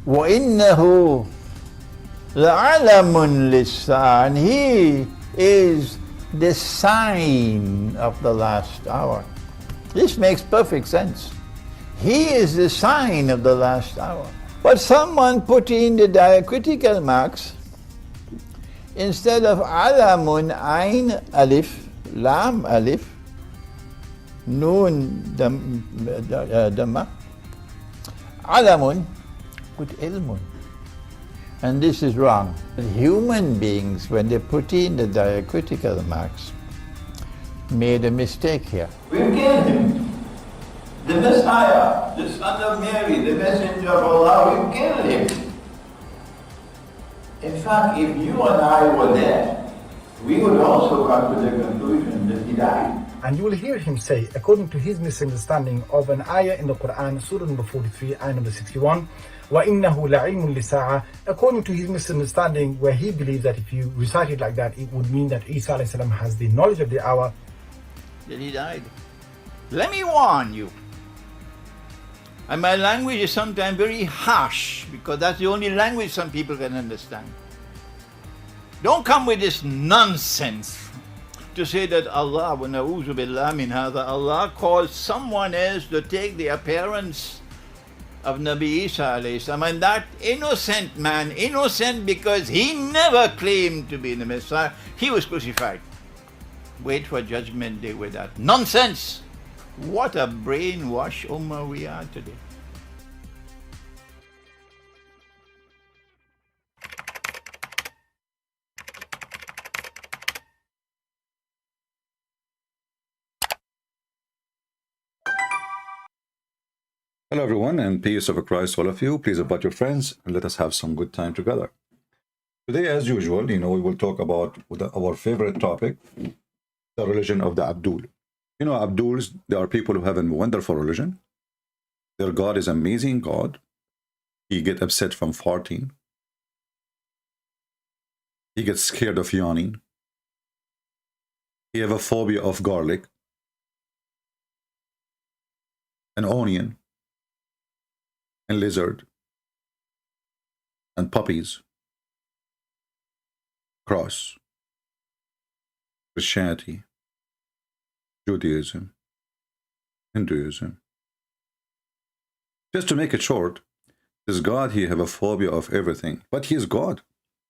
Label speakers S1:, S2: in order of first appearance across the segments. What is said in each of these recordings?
S1: وَإِنَّهُ لَعَلَمٌ لِلسَّاعَةِ, and he is the sign of the last hour. This makes perfect sense. He is the sign of the last hour. But someone put in the diacritical marks instead of alamun, ain, alif, lam, alif, nun, dhamma, alamun, put ilmun. And this is wrong. Human beings, when they put in the diacritical marks, made a mistake here.
S2: We killed him. The Messiah, the son of Mary, the messenger of Allah, we killed him. In fact, if you and I were there, we would also come to the conclusion that he died.
S3: And you will hear him say, according to his misunderstanding of an ayah in the Quran, Surah number 43, ayah number 61, وَإِنَّهُ لَعِلْمٌ لِسَاعَةٍ, according to his misunderstanding, where he believes that if you recite it like that, it would mean that Isa alayhi salam has the knowledge of the hour.
S1: That he died. Let me warn you. And my language is sometimes very harsh, because that's the only language some people can understand. Don't come with this nonsense to say that Allah, wa na'udhu billah min hadha, Allah calls someone else to take the appearance of Nabi Isa alayhi salam, and that innocent man, innocent because he never claimed to be the Messiah, he was crucified. Wait for judgment day with that nonsense. What a brainwash ummah we are today.
S4: Hello everyone, and peace of Christ all of you. Please invite your friends and let us have some good time together. Today, as usual, we will talk about our favorite topic, the religion of the Abdul. Abduls, they are people who have a wonderful religion. Their God is amazing God. He gets upset from farting. He gets scared of yawning. He have a phobia of garlic, an onion, and lizard, and puppies, cross, Christianity, Judaism, Hinduism. Just to make it short, this God, he have a phobia of everything, but he is God.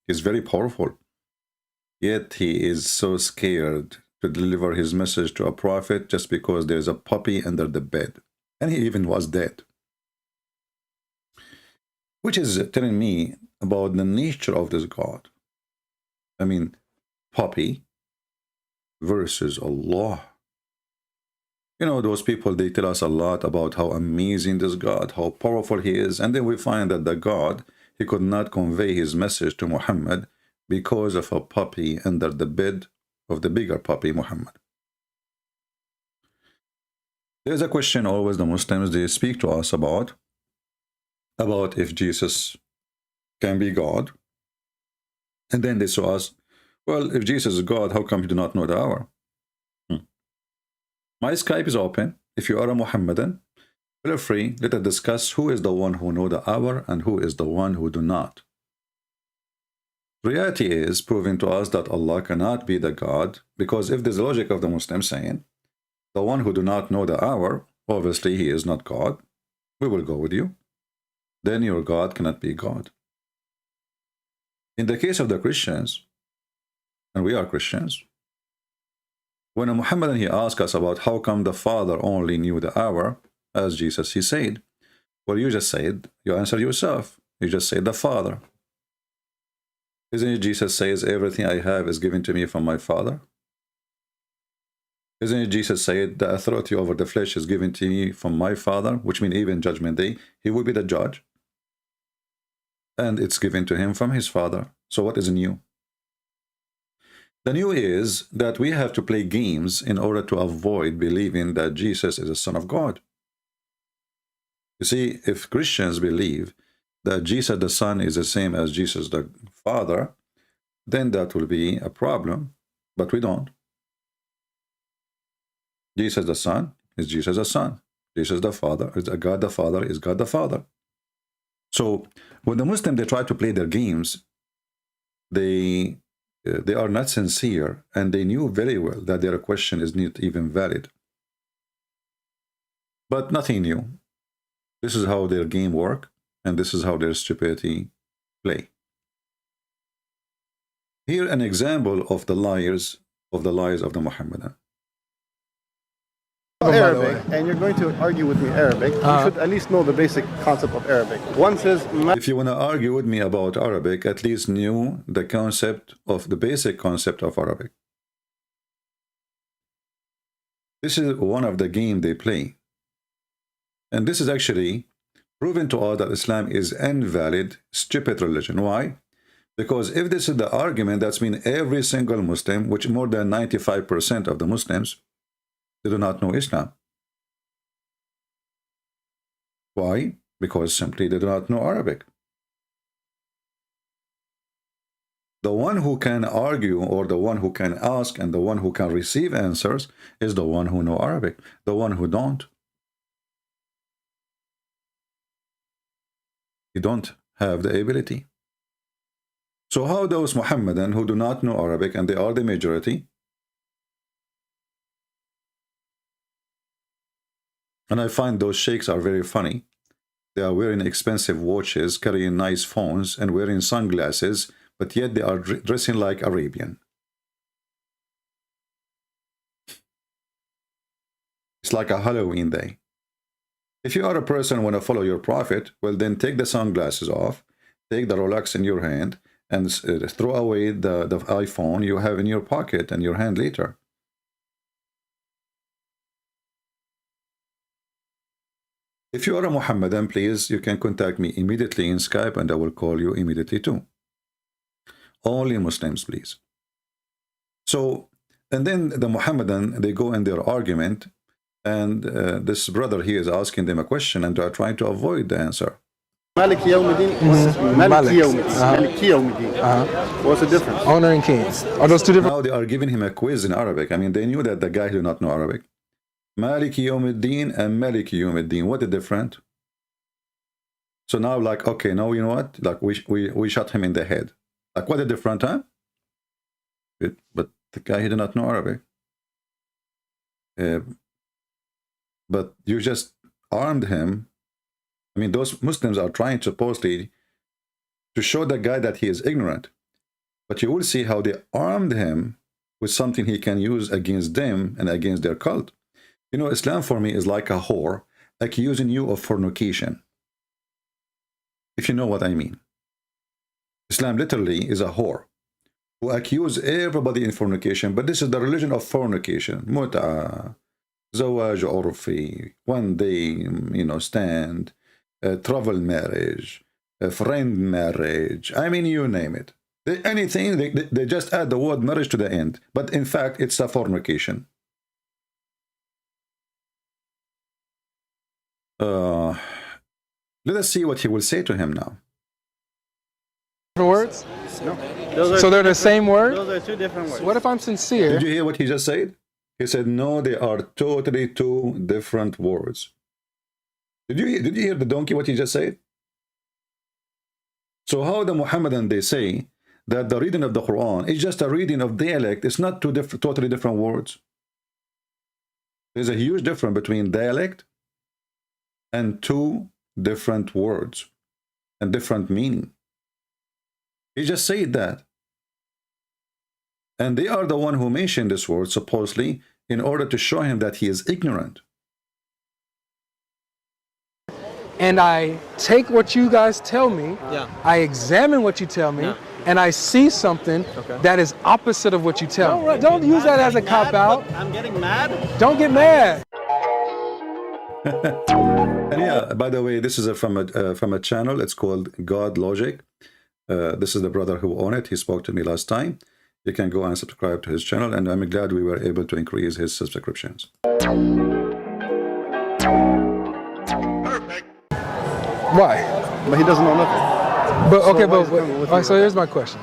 S4: He is very powerful. Yet he is so scared to deliver his message to a prophet just because there's a puppy under the bed. And he even was dead. Which is telling me about the nature of this God. I mean, puppy versus Allah. Those people, they tell us a lot about how amazing this God, how powerful he is. And then we find that the God, he could not convey his message to Muhammad because of a puppy under the bed of the bigger puppy, Muhammad. There's a question always the Muslims, they speak to us about if Jesus can be God. And then they say us, well, if Jesus is God, how come you do not know the hour? My Skype is open. If you are a Muhammadan, feel free. Let us discuss who is the one who know the hour and who is the one who do not. Reality is proving to us that Allah cannot be the God, because if there's the logic of the Muslim saying, the one who do not know the hour, obviously he is not God, we will go with you. Then your God cannot be God. In the case of the Christians, and we are Christians, when a Muhammadan, he asked us about how come the Father only knew the hour, as Jesus, he said, well, you just said, you answered yourself. You just said the Father. Isn't it Jesus says, everything I have is given to me from my Father? Isn't it Jesus said, the authority over the flesh is given to me from my Father, which means even Judgment Day, he will be the judge. And it's given to him from his Father. So what is new? The new is that we have to play games in order to avoid believing that Jesus is the Son of God. You see, if Christians believe that Jesus the Son is the same as Jesus the Father, then that will be a problem, but we don't. Jesus the Son is Jesus the Son. Jesus the Father is God the Father is God the Father. So when the Muslims, they try to play their games, they are not sincere, and they knew very well that their question is not even valid. But nothing new. This is how their game work, and this is how their stupidity play. Here an example of the lies of the Muhammadan.
S5: Arabic, and you're going to argue with me Arabic, you should at least know the basic concept of Arabic. One says,
S4: if you want to argue with me about Arabic, at least knew the concept of the basic concept of Arabic. This is one of the game they play. And this is actually proven to us that Islam is invalid, stupid religion. Why? Because if this is the argument, that's mean every single Muslim, which more than 95% of the Muslims, they do not know Islam. Why? Because simply they do not know Arabic. The one who can argue, or the one who can ask, and the one who can receive answers is the one who know Arabic. The one who don't, he don't have the ability. So how those Muhammadan who do not know Arabic, and they are the majority, and I find those sheikhs are very funny. They are wearing expensive watches, carrying nice phones, and wearing sunglasses, but yet they are dressing like Arabian. It's like a Halloween day. If you are a person who want to follow your prophet, well then take the sunglasses off, take the Rolex in your hand, and throw away the iPhone you have in your pocket and your hand later. If you are a Muhammadan, please, you can contact me immediately in Skype, and I will call you immediately too. Only Muslims, please. So, and then the Muhammadan, they go in their argument, and this brother here is asking them a question, and they are trying to avoid the answer.
S5: Maliki Yawmiddin, Maliki Yawmiddin, Maliki Yawmiddin. What's the difference?
S6: Owner and kings. Are those two different?
S4: Now they are giving him a quiz in Arabic. I mean, they knew that the guy did not know Arabic. Maliki Yawmiddin and Maliki Yawmiddin, what is different? So now, like, okay, now you know what? Like, we shot him in the head. Like, what is different, huh? But the guy, he did not know Arabic. But you just armed him. I mean, those Muslims are trying supposedly to show the guy that he is ignorant. But you will see how they armed him with something he can use against them and against their cult. You know, Islam for me is like a whore accusing you of fornication. If you know what I mean. Islam literally is a whore who accuses everybody in fornication, but this is the religion of fornication. Mut'a, zawaj urfi, one day, you know, stand, travel marriage, friend marriage. I mean, you name it. Anything, they just add the word marriage to the end. But in fact, it's a fornication. Let us see what he will say to him now.
S6: Words?
S5: No.
S6: So they're the same word?
S5: Those are two different words.
S6: What if I'm sincere?
S4: Did you hear what he just said? He said, no, they are totally two different words. Did you hear the donkey, what he just said? So how the Muhammadan, they say that the reading of the Quran is just a reading of dialect. It's not two totally different words. There's a huge difference between dialect and two different words and different meaning. He just said that. And they are the one who mentioned this word, supposedly, in order to show him that he is ignorant.
S6: And I take what you guys tell me, I examine what you tell me, and I see something that is opposite of what you tell me. Don't use that as a cop-out.
S5: I'm getting mad?
S6: Don't get mad.
S4: And yeah, by the way, this is from a channel. It's called God Logic. This is the brother who owned it. He spoke to me last time. You can go and subscribe to his channel, and I'm glad we were able to increase his subscriptions.
S6: Why?
S5: But he doesn't know nothing.
S6: But okay,
S5: So
S6: but so here's my question.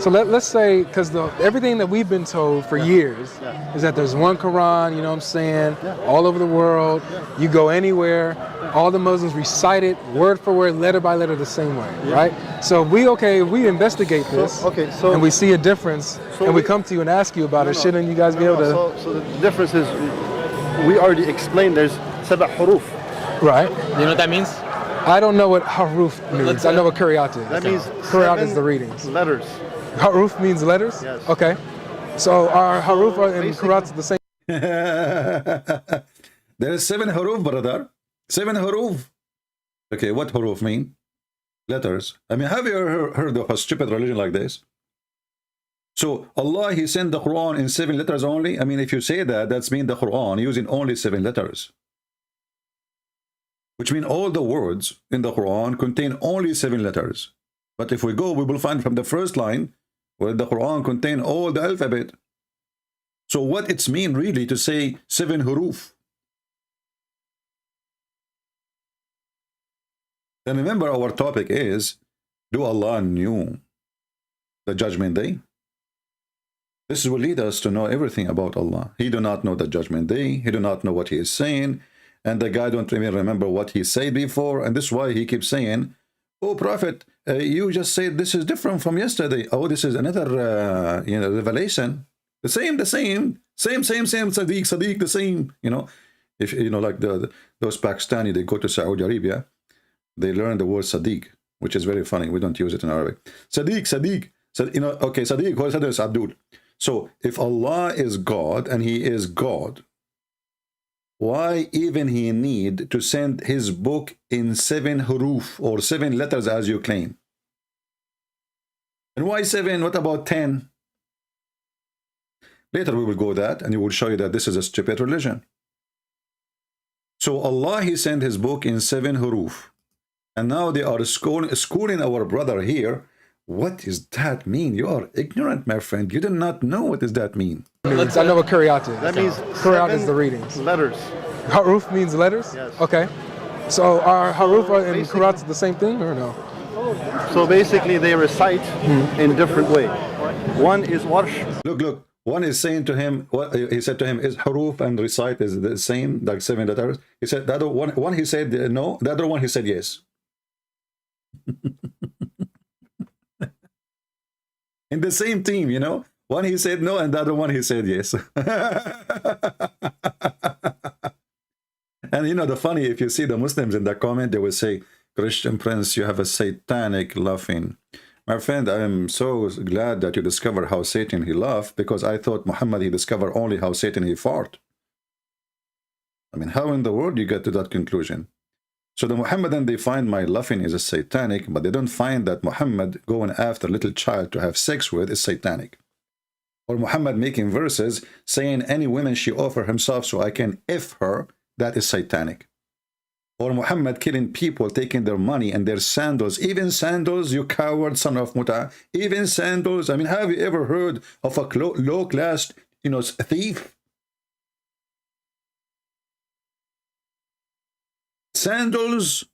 S6: So let's say, because everything that we've been told for years is that there's one Quran, you know what I'm saying, all over the world. You go anywhere, all the Muslims recite it word for word, letter by letter, the same way, right? So if we investigate this, and we see a difference, and we come to you and ask you about it, shouldn't you guys be able to?
S5: So the difference is, we already explained there's 7 huruf.
S6: Right.
S7: You know what that means?
S6: I don't know what haruf means. I know what qira'at is.
S5: That means
S6: Qira'at is the readings.
S5: letters.
S6: Haruf means letters?
S5: Yes.
S6: Okay. So our haruf and qira'at the same?
S4: There is 7 huruf, brother. 7 huruf. Okay, what huruf mean? Letters. I mean, have you ever heard of a stupid religion like this? So Allah, He sent the Quran in 7 letters only? I mean, if you say that, that's mean the Quran using only 7 letters. Which means all the words in the Quran contain only 7 letters. But if we go, we will find from the first line where the Quran contain all the alphabet. So what it's mean really to say 7 huruf? Then remember, our topic is, do Allah knew the judgment day? This will lead us to know everything about Allah. He do not know the judgment day. He do not know what He is saying. And the guy don't even remember what he said before. And this is why he keeps saying, oh, Prophet, you just said this is different from yesterday. Oh, this is another revelation. The same, Sadiq, the same. If like those Pakistani, they go to Saudi Arabia, they learn the word Sadiq, which is very funny. We don't use it in Arabic. Sadiq. Okay, Sadiq, what is Abdul? So if Allah is God and He is God, why even He need to send His book in 7 huruf or 7 letters as you claim? And why 7? What about 10? Later we will go that and He will show you that this is a stupid religion. So Allah, He sent His book in 7 huruf. And now they are schooling our brother here. What does that mean? You are ignorant, my friend. You do not know what does that mean.
S6: I know what qira'at is.
S5: That means
S6: qira'at is the readings.
S5: Letters.
S6: Haruf means letters?
S5: Yes.
S6: Okay. So are haruf and qira'at the same thing or no?
S5: So basically they recite in different way. One is warsh.
S4: Look. One is saying to him, what he said to him is haruf and recite is the same, like 7 letters. He said the other one he said no, the other one he said yes. In the same team, one he said no and the other one he said yes. And the funny, if you see the Muslims in the comment, they will say, Christian Prince, you have a satanic laughing. My friend, I am so glad that you discovered how Satan he laughed, because I thought Muhammad he discovered only how Satan he fart. I mean, how in the world you get to that conclusion? So the Muhammadan, they find my laughing is a satanic, but they don't find that Muhammad going after a little child to have sex with is satanic. Or Muhammad making verses saying any woman she offer himself so I can F her, that is satanic. Or Muhammad killing people, taking their money and their sandals, even sandals, you coward son of Muta, even sandals. I mean, have you ever heard of a low-class, thief? Sandals,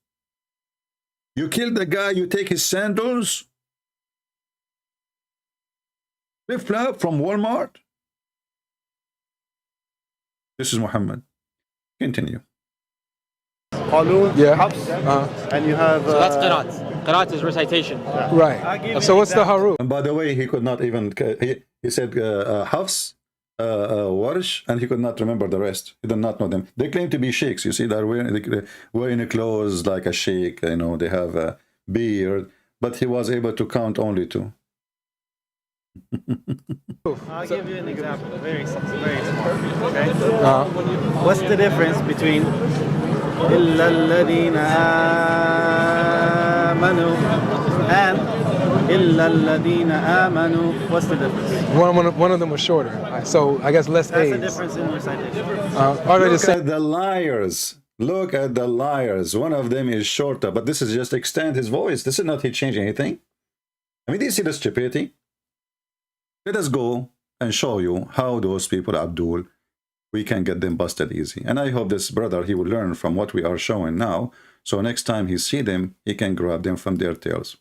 S4: you kill the guy, you take his sandals, flip-flop from Walmart. This is Muhammad. Continue.
S5: Qalun,
S6: Yeah.
S5: Hafs, and you have...
S7: So that's qira'at. Qira'at is recitation.
S6: Right. So what's the haruf?
S4: And by the way, he could not even, he said Hafs, Warsh, and he could not remember the rest. He did not know them. They claim to be sheikhs. You see, they're wearing clothes like a sheikh. They have a beard, but he was able to count only 2.
S8: I'll give you an example. Very small. Okay. What's the difference between إِلَّا الَّذِينَ آمَنُوا and إِلَّا الَّذِينَ آمَنُوا? What's the difference?
S6: One of them was shorter. So I guess less
S8: That's
S6: A's.
S8: the difference in recitation.
S4: Look at the liars. Look at the liars. One of them is shorter, but this is just extend his voice. This is not he change anything. I mean, do you see the stupidity? Let us go and show you how those people, Abdul, we can get them busted easy. And I hope this brother, he will learn from what we are showing now. So next time he see them, he can grab them from their tails.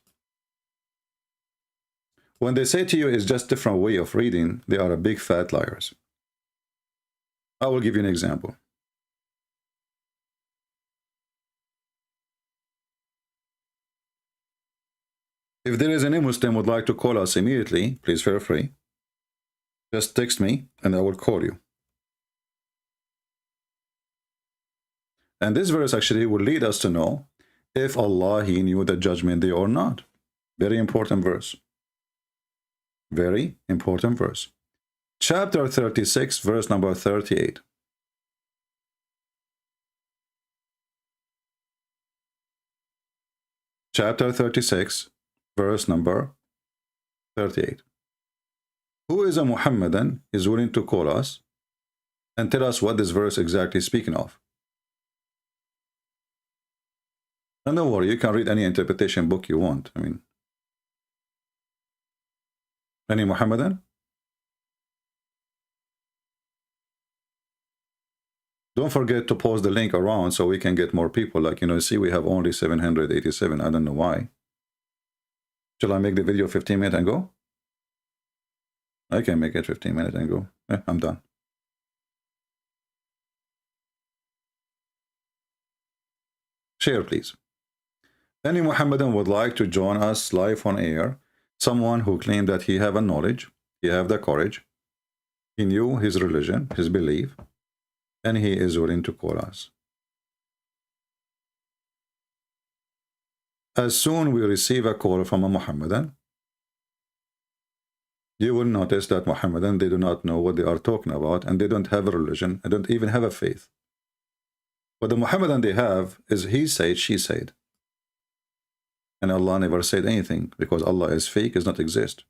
S4: When they say to you it's just different way of reading, they are a big fat liars. I will give you an example. If there is any Muslim would like to call us immediately, please feel free. Just text me and I will call you. And this verse actually will lead us to know if Allah, He knew the judgment day or not. Very important verse. Very important verse. Chapter 36, verse number 38. Chapter 36, verse number 38. Who is a Muhammadan is willing to call us and tell us what this verse exactly is speaking of? And don't worry, you can read any interpretation book you want. I mean, any Muhammadan? Don't forget to post the link around so we can get more people. Like, you know, see, we have only 787. I don't know why. Shall I make the video 15 minutes and go? I can make it 15 minutes and go. I'm done. Share, please. Any Muhammadan would like to join us live on air. Someone who claimed that he have a knowledge, he have the courage, he knew his religion, his belief, and he is willing to call us. As soon we receive a call from a Muhammadan, you will notice that Muhammadan, they do not know what they are talking about, and they don't have a religion, and don't even have a faith. What the Muhammadan they have is he said, she said. And Allah never said anything, because Allah is fake, does not exist.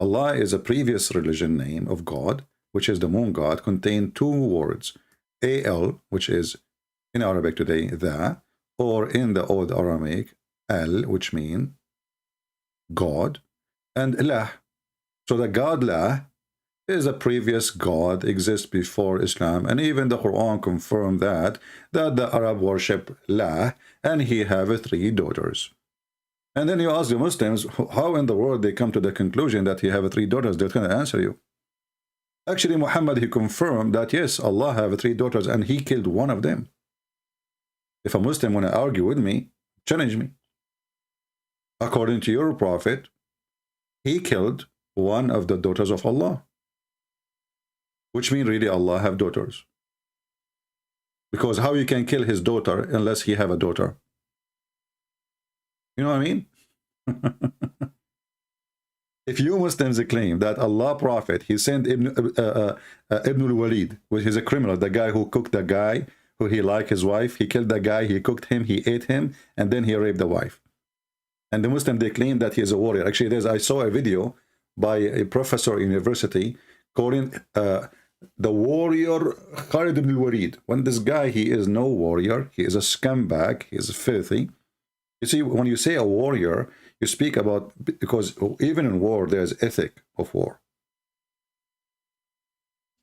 S4: Allah is a previous religion name of God, which is the moon god, contain two words, al, which is in Arabic today, the, or in the old Aramaic, al, which mean God, and lah. So the God lah is a previous God, exists before Islam, and even the Quran confirmed that the Arab worship lah, and he have 3 daughters. And then you ask the Muslims, how in the world they come to the conclusion that he have 3 daughters? They're going to answer you. Actually, Muhammad, he confirmed that yes, Allah have 3 daughters, and he killed one of them. If a Muslim want to argue with me, challenge me. According to your prophet, he killed one of the daughters of Allah. Which means really Allah have daughters. Because how you can kill his daughter unless he have a daughter? You know what I mean? If you Muslims claim that Allah Prophet, he sent Ibn al-Walid, which is a criminal, the guy who cooked the guy, who he liked his wife, he killed the guy, he cooked him, he ate him, and then he raped the wife. And the Muslim, they claim that he is a warrior. Actually, I saw a video by a professor at university calling the warrior Khalid ibn al-Walid. When this guy, he is no warrior, he is a scumbag, he is filthy. You see, when you say a warrior, you speak about, because even in war, there's ethic of war.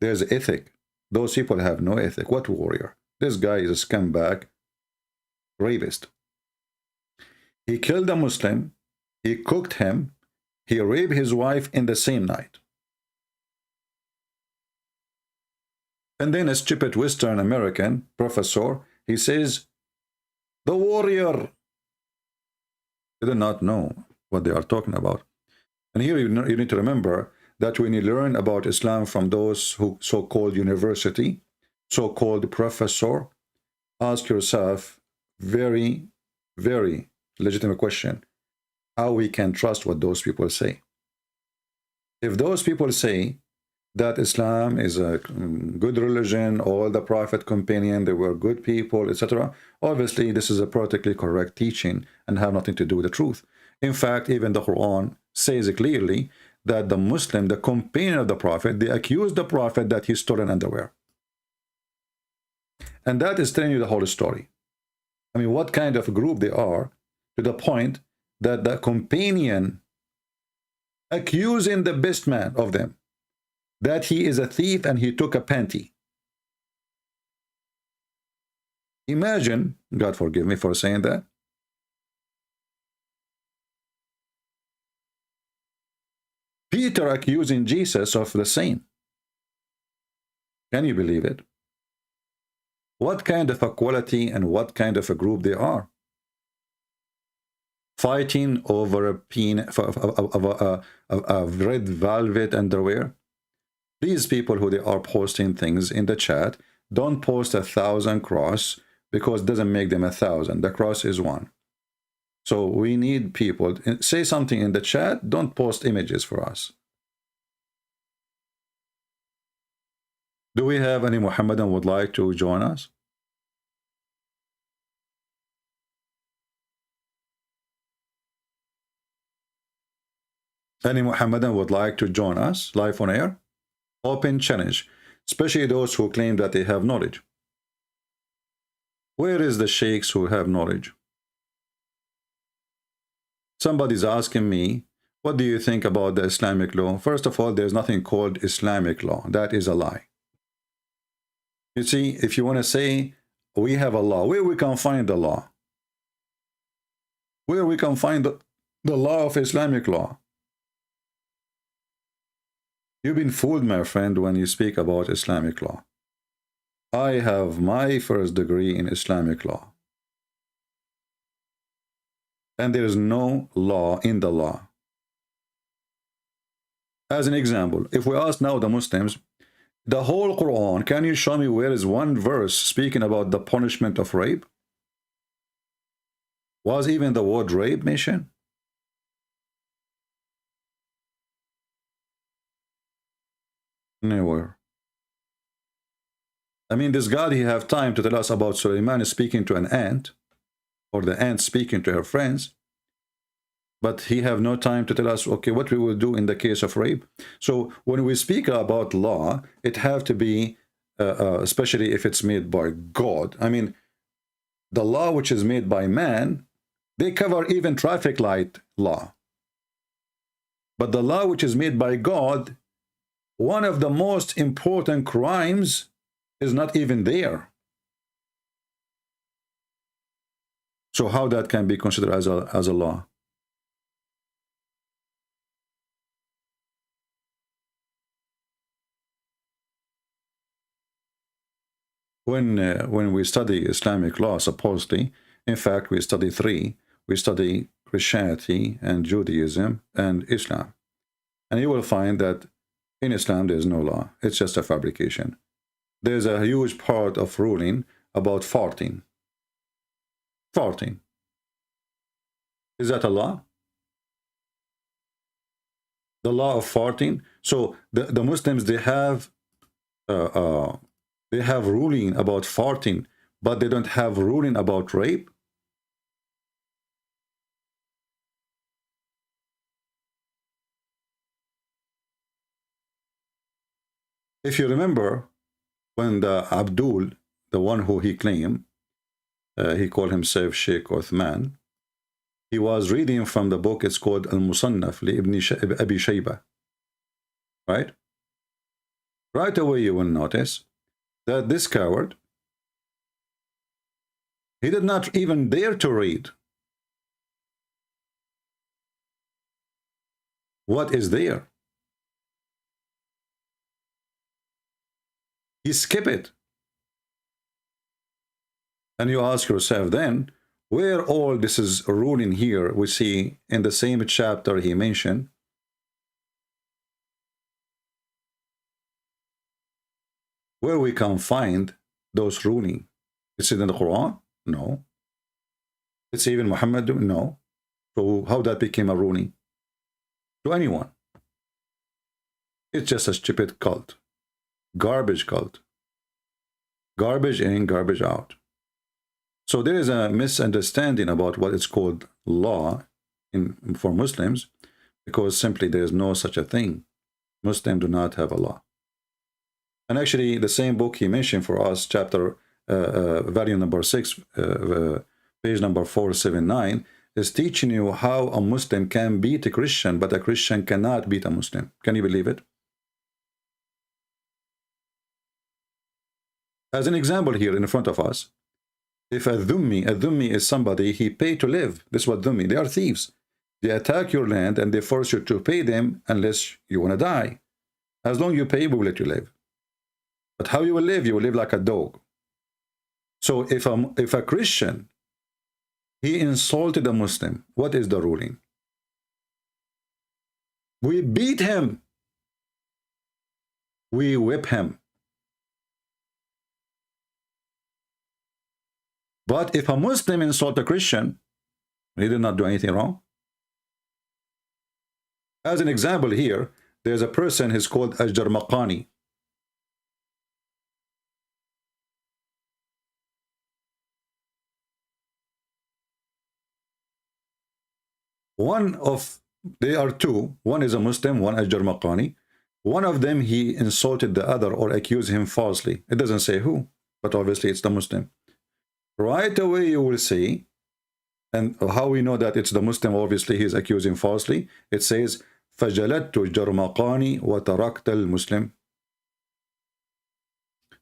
S4: There's ethic. Those people have no ethic. What warrior? This guy is a scumbag, rapist. He killed a Muslim, he cooked him, he raped his wife in the same night. And then a stupid Western American professor, he says, the warrior. They do not know what they are talking about. And here you need to remember that when you learn about Islam from those who so-called university, so-called professor, ask yourself very, very legitimate question. How we can trust what those people say? If those people say that Islam is a good religion, all the Prophet companion, they were good people, etc. Obviously, this is a politically correct teaching and have nothing to do with the truth. In fact, even the Quran says clearly that the Muslim, the companion of the Prophet, they accuse the Prophet that he stole an underwear. And that is telling you the whole story. I mean, what kind of group they are, to the point that the companion accusing the best man of them that he is a thief and he took a panty. Imagine, God forgive me for saying that, Peter accusing Jesus of the same. Can you believe it? What kind of a quality and what kind of a group they are? Fighting over a red velvet underwear. These people who they are posting things in the chat, don't post 1,000 cross, because it doesn't make them 1,000. The cross is one. So we need people, say something in the chat, don't post images for us. Do we have any Muhammadan would like to join us? Any Muhammadan would like to join us live on air? Open challenge, especially those who claim that they have knowledge. Where is the sheikhs who have knowledge? Somebody's asking me, what do you think about the Islamic law? First of all, there's nothing called Islamic law. That is a lie. You see, if you want to say we have a law, where we can find the law? Where we can find the law of Islamic law? You've been fooled, my friend, when you speak about Islamic law. I have my first degree in Islamic law. And there is no law in the law. As an example, if we ask now the Muslims, the whole Quran, can you show me where is one verse speaking about the punishment of rape? Was even the word rape mentioned? Nowhere. I mean, this God, he have time to tell us about Sulaiman speaking to an ant, or the ant speaking to her friends, but he have no time to tell us, okay, what we will do in the case of rape. So when we speak about law, it have to be, especially if it's made by God. I mean, the law which is made by man, they cover even traffic light law. But the law which is made by God, one of the most important crimes is not even there. So how that can be considered as a law? When we study Islamic law, supposedly, in fact, we study three. We study Christianity and Judaism and Islam. And you will find that in Islam there is no law. It's just a fabrication. There's a huge part of ruling about farting. Farting. Is that a law? The law of farting. So the Muslims, they have ruling about farting, but they don't have ruling about rape. If you remember, when the Abdul, the one who he claimed, he called himself Sheikh Uthman, he was reading from the book, it's called Al-Musannaf li Ibn Abi Shayba. Right? Right away you will notice that this coward, he did not even dare to read what is there. He skipped it. And you ask yourself then, where all this is ruling here, we see in the same chapter he mentioned, where we can find those ruling. Is it in the Quran? No. It's even Muhammad? No. So how that became a ruling? To anyone. It's just a stupid cult. Garbage cult. Garbage in, garbage out. So there is a misunderstanding about what is called law for Muslims, because simply there is no such a thing. Muslims do not have a law. And actually, the same book he mentioned for us, chapter, volume number 6, page number 479, is teaching you how a Muslim can beat a Christian, but a Christian cannot beat a Muslim. Can you believe it? As an example here in front of us, if a dhummi is somebody he paid to live. This is what dhummi, they are thieves. They attack your land and they force you to pay them unless you want to die. As long as you pay, we will let you live. But how you will live? You will live like a dog. So if a Christian, he insulted a Muslim, what is the ruling? We beat him. We whip him. But if a Muslim insults a Christian, he did not do anything wrong. As an example here, there's a person who's called Ajjar. They are two. One is a Muslim, one Ajjar. One of them, he insulted the other or accused him falsely. It doesn't say who, but obviously it's the Muslim. Right away you will see, and how we know that it's the Muslim, obviously he is accusing falsely. It says, فَجَلَدْتُ جَرْمَقَانِ وَتَرَكْتَ الْمُسْلِمِ.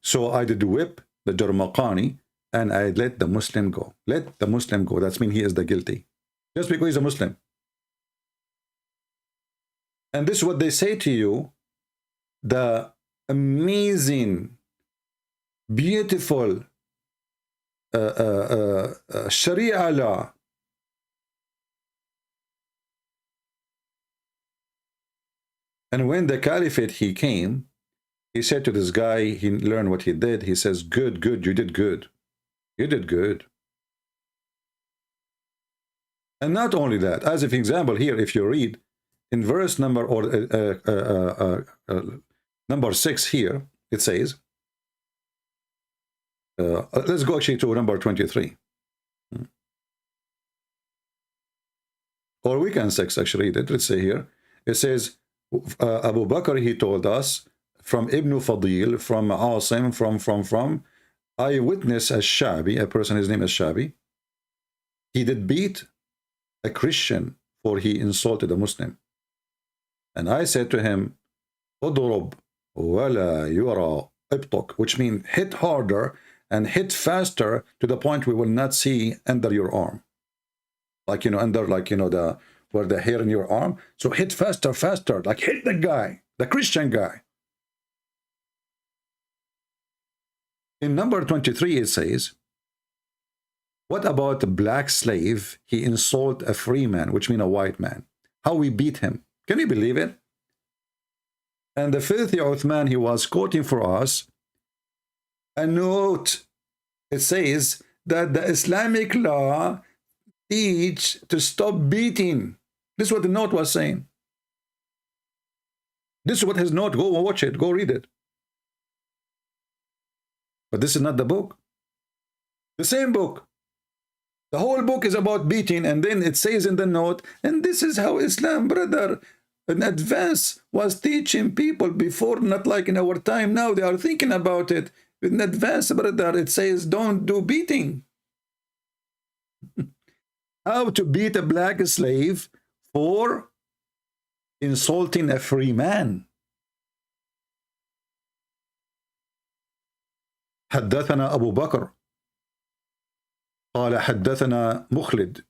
S4: So I did whip the Jarmaqani and I let the Muslim go. Let the Muslim go. That means he is the guilty. Just because he's a Muslim. And this is what they say to you, the amazing, beautiful Sharia law. And when the caliphate he came, he said to this guy, he learned what he did. He says, good, good, you did good. You did good. And not only that, as an example here, if you read in verse number number 6 here, it says, let's go actually to number 23. Or we can actually read it. Let's say here, it says, Abu Bakr, he told us, from Ibn Fadil, from Asim, from I witnessed a Shabi, a person, his name is Shabi. He did beat a Christian for he insulted a Muslim. And I said to him, Udrub wala yura ibtuk, which means hit harder and hit faster to the point we will not see under your arm. Like, under, like, where the hair in your arm. So hit faster, faster, like hit the guy, the Christian guy. In number 23, it says, what about a black slave? He insulted a free man, which means a white man. How we beat him. Can you believe it? And the filthy Uthman, he was quoting for us a note. It says that the Islamic law teach to stop beating. This is what the note was saying. This is what his note, go watch it, go read it. But this is not the book. The same book. The whole book is about beating, and then it says in the note, and this is how Islam, brother, in advance was teaching people before, not like in our time now, they are thinking about it. In advance, brother, it says don't do beating. How to beat a black slave for insulting a free man. حدثنا أبو بكر قال حدثنا مخلد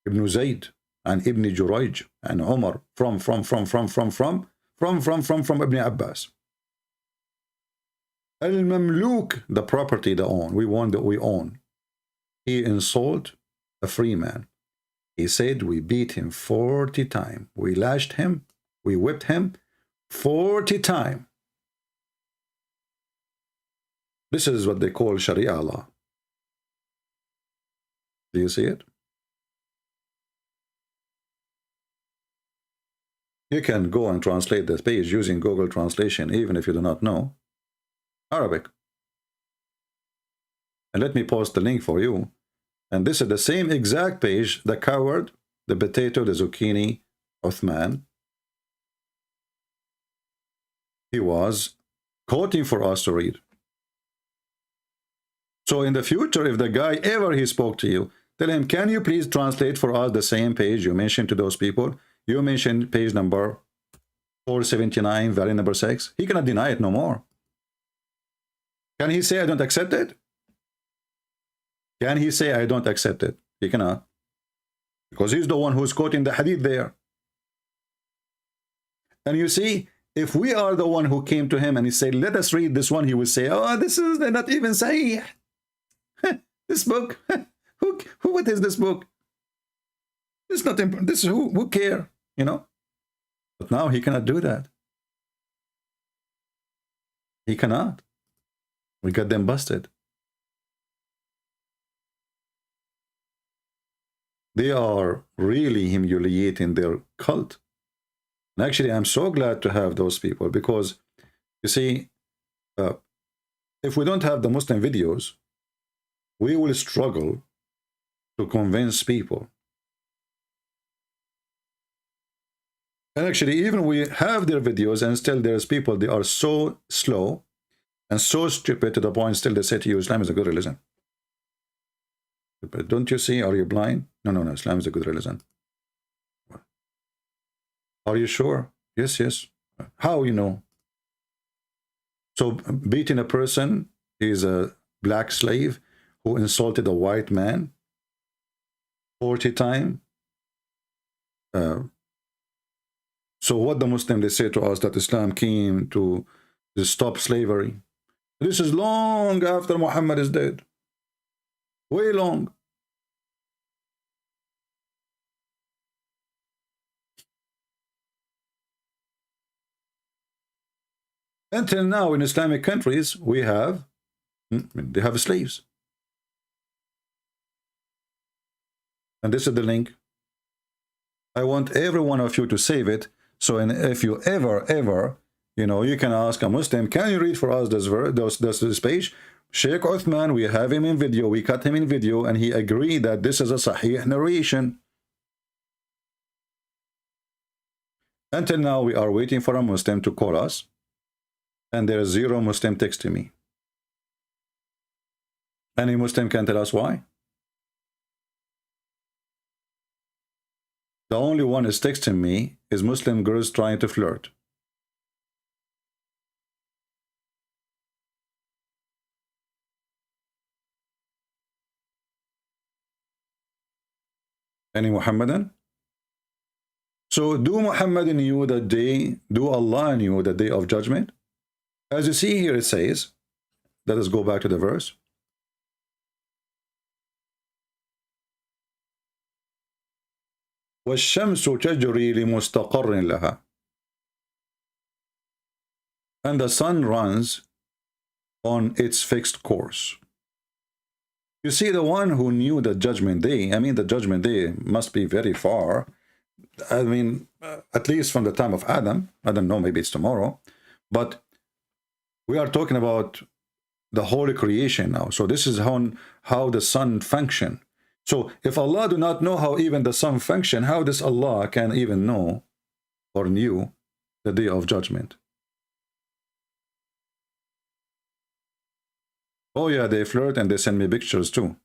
S4: ابن زيد عن ابن جريج عن عمر from ابن عباس. المملوك, the property they own, we own. He insulted a free man. He said we beat him 40 times. We lashed him, we whipped him 40 times. This is what they call Sharia law. Do you see it? You can go and translate this page using Google Translation, even if you do not know Arabic. And let me post the link for you. And this is the same exact page, the coward, the potato, the zucchini, Uthman. He was quoting for us to read. So in the future, if the guy ever he spoke to you, tell him, can you please translate for us the same page you mentioned to those people? You mentioned page number 479, value number 6. He cannot deny it no more. Can he say, I don't accept it? Can he say, I don't accept it? He cannot. because he's the one who's quoting the hadith there. And you see, if we are the one who came to him and he said, let us read this one, he will say, oh, this is not even Sahih. This book, what is this book? It's not important. This is who care, you know? But now he cannot do that. He cannot. We got them busted. They are really humiliating their cult. And actually, I'm so glad to have those people, because, you see, if we don't have the Muslim videos, we will struggle to convince people. And actually, even we have their videos, and still there's people, they are so slow and so stupid to the point still they say to you, Islam is a good religion. But don't you see? Are you blind? No, Islam is a good religion. Are you sure? Yes. How you know? So beating a person is a black slave who insulted a white man 40 times. So what the Muslims, they say to us that Islam came to stop slavery. This is long after Muhammad is dead. Way long. Until now, in Islamic countries, they have slaves. And this is the link. I want every one of you to save it. So, and if you ever, you know, you can ask a Muslim, can you read for us this page? Sheikh Uthman, we have him in video, we cut him in video, and he agreed that this is a Sahih narration. Until now, we are waiting for a Muslim to call us, and there is zero Muslim texting me. Any Muslim can tell us why? The only one is texting me is Muslim girls trying to flirt. Any Muhammadan? So do Muhammad knew that day, do Allah knew the day of judgment? As you see here, it says, let us go back to the verse. وَالشَّمْسُ تَجْرِي لِمُسْتَقَرٍ لَهَا. And the sun runs on its fixed course. You see, the one who knew the judgment day, I mean, the judgment day must be very far. I mean, at least from the time of Adam. I don't know, maybe it's tomorrow. But we are talking about the whole creation now. So this is how the sun functions. So if Allah do not know how even the sun function, how does Allah can even know or knew the day of judgment? Oh yeah, they flirt and they send me pictures too.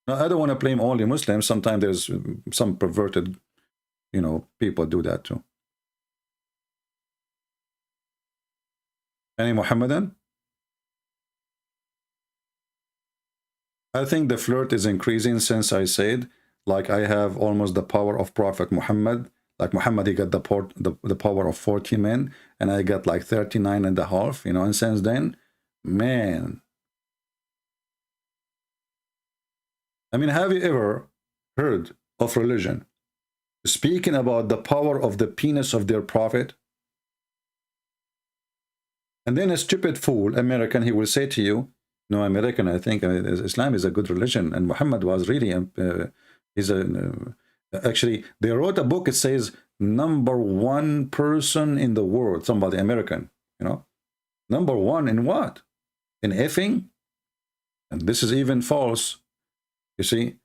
S4: Now, I don't want to blame only Muslims. Sometimes there's some perverted, you know, people do that too. Any Muhammadan? I think the flirt is increasing since I said, like, I have almost the power of Prophet Muhammad. Like Muhammad, he got the power of 40 men, and I got like 39 and a half, you know, and since then, man. I mean, have you ever heard of religion speaking about the power of the penis of their prophet? And then a stupid fool, American, he will say to you, no, American, I think Islam is a good religion, and Muhammad was really, actually, they wrote a book, it says, #1 person in the world, somebody American, you know, #1 in what? In effing? And this is even false. You see,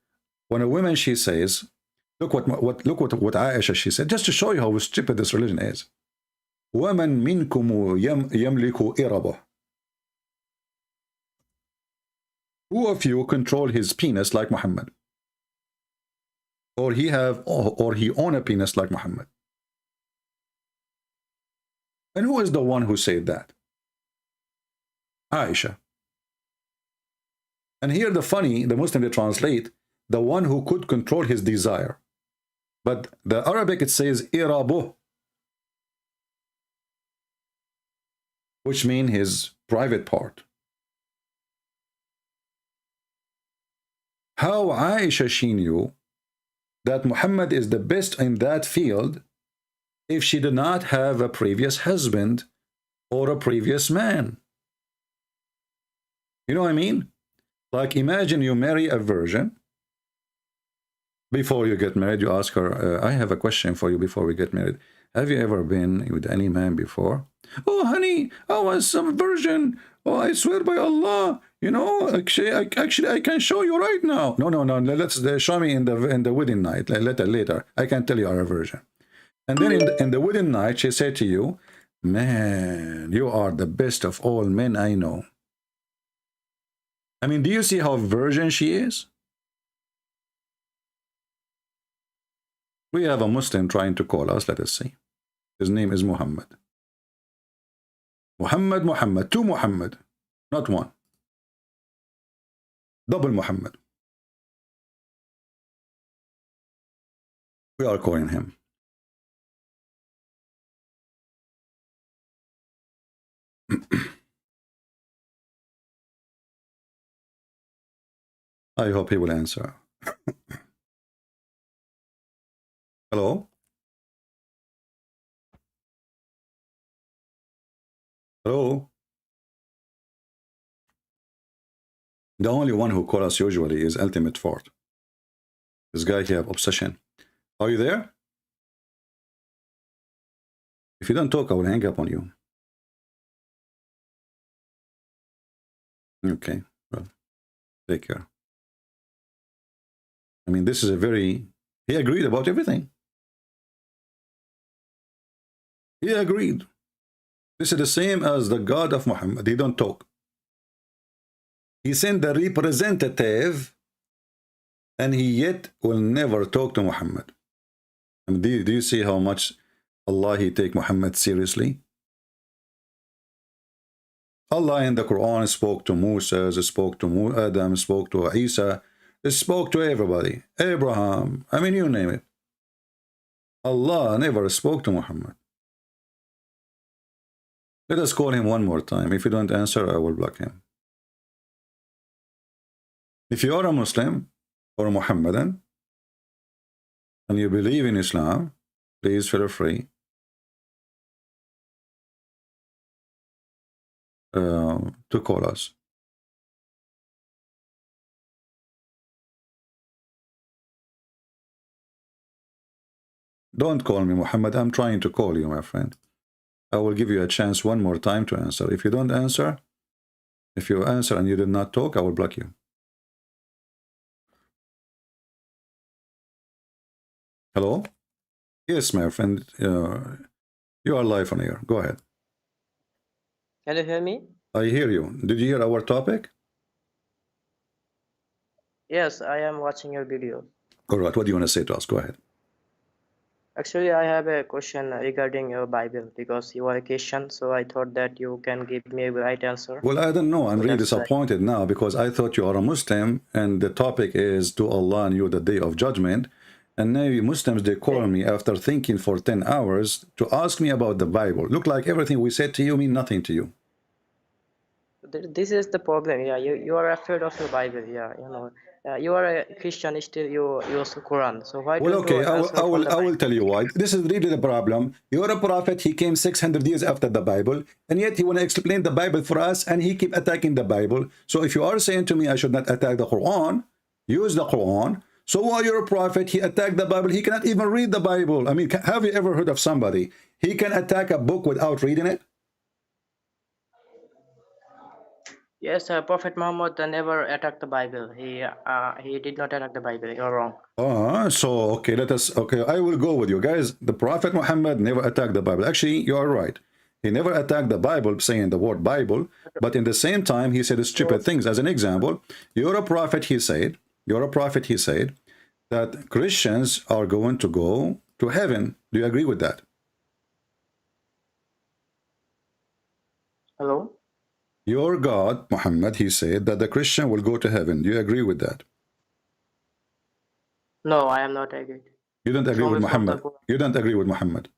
S4: when a woman, she says, look what Aisha, she said, just to show you how stupid this religion is. وَمَنْ مِنْكُمُ يَمْلِكُ إِرَبَهُ. Who of you control his penis like Muhammad? Or he own a penis like Muhammad? And who is the one who said that? Aisha. And here the Muslim, they translate, the one who could control his desire. But the Arabic, it says irabuh, which means his private part. How Aisha she knew that Muhammad is the best in that field if she did not have a previous husband or a previous man? You know what I mean? Like, imagine you marry a virgin. Before you get married, you ask her, I have a question for you before we get married. Have you ever been with any man before? Oh, honey, I was a virgin. Oh, I swear by Allah. You know, actually, I can show you right now. No. Let's show me in the wedding night. Later. I can tell you are a virgin. And then in the wedding night, she said to you, man, you are the best of all men I know. I mean, do you see how virgin she is? We have a Muslim trying to call us. Let us see. His name is Muhammad. Muhammad. Two Muhammad. Not one. Double Muhammad. We are calling him. I hope he will answer. Hello? Hello? The only one who calls us usually is Ultimate Fort. This guy, he have obsession. Are you there? If you don't talk, I will hang up on you. Okay, well, take care. I mean, this is a very... He agreed about everything. He agreed. This is the same as the God of Muhammad. He don't talk. He sent the representative, and he yet will never talk to Muhammad. I mean, do you see how much Allah, he take Muhammad seriously? Allah in the Quran spoke to Musa, spoke to Adam, spoke to Isa, spoke to everybody. Abraham, I mean, you name it. Allah never spoke to Muhammad. Let us call him one more time. If you don't answer, I will block him. If you are a Muslim or a Muhammadan and you believe in Islam, please feel free to call us. Don't call me Muhammad. I'm trying to call you, my friend. I will give you a chance one more time to answer. If you don't answer, if you answer and you did not talk, I will block you. Hello? Yes, my friend. You are live on air. Go ahead.
S9: Can you hear me?
S4: I hear you. Did you hear our topic?
S9: Yes, I am watching your video.
S4: All right. What do you want to say to us? Go ahead.
S9: Actually, I have a question regarding your Bible because you are a Christian, so I thought that you can give me a right answer.
S4: Well, I don't know. I'm
S9: So
S4: really
S9: that's why.
S4: disappointed now because I thought you are a Muslim and the topic is to Allah and you the day of judgment. And now you Muslims, they call me after thinking for 10 hours to ask me about the Bible. Look like everything we said to you mean nothing to you.
S9: This is the problem. Yeah, you are afraid of your Bible. Yeah, you know, you are a Christian, still you use the Quran. So why
S4: Well,
S9: don't
S4: okay,
S9: you answer
S4: I
S9: from
S4: will
S9: the Bible?
S4: tell you why. This is really the problem. You're a prophet. He came 600 years after the Bible, and yet he want to explain the Bible for us, and he keep attacking the Bible. So if you are saying to me I should not attack the Quran, use the Quran. So while you're a prophet, he attacked the Bible. He cannot even read the Bible. I mean, have you ever heard of somebody? He can attack a book without reading it?
S9: Yes, Prophet Muhammad never attacked the Bible. He did not attack the Bible. You're wrong.
S4: Okay, okay, I will go with you guys. The Prophet Muhammad never attacked the Bible. Actually, you are right. He never attacked the Bible, saying the word Bible, but in the same time, he said stupid things. As an example, you're a prophet, he said, that Christians are going to go to heaven. Do you agree with that?
S9: Hello?
S4: Your God, Muhammad, he said that the Christian will go to heaven. Do you agree with that?
S9: No, I am not agree.
S4: You don't agree
S9: Show
S4: with
S9: me from the
S4: Muhammad.
S9: Quran.
S4: You don't agree with Muhammad.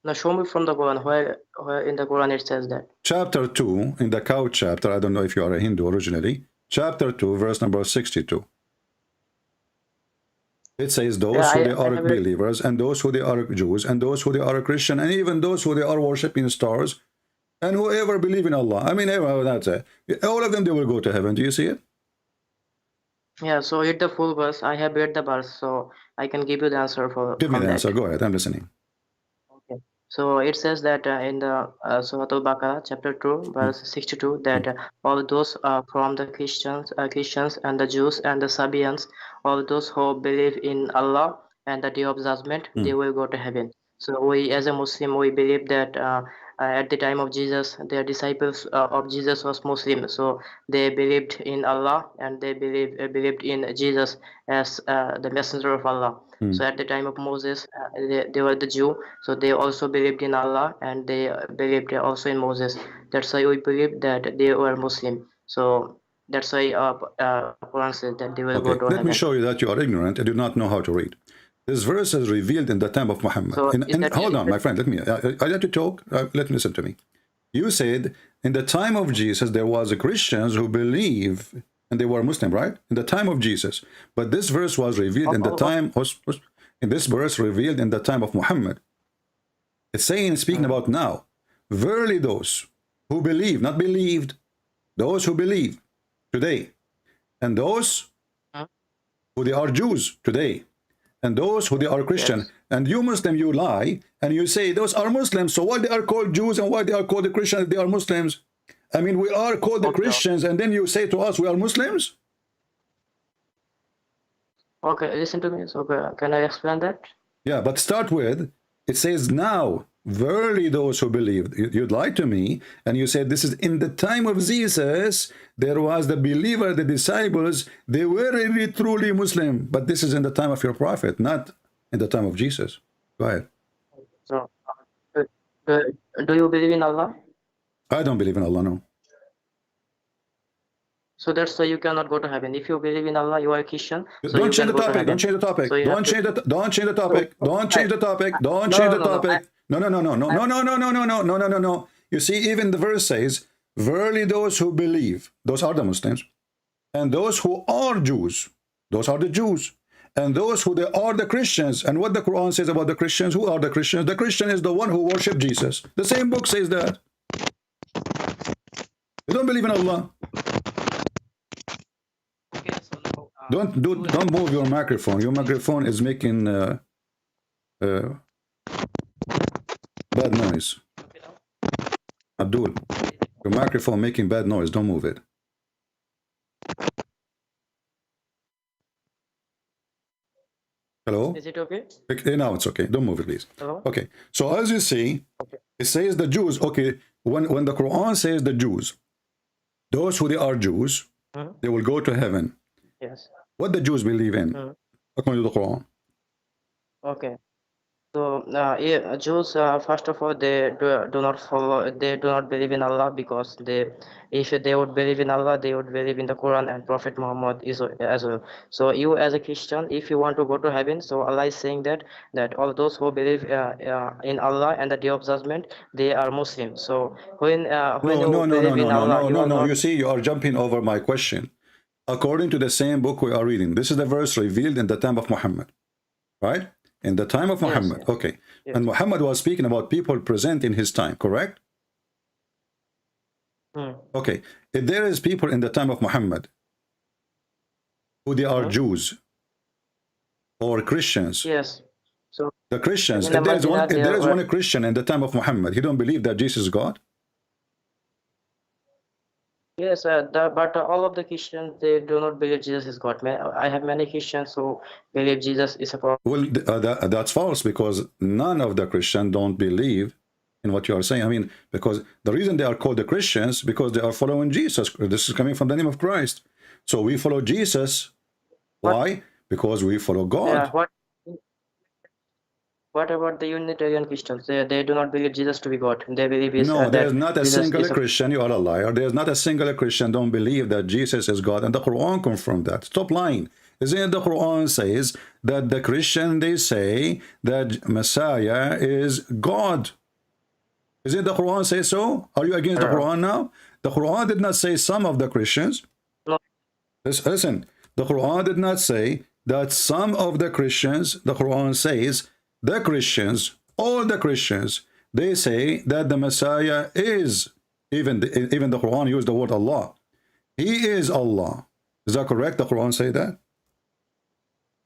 S9: Now show me from the Quran where in the Quran it says that.
S4: Chapter 2, in the cow chapter, I don't know if you are a Hindu originally, chapter 2, verse number 62. It says those
S9: Yeah,
S4: who they
S9: I
S4: are
S9: have read.
S4: believers, and those who they are Jews, and those who they are Christian, and even those who they are worshipping stars, and whoever believe in Allah. I mean, that's it. All of them, they will go to heaven. Do you see it?
S9: Yeah, so read the full verse. I have read the verse, so I can give you the answer
S4: Give me
S9: from
S4: the
S9: that.
S4: answer. Go ahead. I'm listening.
S9: Okay. So it says that in the Surah Al-Baqarah, chapter 2, verse 62, that all those from the Christians and the Jews and the Sabians, all those who believe in Allah and the Day of Judgment, they will go to heaven. So we, as a Muslim, we believe that at the time of Jesus, their disciples of Jesus was Muslim. So they believed in Allah and they believed in Jesus as the messenger of Allah. So at the time of Moses, they were the Jew, so they also believed in Allah and they believed also in Moses. That's why we believe that they were Muslim. So that's why Quran says that they will go
S4: Okay,
S9: to
S4: let me
S9: heaven.
S4: show you that you are ignorant and do not know how to read. This verse is revealed in the time of Muhammad.
S9: So is
S4: And
S9: that
S4: hold on, my friend, I let you talk. Let me listen to me. You said in the time of Jesus, there was Christians who believe, and they were Muslim, right? In the time of Jesus. But this verse was revealed in the time, in this verse revealed in the time of Muhammad. It's saying, speaking about now, verily those who believe, not believed, those who believe today, and those who they are Jews today, and those who they are Christian.
S9: Yes.
S4: And you Muslim, you lie, and you say those are Muslims. So why they are called Jews and why they are called the Christians? They are Muslims. I mean, we are called the Christians, and then you say to us, we are Muslims?
S9: Okay, listen to me. So can I explain that?
S4: Yeah, but start with, it says now, verily those who believe. You'd lie to me, and you said this is in the time of Jesus, there was the believer, the disciples, they were really truly Muslim. But this is in the time of your prophet, not in the time of Jesus. Go ahead.
S9: So do you believe in Allah?
S4: I don't believe in Allah, no.
S9: So that's why you cannot go to heaven. If you believe in Allah, you are a Christian. So
S4: Don't
S9: you
S4: change
S9: can
S4: the
S9: go to
S4: topic.
S9: heaven.
S4: Don't change the topic.
S9: So you
S4: Don't change the topic. Don't change the topic. Don't change the topic. No, no, no, no, no, no, no, no, no, no, no, no, no, no, no. You see, even the verse says, verily those who believe, those are the Muslims, and those who are Jews, those are the Jews, and those who they are the Christians. And what the Quran says about the Christians, who are the Christians? The Christian is the one who worship Jesus. The same book says that. You don't believe in Allah.
S9: Okay, so now,
S4: Don't move your microphone. Your microphone is making bad noise. Abdul, your microphone making bad noise. Don't move it. Hello?
S9: is it okay?
S4: Okay, now it's okay. Don't move it, please.
S9: Hello?
S4: Okay. So as you see, it says the Jews. Okay, when the Quran says the Jews, those who they are Jews, they will go to heaven.
S9: Yes.
S4: What the Jews believe in, according to the Quran.
S9: Okay. So Jews, first of all, they do not follow. They do not believe in Allah because if they would believe in Allah, they would believe in the Quran and Prophet Muhammad is as well. So you, as a Christian, if you want to go to heaven, so Allah is saying that all those who believe in Allah and the Day of Judgment, they are Muslims. So when you believe in Allah, you are not.
S4: You see, you are jumping over my question. According to the same book we are reading, this is the verse revealed in the time of Muhammad, right? In the time of Muhammad,
S9: Yes.
S4: okay.
S9: Yes.
S4: And Muhammad was speaking about people present in his time, correct? Okay. If there is people in the time of Muhammad who they are Jews or Christians,
S9: Yes. So
S4: the Christians,
S9: in the
S4: if there is
S9: Medina,
S4: one, if
S9: there
S4: there is
S9: were-
S4: one Christian in the time of Muhammad, he don't believe that Jesus is God?
S9: yes, but all of the Christians, they do not believe Jesus is God. I have many Christians who believe Jesus is a prophet.
S4: Well, that's false, because none of the Christians don't believe in what you are saying. I mean, because the reason they are called the Christians, because they are following Jesus. This is coming from the name of Christ. So we follow Jesus. Why? Because we follow God.
S9: Yeah, what about the Unitarian Christians? They do not believe Jesus to be God. They believe
S4: No, there is
S9: that
S4: not a
S9: Jesus
S4: single
S9: is
S4: Christian. You are a liar. There is not a single Christian don't believe that Jesus is God, and the Quran confirmed that. Stop lying. Isn't it the Quran says that the Christian, they say that Messiah is God? Isn't the Quran say so? Are you against the Quran now? The Quran did not say some of the Christians.
S9: No.
S4: Listen, the Quran did not say that some of the Christians. The Quran says the Christians, all the Christians, they say that the Messiah is, even the Quran used the word Allah. He is Allah. Is that correct? The Quran say that?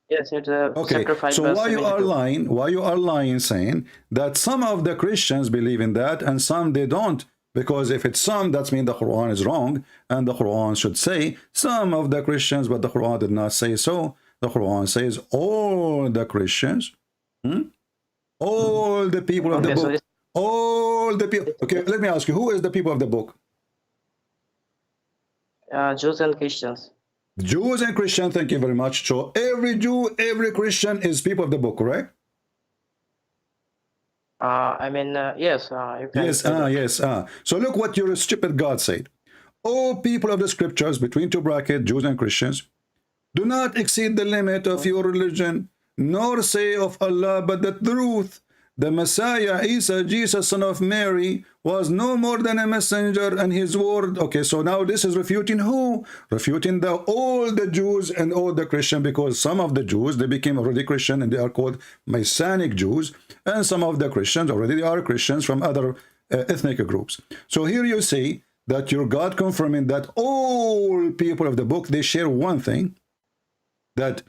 S9: Yes, it's
S4: Okay,
S9: chapter 5,
S4: so
S9: verse
S4: why you are
S9: 72.
S4: lying? Why you are lying saying that some of the Christians believe in that and some they don't? Because if it's some, that means the Quran is wrong, and the Quran should say some of the Christians, but the Quran did not say so. The Quran says all the Christians, all the people of the
S9: Okay, so
S4: book, all the people. Okay, let me ask you, who is the people of the book?
S9: Jews and Christians.
S4: Jews and Christians, thank you very much. So every Jew, every Christian is people of the book, correct?
S9: I mean, yes, you can
S4: Yes,
S9: say that.
S4: yes. So look what your stupid God said. O people of the scriptures, between two brackets, Jews and Christians, do not exceed the limit of your religion, nor say of Allah but the truth. The Messiah, Isa, Jesus, son of Mary, was no more than a messenger, and his word. Okay, so now this is refuting who? Refuting all the Jews and all the Christians, because some of the Jews, they became already Christian, and they are called Messianic Jews, and some of the Christians already are Christians from other ethnic groups. So here you see that your God confirming that all people of the book, they share one thing, that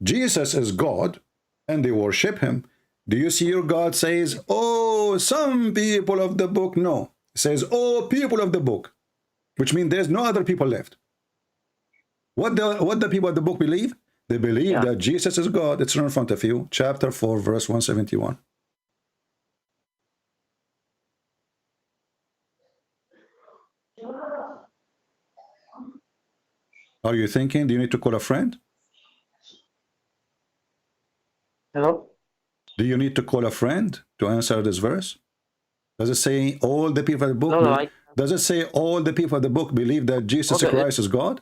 S4: Jesus is God, and they worship him. Do you see your God says, oh, some people of the book? No. It says, oh, people of the book, which means there's no other people left. What the people of the book believe? They believe that Jesus is God. It's in front of you. Chapter 4, verse 171. Are you thinking, do you need to call a friend?
S9: Hello?
S4: Do you need to call a friend to answer this verse? Does it say all the people of the book?
S9: No,
S4: Does it say all the people of the book believe that Jesus Christ is God?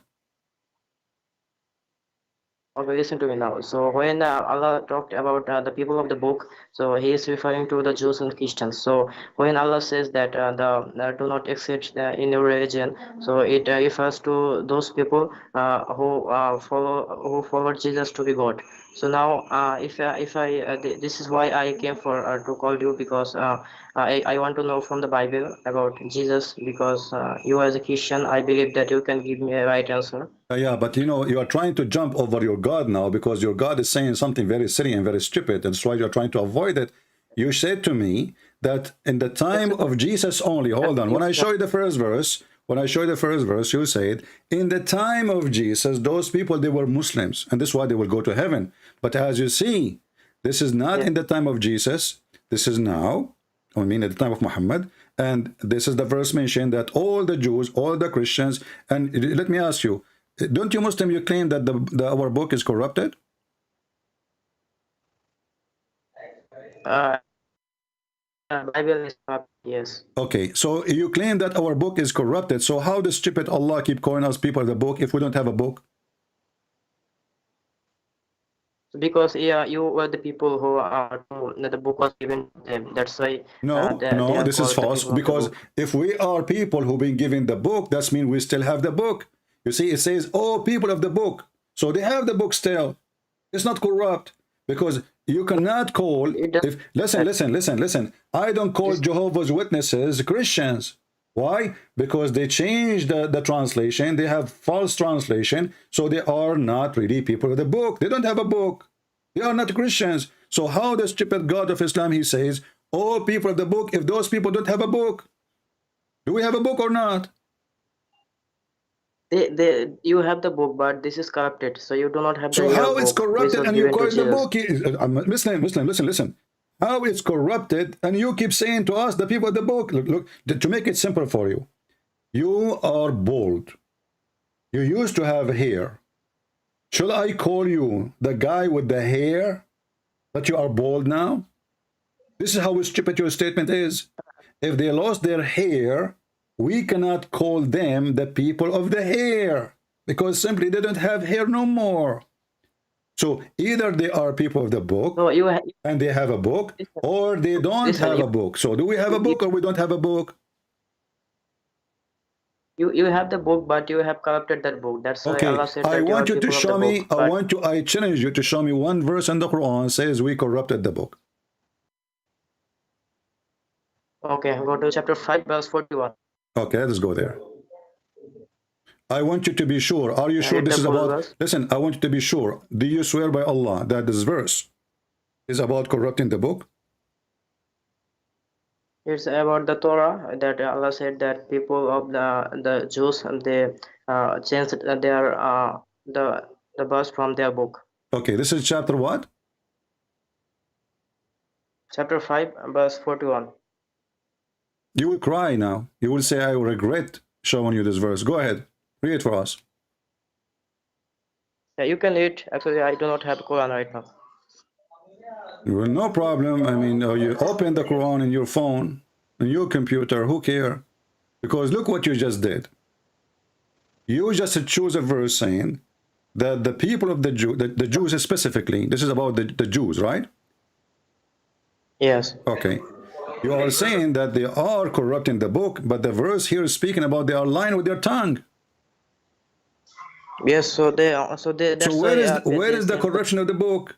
S9: Okay, listen to me now. So when Allah talked about the people of the book, so he is referring to the Jews and Christians. So when Allah says that do not accept in your religion, so it refers to those people who follow Jesus to be God. So now, this is why I came for to call you, because I want to know from the Bible about Jesus, because you as a Christian, I believe that you can give me a right answer.
S4: Yeah, but you know, you are trying to jump over your God now because your God is saying something very silly and very stupid. That's why you're trying to avoid it. You said to me that in the time of Jesus only, hold on, when I show you the first verse, you said, in the time of Jesus, those people, they were Muslims, and this is why they will go to heaven. But as you see, this is not in the time of Jesus. This is now, I mean, at the time of Muhammad. And this is the verse mentioned that all the Jews, all the Christians, and let me ask you, don't you Muslim, you claim that our book is corrupted?
S9: Bible is corrupt, yes.
S4: Okay, so you claim that our book is corrupted. So how does stupid Allah keep calling us people of the book if we don't have a book?
S9: Because you were the people who are the book was given to them. That's why
S4: No,
S9: they
S4: no,
S9: are
S4: this is
S9: called the
S4: false.
S9: people of the
S4: Because
S9: book.
S4: if we are people who've been given the book, that means we still have the book. You see, it says, oh, people of the book. So they have the book still. It's not corrupt. Because you cannot call, if listen. I don't call Jehovah's Witnesses Christians. Why? Because they changed the translation. They have false translation. So they are not really people of the book. They don't have a book. They are not Christians. So how the stupid God of Islam, he says, oh, people of the book, if those people don't have a book, do we have a book or not?
S9: You have the book, but this is corrupted. So you do not have the
S4: So
S9: real
S4: how it's
S9: book, which
S4: corrupted
S9: was
S4: and you
S9: given
S4: call
S9: to
S4: it the
S9: Jesus.
S4: book? Listen. How it's corrupted and you keep saying to us, the people of the book, look, to make it simple for you, you are bald. You used to have hair. Shall I call you the guy with the hair that you are bald now? This is how stupid your statement is. If they lost their hair, we cannot call them the people of the hair because simply they don't have hair no more. So either they are people of the book
S9: So
S4: and they have a book, or they don't
S9: listen,
S4: have a book. So do we have a book or we don't have a book?
S9: you have the book, but you have corrupted that book. That's why
S4: Okay,
S9: Allah said
S4: I
S9: that you are
S4: want you to
S9: people of the
S4: show me,
S9: book.
S4: I challenge you to show me one verse in the Quran says we corrupted the book.
S9: Okay, go to chapter 5, verse 41.
S4: Okay, let's go there. I want you to be sure. Are you sure
S9: Read
S4: this
S9: the
S4: is
S9: full
S4: about,
S9: verse.
S4: listen, I want you to be sure. Do you swear by Allah that this verse is about corrupting the book?
S9: It's about the Torah that Allah said that people of the Jews, they changed their the verse from their book.
S4: Okay, this is chapter what?
S9: Chapter 5, verse 41.
S4: You will cry now. You will say, I regret showing you this verse. Go ahead. Read it for us.
S9: Yeah, you can read. Actually, I do not have Quran right now.
S4: Well, no problem. I mean, you open the Quran in your phone, in your computer, who care? Because look what you just did. You just choose a verse saying that the people of the Jews specifically, this is about the Jews, right?
S9: Yes.
S4: Okay. You are saying that they are corrupting the book, but the verse here is speaking about they are lying with their tongue.
S9: Yes. So they. That's
S4: So
S9: why.
S4: where is the corruption of the book?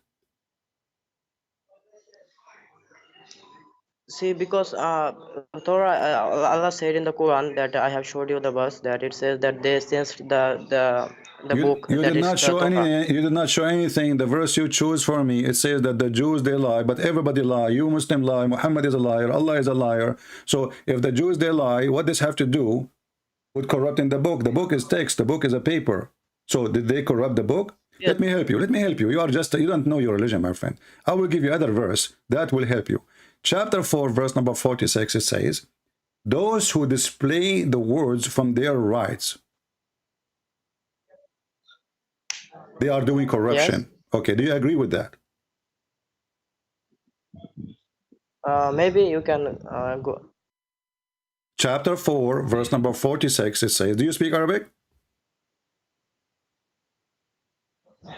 S9: See, because Torah, Allah said in the Quran that I have showed you the verse that it says that they sensed the book
S4: You
S9: that
S4: did
S9: is
S4: not
S9: the
S4: show
S9: Torah.
S4: you did not show anything. The verse you choose for me, it says that the Jews they lie, but everybody lie. You Muslim lie, Muhammad is a liar, Allah is a liar. So if the Jews they lie, what does have to do with corrupting the book? The book is text, the book is a paper. So did they corrupt the book?
S9: Yes.
S4: Let me help you. Let me help you. You are just you don't know your religion, my friend. I will give you other verse that will help you. Chapter 4, verse number 46, it says, those who display the words from their rights, they are doing corruption.
S9: Yes.
S4: Okay, do you agree with that?
S9: Maybe you can go.
S4: Chapter 4, verse number 46, it says, do you speak Arabic?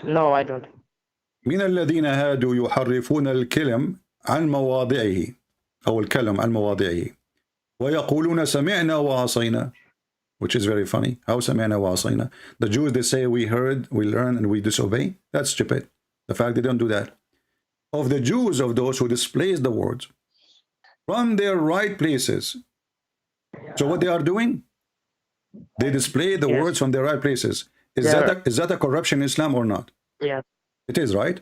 S9: No, I don't.
S4: من الذين هادوا يحرفون الكلم عن مواضعه أو الكلم عن مواضعه ويقولون سمعنا وعصينا, which is very funny. How سمعنا وعصينا? The Jews, they say we heard, we learn, and we disobey. That's stupid. The fact they don't do that. Of the Jews, of those who displace the words from their right places. So what they are doing? They display the words from their right places. Is that a corruption in Islam or not?
S9: Yeah.
S4: It is, right?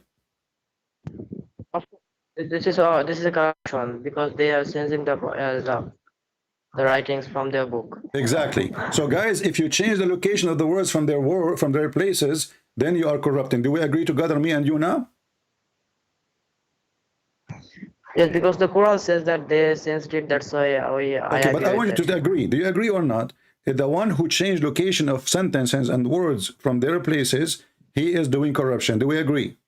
S9: This is a corruption because they are changing the writings from their book.
S4: Exactly. So guys, if you change the location of the words from their places, then you are corrupting. Do we agree together, me and you now?
S9: Yes, because the Quran says that they changed it. That's why
S4: Okay, but I want you to agree. Do you agree or not? If the one who changed location of sentences and words from their places, he is doing corruption. Do we agree?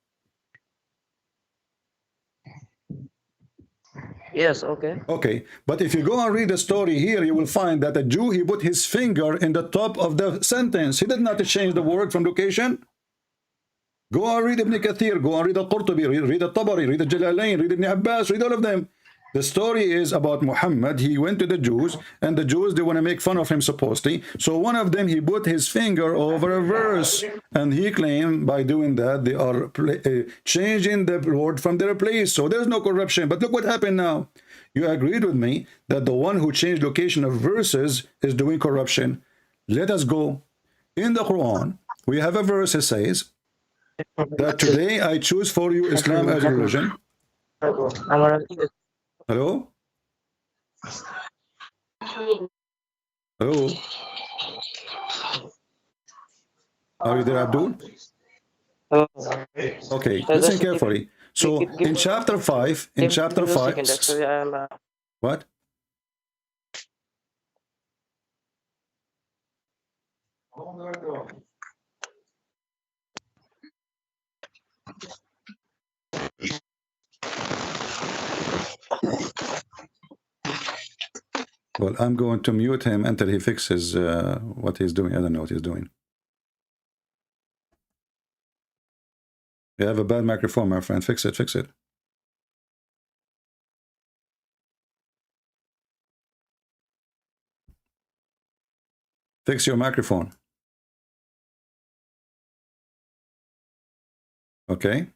S9: Yes, okay.
S4: Okay, but if you go and read the story here, you will find that a Jew, he put his finger in the top of the sentence. He did not change the word from location. Go and read Ibn Kathir, go and read Al-Qurtubi, read Al-Tabari, read Al-Jalalain, read Ibn Abbas, read all of them. The story is about Muhammad. He went to the Jews, and the Jews, they want to make fun of him supposedly. So one of them, he put his finger over a verse, and he claimed by doing that, they are changing the word from their place. So there's no corruption. But look what happened now. You agreed with me that the one who changed location of verses is doing corruption. Let us go. In the Quran, we have a verse that says that today I choose for you Islam as a religion. Hello? Hello? Are you there, Abdul? Okay, listen carefully. So in chapter 5, what? Well, I'm going to mute him until he fixes what he's doing. I don't know what he's doing. You have a bad microphone, my friend. Fix it, fix it. Fix your microphone. Okay.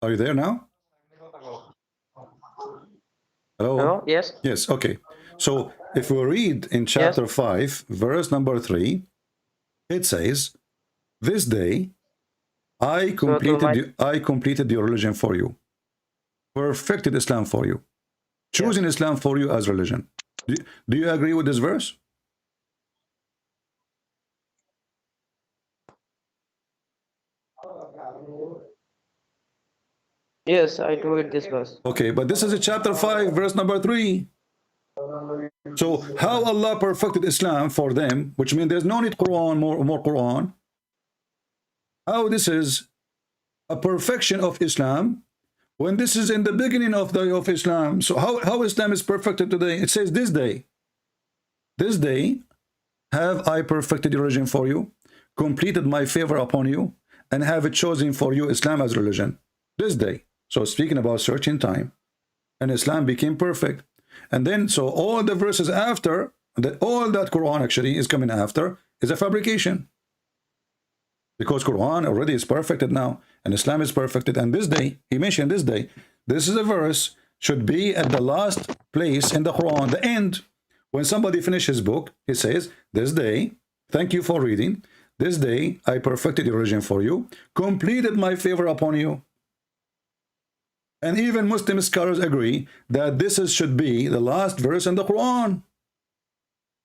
S4: Are you there now? Hello?
S9: Hello? Yes?
S4: Yes, okay. So if we read in chapter 5, verse number 3, it says, this day I completed your religion for you, perfected Islam for you, choosing Islam for you as religion. Do you agree with this verse?
S9: Yes, I do it this verse.
S4: Okay, but this is a chapter 5, verse number 3. So how Allah perfected Islam for them, which means there's no need Quran, more Quran. How this is a perfection of Islam when this is in the beginning of Islam. So how Islam is perfected today? It says this day have I perfected your religion for you, completed my favor upon you, and have it chosen for you Islam as religion. This day. So speaking about searching time, and Islam became perfect. And then, so all the verses after, all that Quran actually is coming after, is a fabrication. Because Quran already is perfected now, and Islam is perfected. And this day, he mentioned this day, this is a verse, should be at the last place in the Quran, the end. When somebody finishes his book, he says, this day, thank you for reading, this day I perfected your religion for you, completed my favor upon you. And even Muslim scholars agree that this should be the last verse in the Quran.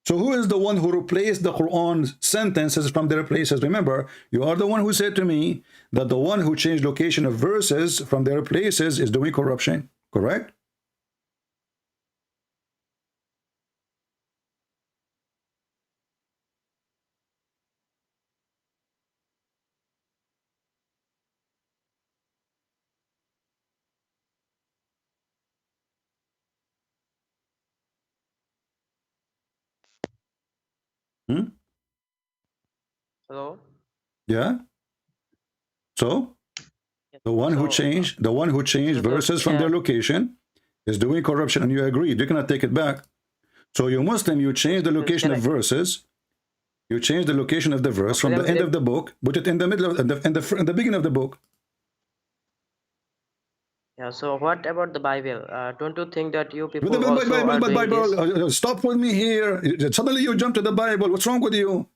S4: So who is the one who replaced the Quran sentences from their places? Remember, you are the one who said to me that the one who changed location of verses from their places is doing corruption, correct? Hmm?
S9: Hello?
S4: Yeah? So
S9: Yes.
S4: the one who changed verses from their location is doing corruption, and you agreed. You cannot take it back. So you Muslim, you change the location of verses. You change the location of the verse from the end of the book, put it in the middle of in the beginning of the book.
S9: Yeah, so what about the Bible? Don't you think that you people also are doing this?
S4: Stop with me here. Suddenly you jump to the Bible. What's wrong with you?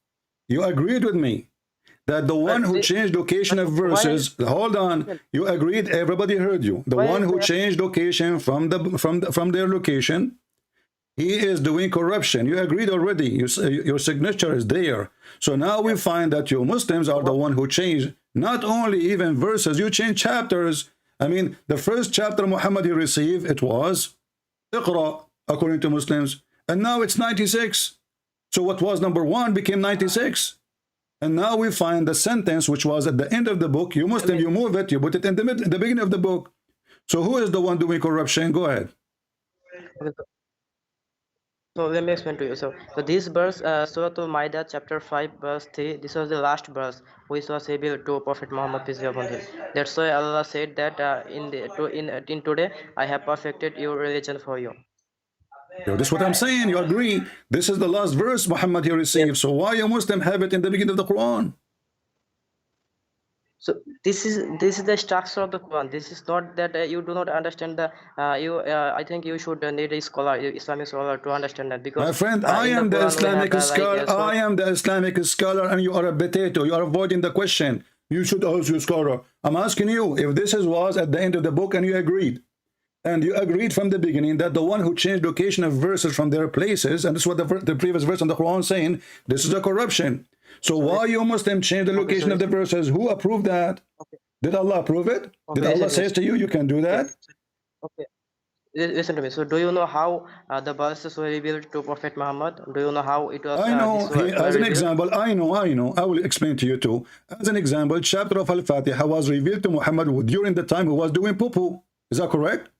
S4: You agreed with me that the one who changed location of verses, hold on, you agreed, everybody heard you. The one who changed location from their location, he is doing corruption. You agreed already. Your signature is there. So now we find that you Muslims are the one who changed not only even verses, you changed chapters. I mean, the first chapter Muhammad he received, it was Iqra, according to Muslims. And now it's 96. So what was number 1 became 96. And now we find the sentence which was at the end of the book. You Muslim, you move it, you put it in the beginning of the book. So who is the one doing corruption? Go ahead.
S9: So let me explain to you. So this verse, Surah Al-Ma'idah, chapter 5, verse 3, this was the last verse which was revealed to Prophet Muhammad, peace be upon him. That's why Allah said that in today I have perfected your religion for you.
S4: This is what I'm saying. You agree? This is the last verse Muhammad he received. So why you Muslim have it in the beginning of the Quran?
S9: So this is the structure of the Quran. This is not that you do not understand the I think you should need a scholar, Islamic scholar, to understand that, because
S4: my friend, I am the Islamic scholar. I am the Islamic scholar, and you are a potato. You are avoiding the question. You should ask your scholar. I'm asking you if this was at the end of the book, and you agreed. And you agreed from the beginning that the one who changed location of verses from their places, and this is what the previous verse on the Quran saying, this is a corruption. So why you Muslim change the location of the verses? Who approved that? Did Allah approve it? Did Allah say to you, you can do that?
S9: Okay. Listen to me. So, do you know how the verses were revealed to Prophet Muhammad? Do you know how it was?
S4: I know. As an example, I know. I will explain to you too. As an example, chapter of Al-Fatiha was revealed to Muhammad during the time he was doing poo-poo. Is that correct?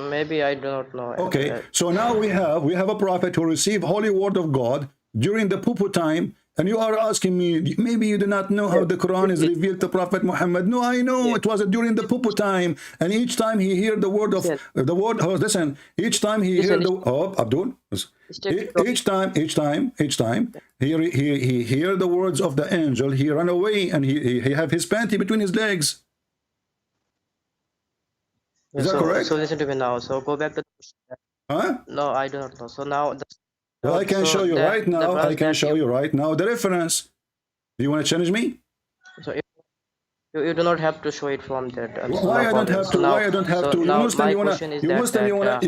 S9: Maybe I do not know.
S4: Okay, so now we have a prophet who received holy word of God during the poo-poo time, And you are asking me, maybe you do not know how the Quran is revealed to Prophet Muhammad. No, I know. It was during the Pupu time. And each time he hear the word of oh, listen, each time he hear the Abdul, each time he hear the words of the angel, he run away and he have his panty between his legs. Is that correct?
S9: So listen to me now. So go back to the question.
S4: Huh?
S9: No, I do not know. So now
S4: well, I can show you right now. I can show you right now the reference. Do you want to challenge me?
S9: So you do not have to show it from that.
S4: Why I don't have to? Why I don't have to?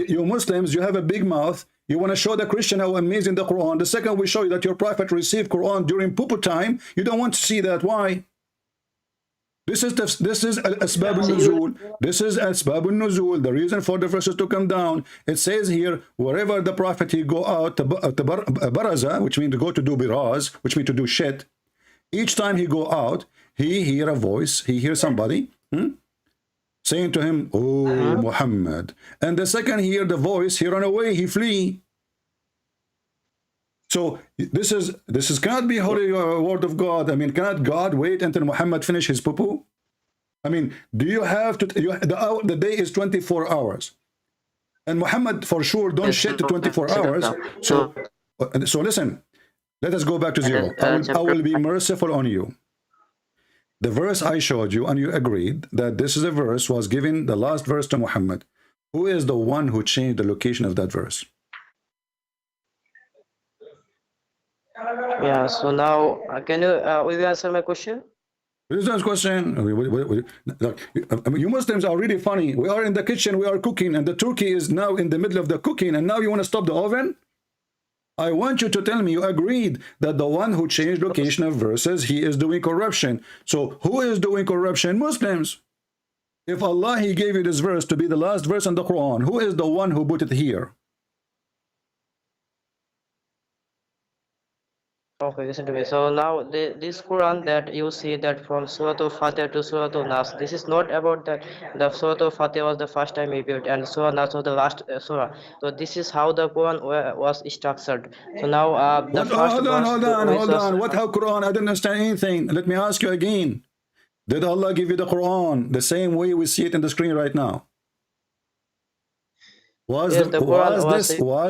S4: You Muslims, you have a big mouth. You want to show the Christian how amazing the Quran. The second we show you that your prophet received Quran during Pupu time, you don't want to see that. Why? This is Asbab al-Nuzul. This is Asbab al-Nuzul. The reason for the verses to come down. It says here, wherever the prophet he go out to baraza, which means to go to do biraz, which means to do shit. Each time he go out, he hear a voice. He hear somebody saying to him, "Oh Muhammad." And the second he hear the voice, he run away. He flee. So this cannot be holy word of God. I mean, cannot God wait until Muhammad finish his pupu? I mean, do you have to? The day is 24 hours, and Muhammad for sure don't shit to 24 hours. So listen. Let us go back to zero. I will be merciful on you. The verse I showed you, and you agreed that this is a verse was given the last verse to Muhammad. Who is the one who changed the location of that verse?
S9: Yeah, so now can you will you answer my question?
S4: This is question. You Muslims are really funny. We are in the kitchen, we are cooking, and the turkey is now in the middle of the cooking, and now you want to stop the oven? I want you to tell me you agreed that the one who changed location of verses, he is doing corruption. So who is doing corruption? Muslims. If Allah, he gave you this verse to be the last verse in the Quran, who is the one who put it here?
S9: Okay, listen to me. So now this Quran that you see that from Surah Al-Fatiha to Surah Al-Nas, this is not about that the Surah Al-Fatiha was the first time he built and Surah Nas was the last surah. So this is how the Quran was structured. So now the first
S4: hold on. What how Quran? I don't understand anything. Let me ask you again. Did Allah give you the Quran the same way we see it in the screen right now? Was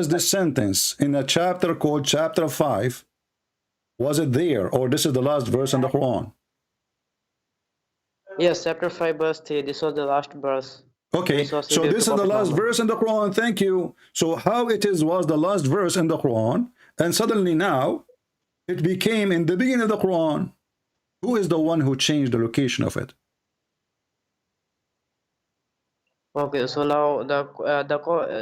S4: this sentence in a chapter called chapter 5? Was it there, or this is the last verse in the Quran?
S9: Yes, chapter 5 verse 3. This was the last verse.
S4: Okay, so this is the last verse in the Quran. Thank you. So how it was the last verse in the Quran, and suddenly now it became in the beginning of the Quran. Who is the one who changed the location of it?
S9: Okay, so now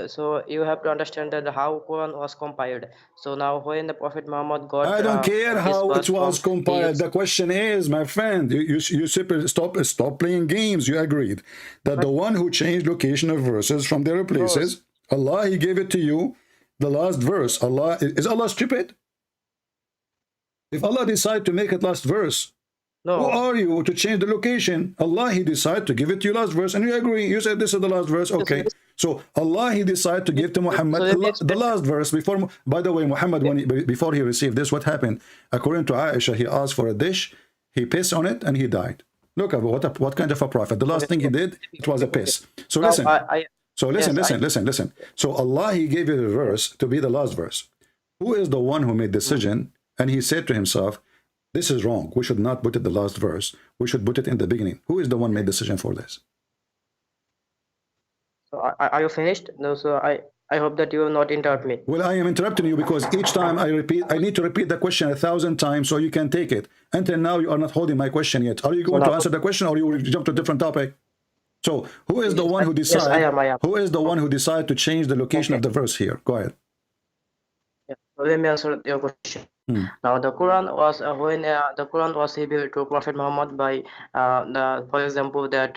S9: so you have to understand that how Quran was compiled. So now when the Prophet Muhammad got
S4: I don't care how it was compiled. The question is, my friend, you stop playing games. You agreed that the one who changed location of verses from their places, Allah, he gave it to you, the last verse. Allah, is Allah stupid? If Allah decide to make it last verse, who are you to change the location? Allah, he decided to give it to you last verse, and you agree. You said this is the last verse. Okay. So Allah, he decided to give to Muhammad the last verse before. By the way, Muhammad, before he received this, what happened? According to Aisha, he asked for a dish, he pissed on it, and he died. Look at what kind of a prophet. The last thing he did, it was a piss. So listen. Listen. So Allah, he gave you the verse to be the last verse. Who is the one who made the decision? And he said to himself, this is wrong. We should not put it the last verse. We should put it in the beginning. Who is the one made decision for this?
S9: So are you finished? No. So I hope that you will not interrupt me.
S4: Well, I am interrupting you because each time I need to repeat the question 1,000 times so you can take it. Until now, you are not holding my question yet. Are you going to answer the question, or you will jump to a different topic? So, who is the one who decided?
S9: Yes, I am.
S4: Who is the one who decided to change the location of the verse here? Go ahead.
S9: Yeah. So let me answer your question. Now the Quran was when the Quran was revealed to Prophet Muhammad by for example that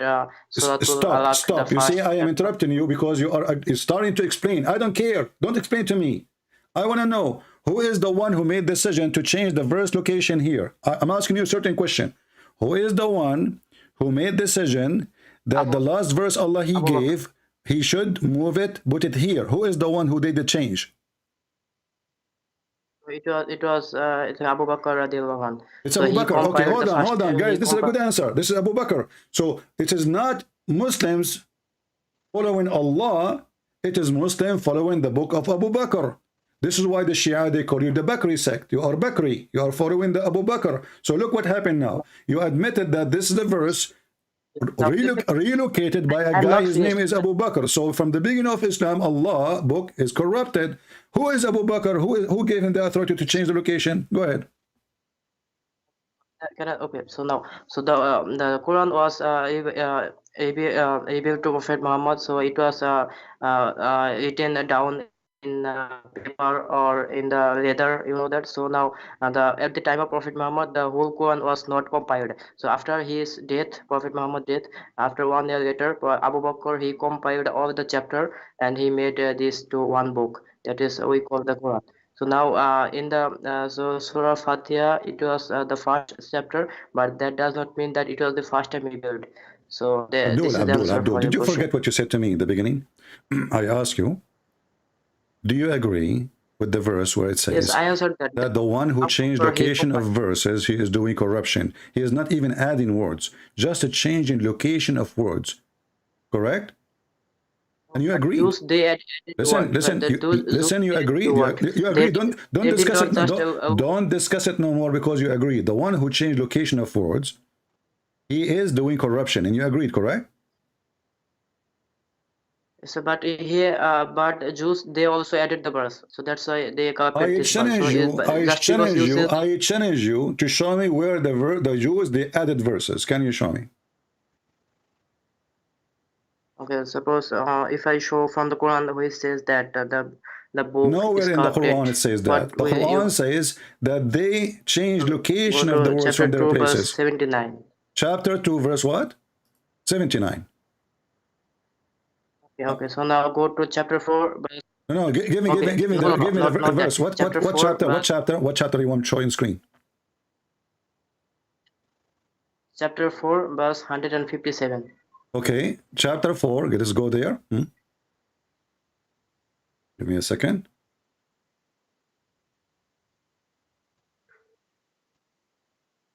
S4: Stop. You see, I am interrupting you because you are starting to explain. I don't care. Don't explain to me. I want to know who is the one who made the decision to change the verse location here. I'm asking you a certain question. Who is the one who made decision that the last verse Allah he gave, he should move it, put it here? Who is the one who did the change?
S9: It's Abu Bakr radiallahu anh.
S4: It's
S9: So
S4: Abu
S9: he
S4: Bakr. Okay,
S9: compiled the first
S4: hold on,
S9: time he
S4: guys. This is a
S9: compiled.
S4: good answer. This is Abu Bakr. So it is not Muslims following Allah. It is Muslim following the book of Abu Bakr. This is why the Shia, they call you the Bakri sect. You are Bakri. You are following the Abu Bakr. So look what happened now. You admitted that this is the verse relocated by a
S9: I'm
S4: guy,
S9: not
S4: his name
S9: finished.
S4: is Abu Bakr. So from the beginning of Islam, Allah book is corrupted. Who is Abu Bakr? Who gave him the authority to change the location? Go ahead.
S9: Okay, so now, so the Quran was able to Prophet Muhammad, so it was written down in paper or in the leather, you know that. So now, at the time of Prophet Muhammad, the whole Quran was not compiled. So after his death, Prophet Muhammad death, after 1 year later, Abu Bakr, he compiled all the chapter and he made this to one book. That is we call the Quran. So now, in the Surah Fatiha, it was the first chapter, but that does not mean that it was the first time revealed. So this is the answer
S4: Abdul,
S9: for your
S4: did you
S9: question.
S4: forget what you said to me in the beginning? I asked you, do you agree with the verse where it
S9: Yes,
S4: says
S9: I answered that.
S4: that the one who changed
S9: After he
S4: location of
S9: compiled.
S4: verses, he is doing corruption. He is not even adding words, just a change in location of words. Correct? And you agreed.
S9: Those they added
S4: Listen,
S9: word.
S4: listen,
S9: Those
S4: you
S9: added
S4: agreed.
S9: word.
S4: You
S9: They
S4: agreed. Don't
S9: they did
S4: discuss
S9: not
S4: it.
S9: just
S4: Don't discuss it no more because you agreed. The one who changed location of words, he is doing corruption, and you agreed, correct?
S9: so, but here, but Jews they also added the verse, so that's why they copied
S4: I
S9: this verse. So
S4: challenge you to show me where the Jews they added verses. Can you show me?
S9: okay, suppose if I show from the Quran where it says that the book is
S4: Nowhere in the
S9: corrupted,
S4: Quran it says
S9: what
S4: that. The
S9: will you
S4: Quran says that they changed
S9: go
S4: location of the
S9: to
S4: words
S9: chapter
S4: from their
S9: 2 verse
S4: places.
S9: 79?
S4: Chapter 2, verse what? 79.
S9: Okay, so now go to chapter 4 verse.
S4: No, give me
S9: Not
S4: the
S9: that.
S4: verse. What
S9: Chapter 4 verse.
S4: What chapter you want to show in screen?
S9: Chapter 4 verse 157.
S4: Okay, chapter 4. Let's go there. Give me a second.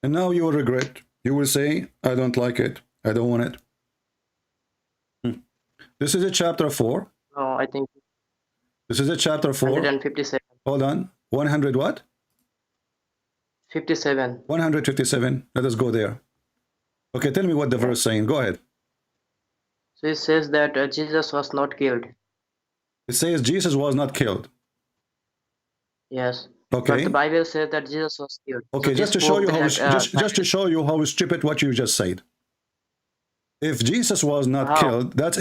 S4: And now you will regret. You will say, I don't like it. I don't want it. This is a chapter 4.
S9: No, I think
S4: This is a chapter 4.
S9: 157.
S4: Hold on. 100 what?
S9: 57.
S4: 157. Let us go there. Okay, tell me what the verse saying. Go ahead.
S9: So it says that Jesus was not killed.
S4: It says Jesus was not killed.
S9: Yes.
S4: Okay.
S9: But the Bible says that Jesus was killed.
S4: Okay,
S9: So
S4: just to show you how just to show you how stupid what you just said. If Jesus was not killed, that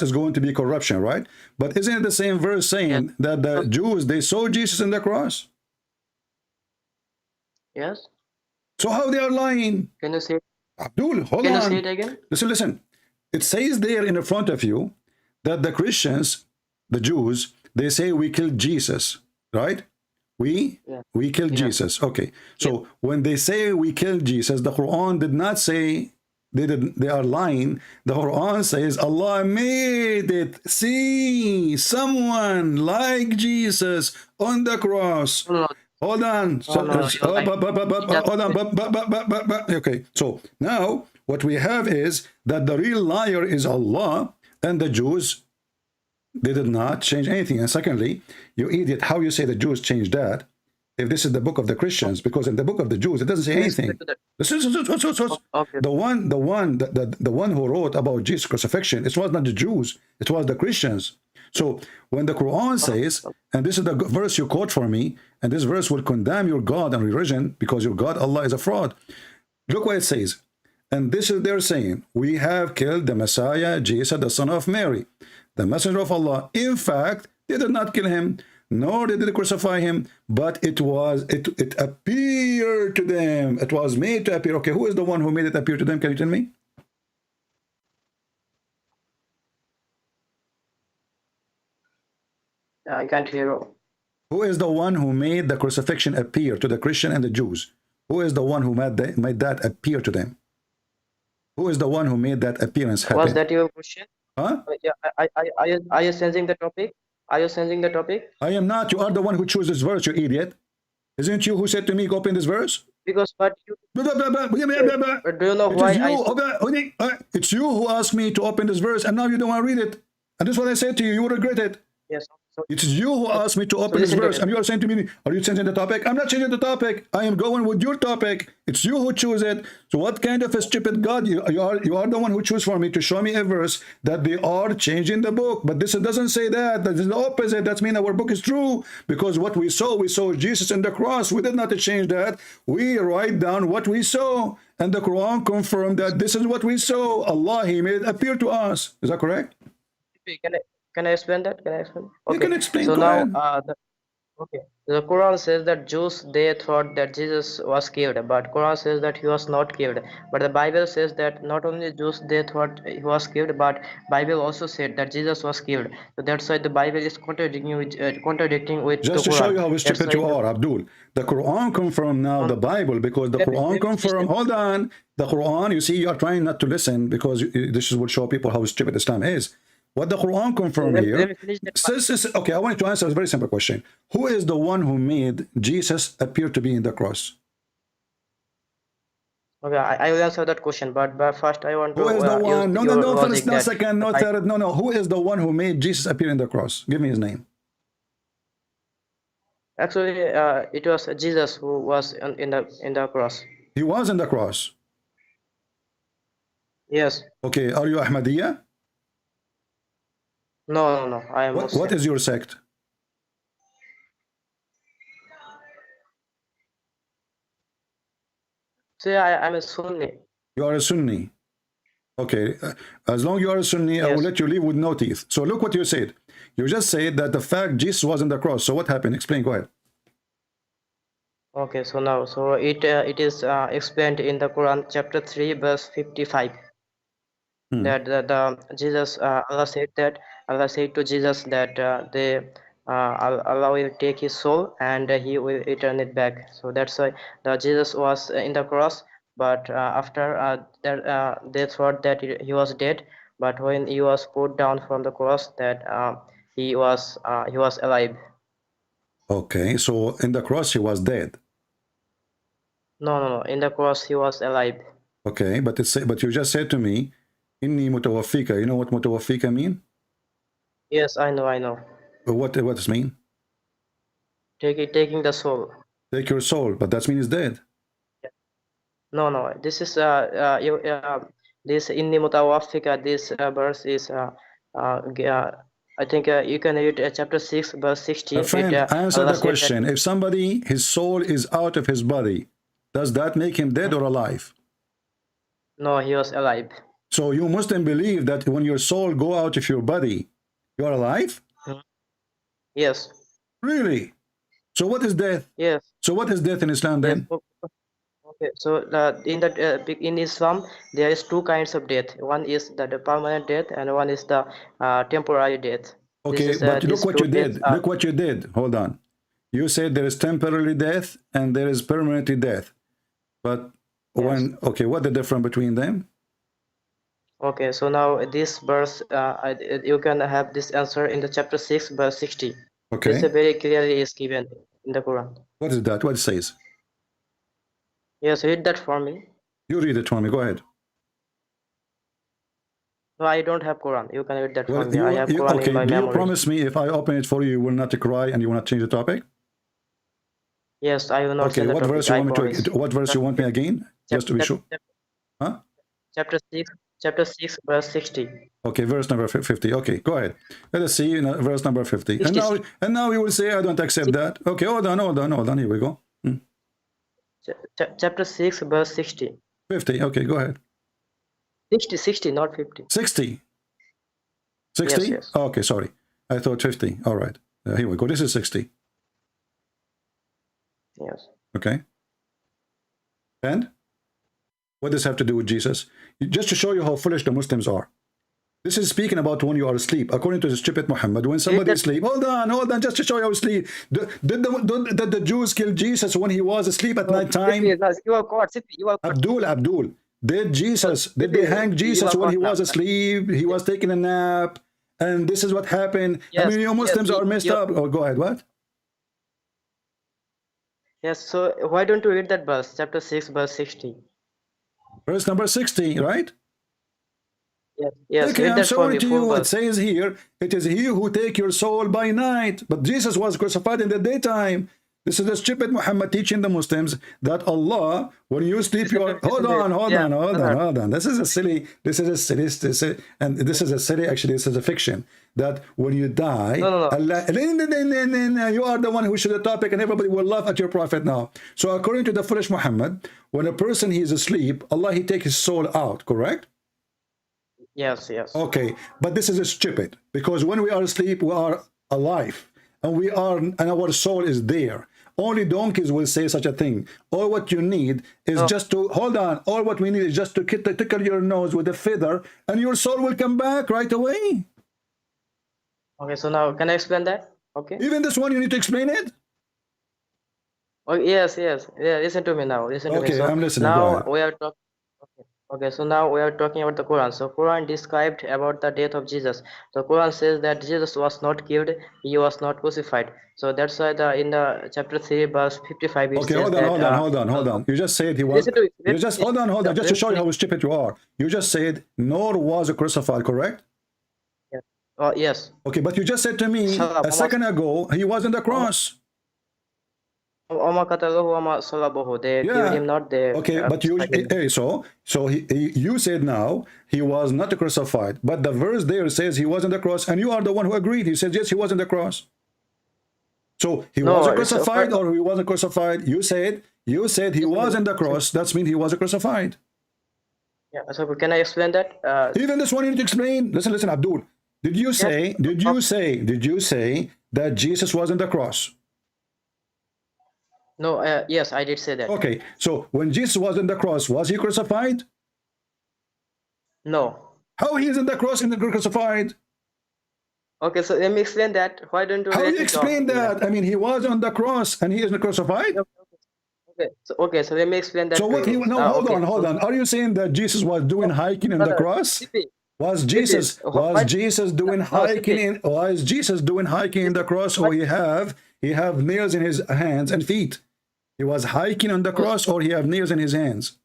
S4: is going to be corruption, right? But isn't it the same verse saying that the Jews they saw Jesus in the cross?
S9: Yes.
S4: So how they are lying?
S9: Can you say it?
S4: Abdul, hold
S9: Can
S4: on.
S9: you say it again?
S4: Listen. It says there in front of you that the Christians, the Jews, they say we killed Jesus, right? We killed Jesus. Okay. So when they say we killed Jesus, the Quran did not say they are lying. The Quran says Allah made it. See someone like Jesus on the cross.
S9: No.
S4: Hold on. Hold on. Okay. So now what we have is that the real liar is Allah, and the Jews, they did not change anything. And secondly, you idiot, how you say the Jews changed that if this is the book of the Christians? Because in the book of the Jews, it doesn't say anything. The one who wrote about Jesus' crucifixion, it was not the Jews, it was the Christians. So when the Quran says, and this is the verse you quote for me, and this verse will condemn your God and religion because your God, Allah, is a fraud. Look what it says. And this is they're saying, we have killed the Messiah, Jesus, the son of Mary, the messenger of Allah. In fact, they did not kill him, nor did they crucify him, but it appeared to them. It was made to appear. Okay, who is the one who made it appear to them? Can you tell me?
S9: I can't hear you.
S4: Who is the one who made the crucifixion appear to the Christian and the Jews? Who is the one who made that appear to them? Who is the one who made that appearance happen?
S9: Was that your question?
S4: Huh?
S9: Yeah, are you changing the topic? Are you changing the topic?
S4: I am not. You are the one who chose this verse, you idiot. Isn't you who said to me, go open this verse?
S9: Because but you
S4: Blah, blah, blah, blah, blah, blah, blah, blah.
S9: but do you know
S4: It
S9: why
S4: is you.
S9: I said
S4: It's you who asked me to open this verse, and now you don't want to read it. And this is what I said to you. You will regret it.
S9: yes? So,
S4: It is you who asked me to open this
S9: listen to
S4: verse,
S9: me.
S4: and you are saying to me, are you changing the topic? I'm not changing the topic. I am going with your topic. It's you who choose it. So what kind of a stupid God? You are the one who choose for me to show me a verse that they are changing the book. But this doesn't say that. That is the opposite. That means our book is true. Because what we saw Jesus in the cross. We did not change that. We write down what we saw. And the Quran confirmed that this is what we saw. Allah, He made it appear to us. Is that correct?
S9: Can I explain that? Can I explain? Okay.
S4: You can explain.
S9: So
S4: Go
S9: now,
S4: ahead.
S9: the Quran says that Jews they thought that Jesus was killed, but Quran says that he was not killed. But the Bible says that not only Jews they thought he was killed, but Bible also said that Jesus was killed. So that's why the Bible is contradicting with
S4: Just
S9: the
S4: to show
S9: Quran.
S4: you how
S9: That's
S4: stupid
S9: why
S4: you are, Abdul. The Quran confirmed now the Bible, because the
S9: Let me
S4: Quran
S9: finish.
S4: confirmed. Hold on. The Quran, you see, you are trying not to listen because this will show people how stupid Islam is. What the Quran confirmed
S9: Let
S4: here.
S9: me finish that.
S4: Okay, I want you to answer a very simple question. Who is the one who made Jesus appear to be in the cross?
S9: Okay, I will answer that question, but first I want to
S4: Who is the
S9: use
S4: one? No,
S9: your
S4: no,
S9: logic
S4: first, no,
S9: that
S4: second, no, third, no. Who is the one who made Jesus appear in the cross? Give me his name.
S9: actually it was Jesus who was in the cross.
S4: He was in the cross.
S9: Yes.
S4: Okay, are you Ahmadiyya?
S9: No. I am
S4: What
S9: Muslim.
S4: is your sect?
S9: See, I'm a Sunni.
S4: You are a Sunni. Okay, as long as you are a Sunni, I will
S9: Yes.
S4: let you leave with no teeth. So look what you said. You just said that the fact Jesus was on the cross. So what happened? Explain, go ahead.
S9: Okay, so now, so it is explained in the Quran, chapter 3, verse 55, that the Jesus Allah said to Jesus that Allah will take his soul and he will return it back. So that's why the Jesus was in the cross, but after that they thought that he was dead, but when he was put down from the cross, that he was alive.
S4: Okay, so in the cross he was dead.
S9: No. In the cross he was alive.
S4: Okay, but you just said to me, Inni mutawaffika. You know what mutawaffika mean?
S9: Yes, I know.
S4: What does it mean?
S9: Taking the soul.
S4: Take your soul, but that means dead.
S9: No. This is this inni mutawaffika. This verse is I think you can read chapter 6, verse 60.
S4: My friend, answer
S9: Allah
S4: the
S9: said
S4: question.
S9: that,
S4: If somebody, his soul is out of his body, does that make him dead or alive?
S9: no, he was alive.
S4: So you Muslim believe that when your soul go out of your body, you are alive?
S9: Yes.
S4: Really? So what is death?
S9: Yes.
S4: So what is death in Islam
S9: Yes.
S4: then?
S9: Okay. So in Islam there is two kinds of death. One is the permanent death, and one is the temporary death.
S4: Okay, but look what you did. Look what you did. Hold on. You said there is temporary death and there is permanent death. But when, okay, what the difference between them?
S9: Okay, so now this verse, you can have this answer in the chapter 6, verse 60.
S4: Okay.
S9: This very clearly is given in the Quran.
S4: What is that? What it says?
S9: Yes, read that for me.
S4: You read it for me. Go ahead.
S9: No, I don't have Quran. You can read that for me.
S4: You,
S9: I have Quran
S4: okay,
S9: in my
S4: do you
S9: memory.
S4: promise me if I open it for you, you will not cry and you will not change the topic?
S9: Yes, I will not
S4: Okay,
S9: say the
S4: what
S9: topic.
S4: verse you want me
S9: promise.
S4: to, what verse you want me again? Just to be sure. Huh?
S9: Chapter 6, verse 60.
S4: Okay, verse number 50. Okay, go ahead. Let us see verse number 50.
S9: 60.
S4: And now you will say, I don't accept that. Okay, hold on. Here we go.
S9: Chapter 6, verse 60.
S4: 50. Okay, go ahead.
S9: 60, not 50.
S4: 60. 60?
S9: Yes.
S4: Oh, okay, sorry. I thought 50. All right. Here we go. This is 60.
S9: Yes.
S4: Okay. And what does this have to do with Jesus? Just to show you how foolish the Muslims are. This is speaking about when you are asleep. According to the stupid Muhammad, when somebody is asleep, hold on, just to show you how asleep. Did the Jews kill Jesus when he was asleep at night time?
S9: You are caught.
S4: Abdul. Did they hang Jesus when he was asleep? He was taking a nap. And this is what happened.
S9: Yes,
S4: I mean, you Muslims are messed up. Oh, go ahead, what?
S9: Yes. So why don't you read that verse, chapter 6, verse 60?
S4: Verse number 60, right?
S9: Yes. Yes.
S4: Okay,
S9: Read
S4: I'm
S9: that for
S4: showing
S9: me,
S4: to
S9: full
S4: you. It
S9: verse.
S4: says here, it is he who take your soul by night. But Jesus was crucified in the daytime. This is the stupid Muhammad teaching the Muslims that Allah, when you sleep, you are. Hold on, hold
S9: Yeah.
S4: on, hold
S9: No,
S4: on,
S9: no.
S4: hold on. This is a silly. And this is a silly. Actually, this is a fiction. That when you die,
S9: No, no, no.
S4: Allah, you are the one who should the topic, and everybody will laugh at your prophet now. So according to the foolish Muhammad, when a person he is asleep, Allah he take his soul out. Correct?
S9: Yes. Yes.
S4: Okay, but this is stupid because when we are asleep, we are alive, and we are, and our soul is there. Only donkeys will say such a thing. All what you need is
S9: No.
S4: just to hold on. All what we need is just to tickle your nose with a feather, and your soul will come back right away.
S9: Okay. So now, can I explain that? Okay.
S4: Even this one, you need to explain it.
S9: Oh, yes. Yes. Yeah. Listen to me now. Listen to me.
S4: Okay,
S9: So
S4: I'm listening. Go
S9: now
S4: ahead.
S9: we are talking. Okay. Okay. So now we are talking about the Quran. So Quran described about the death of Jesus. The Quran says that Jesus was not killed. He was not crucified. So that's why in the chapter 3, verse 55, it
S4: Okay,
S9: says
S4: hold on,
S9: that.
S4: hold on, hold on, hold on. You just said he was.
S9: Listen to it.
S4: You just hold on, hold on. Just to
S9: Let
S4: show you
S9: me-
S4: how stupid you are. You just said nor was crucified, correct?
S9: Yes. Oh, yes.
S4: Okay, but you just said to me
S9: Shut up.
S4: a second ago he was on the cross.
S9: Oma Katalahu, Oma Salabahu. They killed
S4: Yeah.
S9: him not. They
S4: Okay, but you
S9: crucified him.
S4: you said now he was not crucified, but the verse there says he was on the cross, and you are the one who agreed. He says yes, he was on the cross. So he
S9: No,
S4: was
S9: it's
S4: crucified or he wasn't crucified. You said he was on the cross. That means he was crucified.
S9: Yeah. So can I explain that?
S4: Even this one you need to explain. Listen, listen, Abdul. Did you say that Jesus was on the cross?
S9: No. Yes, I did say that.
S4: Okay, so when Jesus was on the cross, was he crucified?
S9: No.
S4: How he is on the cross and crucified?
S9: Okay. So let me explain that. Why don't you
S4: How
S9: let
S4: you
S9: me talk?
S4: explain that? I mean, he was on the cross and he isn't crucified.
S9: Okay. So let me explain that
S4: So
S9: to
S4: what?
S9: you.
S4: No, hold
S9: Okay.
S4: on, hold on. Are you saying that Jesus was doing hiking in the
S9: Brother,
S4: cross?
S9: CP,
S4: Was
S9: CP,
S4: Jesus
S9: why-
S4: doing
S9: No,
S4: hiking
S9: CP.
S4: in? Was Jesus doing hiking in the cross, or he have nails in his hands and feet? He was hiking on the cross, or he have nails in his hands?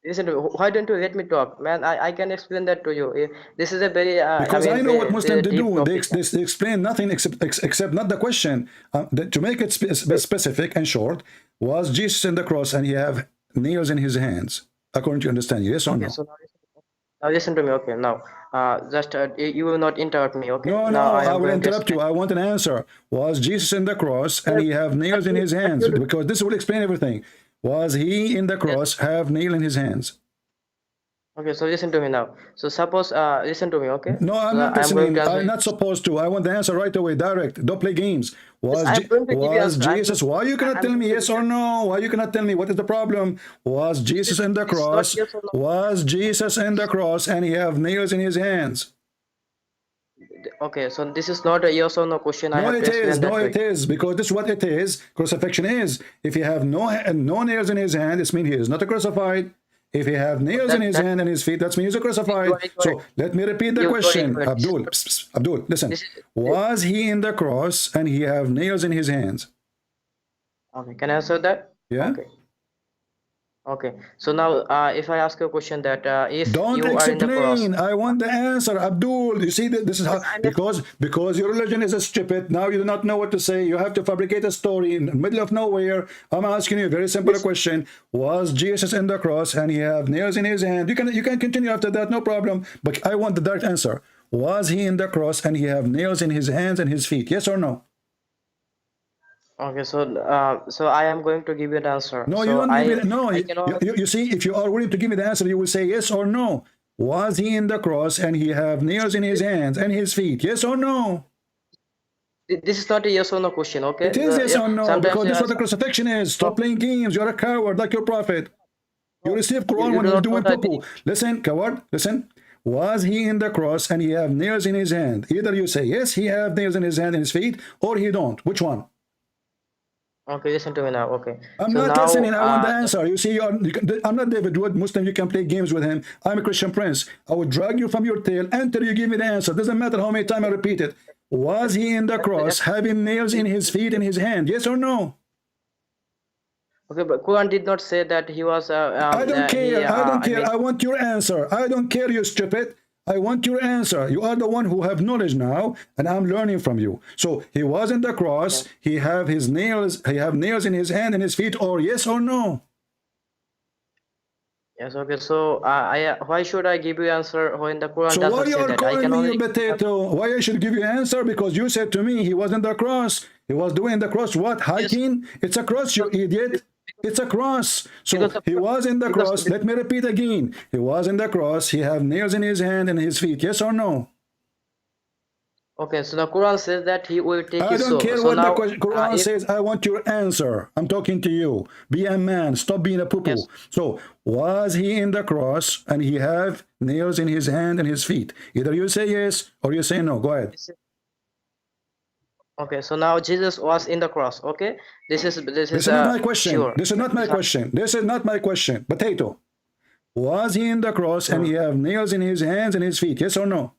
S9: Listen to me. Why don't you let me talk, man? I can explain that to you. This is a very
S4: Because I know what Muslims they
S9: deep
S4: do. They,
S9: topic.
S4: they explain nothing except not the question. To make it specific and short, was Jesus in the cross and he have nails in his hands? According to your understanding, yes or no?
S9: Okay, so now listen to me. Okay, now just you will not interrupt me. Okay,
S4: No,
S9: now
S4: no,
S9: I
S4: I
S9: am
S4: will
S9: going to
S4: interrupt you.
S9: explain.
S4: I want an answer. Was Jesus in the cross and he have nails in his hands? Because this will explain everything. Was he in the cross, have nail in his hands?
S9: Okay, so listen to me now. So suppose listen to me. Okay,
S4: No, I'm
S9: so
S4: not
S9: I am going
S4: listening.
S9: to answer.
S4: I'm not supposed to. I want the answer right away, direct. Don't play games.
S9: Yes, I am going to give you answer.
S4: Jesus? Why you cannot
S9: I'm
S4: tell
S9: going
S4: me
S9: to
S4: yes or no? Why you cannot tell me what is the problem? Was Jesus in the
S9: This is not
S4: cross?
S9: yes or no.
S4: Was Jesus in the cross and he have nails in his hands?
S9: Okay, so this is not a yes or no question. I
S4: No,
S9: have to
S4: it is.
S9: explain
S4: No,
S9: that
S4: it is. Because this is what it is. Crucifixion is. If he have no nails in his hand, it means he is not crucified. If he have nails in his hand and his feet, that means he's crucified. So let me repeat the question. Abdul, Abdul, listen. Was he in the cross and he have nails in his hands?
S9: Okay, can I answer that?
S4: Yeah.
S9: Okay. Okay. So now, if I ask you a question that if
S4: Don't
S9: you are in the cross,
S4: explain. I want the answer, Abdul. You see that this is how
S9: I'm
S4: because your religion is a stupid. Now you do not know what to say. You have to fabricate a story in the middle of nowhere. I'm asking you a very simple question: was Jesus in the cross and he have nails in his hand? You can continue after that, no problem. But I want the direct answer: was he in the cross and he have nails in his hands and his feet? Yes or no?
S9: okay. So I am going to give you an answer.
S4: No, you
S9: So
S4: don't give me. No,
S9: I cannot.
S4: you see, if you are willing to give me the answer, you will say yes or no. Was he in the cross and he have nails in his hands and his feet? Yes or no?
S9: This is not a yes or no question. Okay.
S4: It is yes or no,
S9: Sometimes
S4: because this is
S9: you
S4: what the crucifixion is. Stop playing games. You're a coward like your prophet. You receive Quran
S9: you
S4: when
S9: do
S4: you're
S9: not
S4: doing
S9: know that.
S4: poo-poo. Listen, coward, listen. Was he in the cross and he have nails in his hand? Either you say yes, he have nails in his hand and his feet, or he don't. Which one?
S9: Okay, listen to me now. Okay.
S4: I'm
S9: So
S4: not
S9: now,
S4: listening. I want the answer. You see, I'm not David Wood, Muslim. You can play games with him. I'm a Christian prince. I will drag you from your tail until you give me the answer. Doesn't matter how many times I repeat it. Was he in the cross having nails in his feet and his hand? Yes or no?
S9: Okay, but Quran did not say that he was.
S4: I don't care. I don't care.
S9: I mean,
S4: I want your answer. I don't care, you stupid. I want your answer. You are the one who have knowledge now, and I'm learning from you. So he was in the cross.
S9: yes,
S4: He have his nails. He have nails in his hand and his feet. Or yes or no?
S9: yes. Okay, so why should I give you answer when the Quran
S4: So
S9: does
S4: why
S9: not
S4: you
S9: say
S4: are
S9: that? I
S4: calling
S9: can
S4: me you
S9: only.
S4: potato? Why I should give you answer? Because you said to me he was in the cross. He was doing the cross. What?
S9: Yes,
S4: Hiking? It's a cross, you idiot. It's a cross. So
S9: because of,
S4: he was in the
S9: because
S4: cross. Let me repeat again. He was in the cross. He have nails in his hand and his feet. Yes or no?
S9: okay, so the Quran says that he will take
S4: I
S9: his
S4: don't
S9: soul.
S4: care
S9: So
S4: what the
S9: now,
S4: Quran
S9: if
S4: says. I want your answer. I'm talking to you. Be a man. Stop being a poo-poo.
S9: yes,
S4: So was he in the cross and he have nails in his hand and his feet? Either you say yes or you say no. Go ahead.
S9: okay, so now Jesus was in the cross. Okay, this is
S4: This is not my question.
S9: sure.
S4: This is not my question. This is not my question. Potato. Was he in the cross and he have nails in his hands and his feet? Yes or no?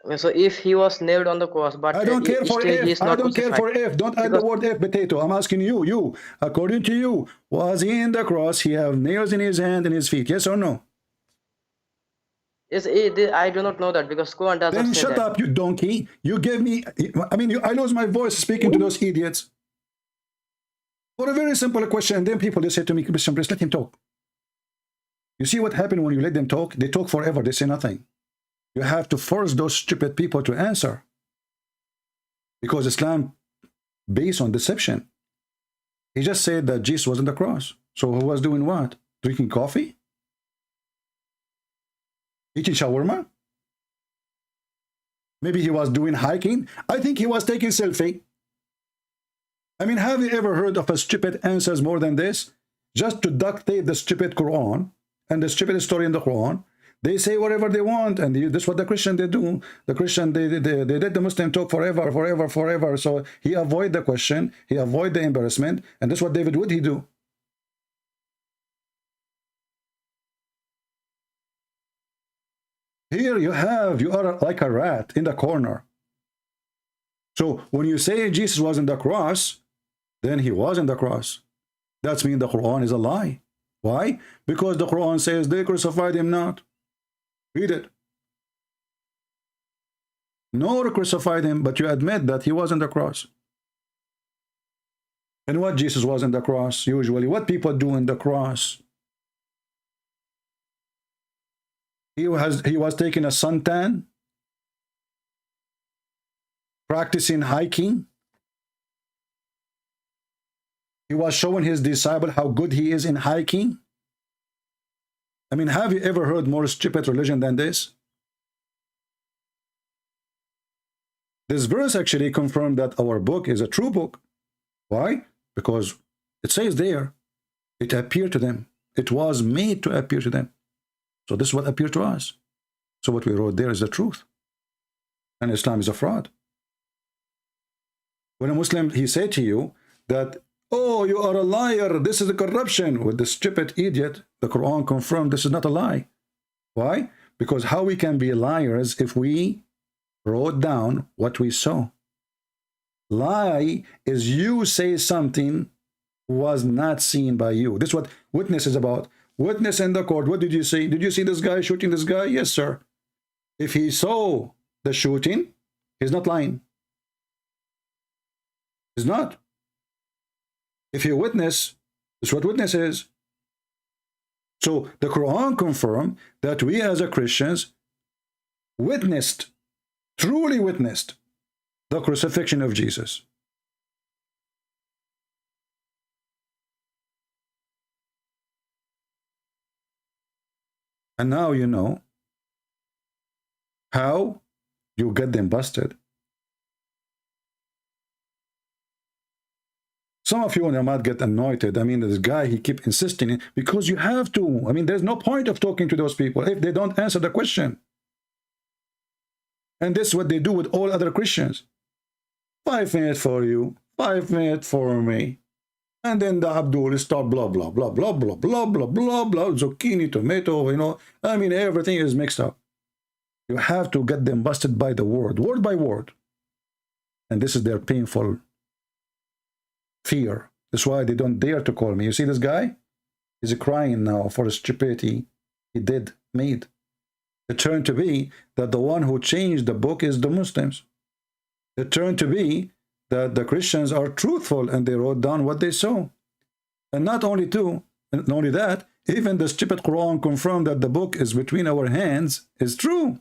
S9: Okay, so if he was nailed on the cross, but
S4: I don't care for
S9: still he
S4: if.
S9: is
S4: I
S9: not
S4: don't care
S9: crucified,
S4: for if. Don't add the
S9: because
S4: word if, potato. I'm asking you. You. According to you, was he in the cross? He have nails in his hand and his feet. Yes or no?
S9: I do not know that because Quran does not
S4: Then
S9: say
S4: shut
S9: that.
S4: up, you donkey. You gave me. I mean, I lose my voice speaking to those idiots. For a very simple question, and then people they say to me, Christian, please let him talk. You see what happened when you let them talk? They talk forever. They say nothing. You have to force those stupid people to answer. Because Islam based on deception. He just said that Jesus was on the cross. So he was doing what? Drinking coffee? Eating shawarma? Maybe he was doing hiking? I think he was taking selfie. I mean, have you ever heard of a stupid answers more than this? Just to duct tape the stupid Quran and the stupid story in the Quran. They say whatever they want, and that's what the Christian they do. The Christian, they let the Muslim talk forever, forever, forever. So he avoid the question, he avoid the embarrassment, and that's what David would he do. Here you are like a rat in the corner. So when you say Jesus was on the cross, then he was on the cross. That means the Quran is a lie. Why? Because the Quran says they crucified him not. Read it. No, crucified him, but you admit that he was on the cross. And what Jesus was on the cross, usually, what people do in the cross? He was taking a suntan, practicing hiking. He was showing his disciple how good he is in hiking. I mean, have you ever heard more stupid religion than this? This verse actually confirmed that our book is a true book. Why? Because it says there, it appeared to them. It was made to appear to them. So this is what appeared to us. So what we wrote there is the truth. And Islam is a fraud. When a Muslim, he said to you that, oh, you are a liar, this is a corruption. With the stupid idiot, the Quran confirmed this is not a lie. Why? Because how we can be liars if we wrote down what we saw? Lie is you say something was not seen by you. This is what witness is about. Witness in the court, what did you see? Did you see this guy shooting this guy? Yes, sir. If he saw the shooting, he's not lying. He's not. If you witness, that's what witness is. So the Quran confirmed that we as a Christians witnessed, truly witnessed, the crucifixion of Jesus. And now you know how you get them busted. Some of you might get annoyed. I mean, this guy, he keep insisting, because you have to. I mean, there's no point of talking to those people if they don't answer the question. And this is what they do with all other Christians. 5 minutes for you, 5 minutes for me. And then the Abdul start blah, blah, blah, blah, blah, blah, blah, blah, blah, zucchini, tomato, you know. I mean, everything is mixed up. You have to get them busted by the word by word. And this is their painful fear. That's why they don't dare to call me. You see this guy? He's crying now for the stupidity he made. It turned to be that the one who changed the book is the Muslims. It turned to be that the Christians are truthful and they wrote down what they saw. And not only that, even the stupid Quran confirmed that the book is between our hands is true.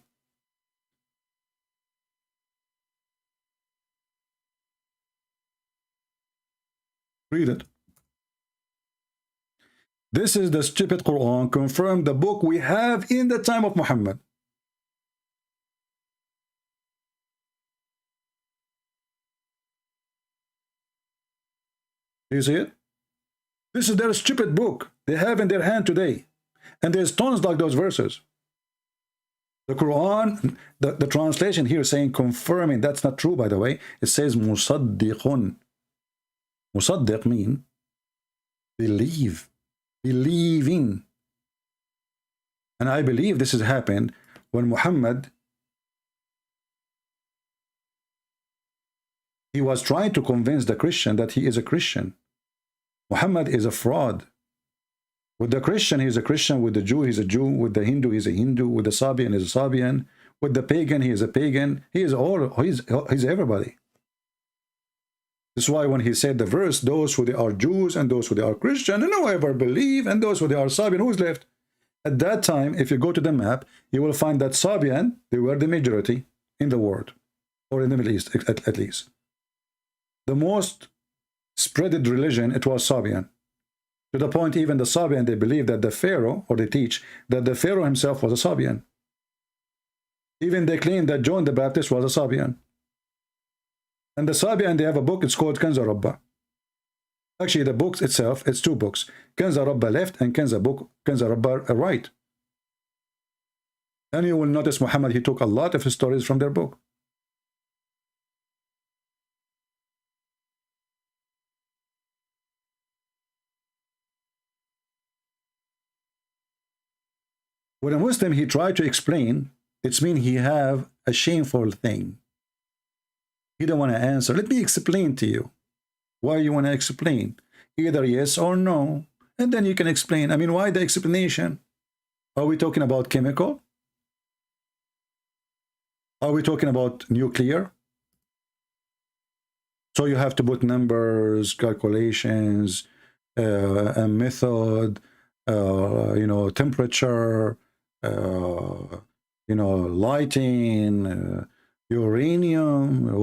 S4: Read it. This is the stupid Quran confirmed the book we have in the time of Muhammad. Do you see it? This is their stupid book they have in their hand today. And there's tons like those verses. The Quran, the translation here saying confirming, that's not true by the way. It says musaddiqun. Musaddiq mean believe. Believing. And I believe this has happened when Muhammad, he was trying to convince the Christian that he is a Christian. Muhammad is a fraud. With the Christian, he's a Christian. With the Jew, he's a Jew. With the Hindu, he's a Hindu. With the Sabian, he's a Sabian. With the pagan, he is a pagan. He is all, he's everybody. This is why when he said the verse, those who they are Jews and those who they are Christian, and whoever believe, and those who they are Sabian, who's left? At that time, if you go to the map, you will find that Sabian, they were the majority in the world, or in the Middle East, at least. The most spreaded religion, it was Sabian. To the point, even the Sabian, they believe that the Pharaoh, or they teach, that the Pharaoh himself was a Sabian. Even they claim that John the Baptist was a Sabian. And the Sabian, they have a book, it's called Kanza Rabba. Actually, the book itself, it's two books. Kanza Rabba left and Kanza Rabba right. And you will notice Muhammad, he took a lot of his stories from their book. When a Muslim, he tried to explain, it's mean he have a shameful thing. He don't want to answer. Let me explain to you. Why you want to explain? Either yes or no. And then you can explain. I mean, why the explanation? Are we talking about chemical? Are we talking about nuclear? So you have to put numbers, calculations, a method, you know, temperature, you know, lighting, uranium.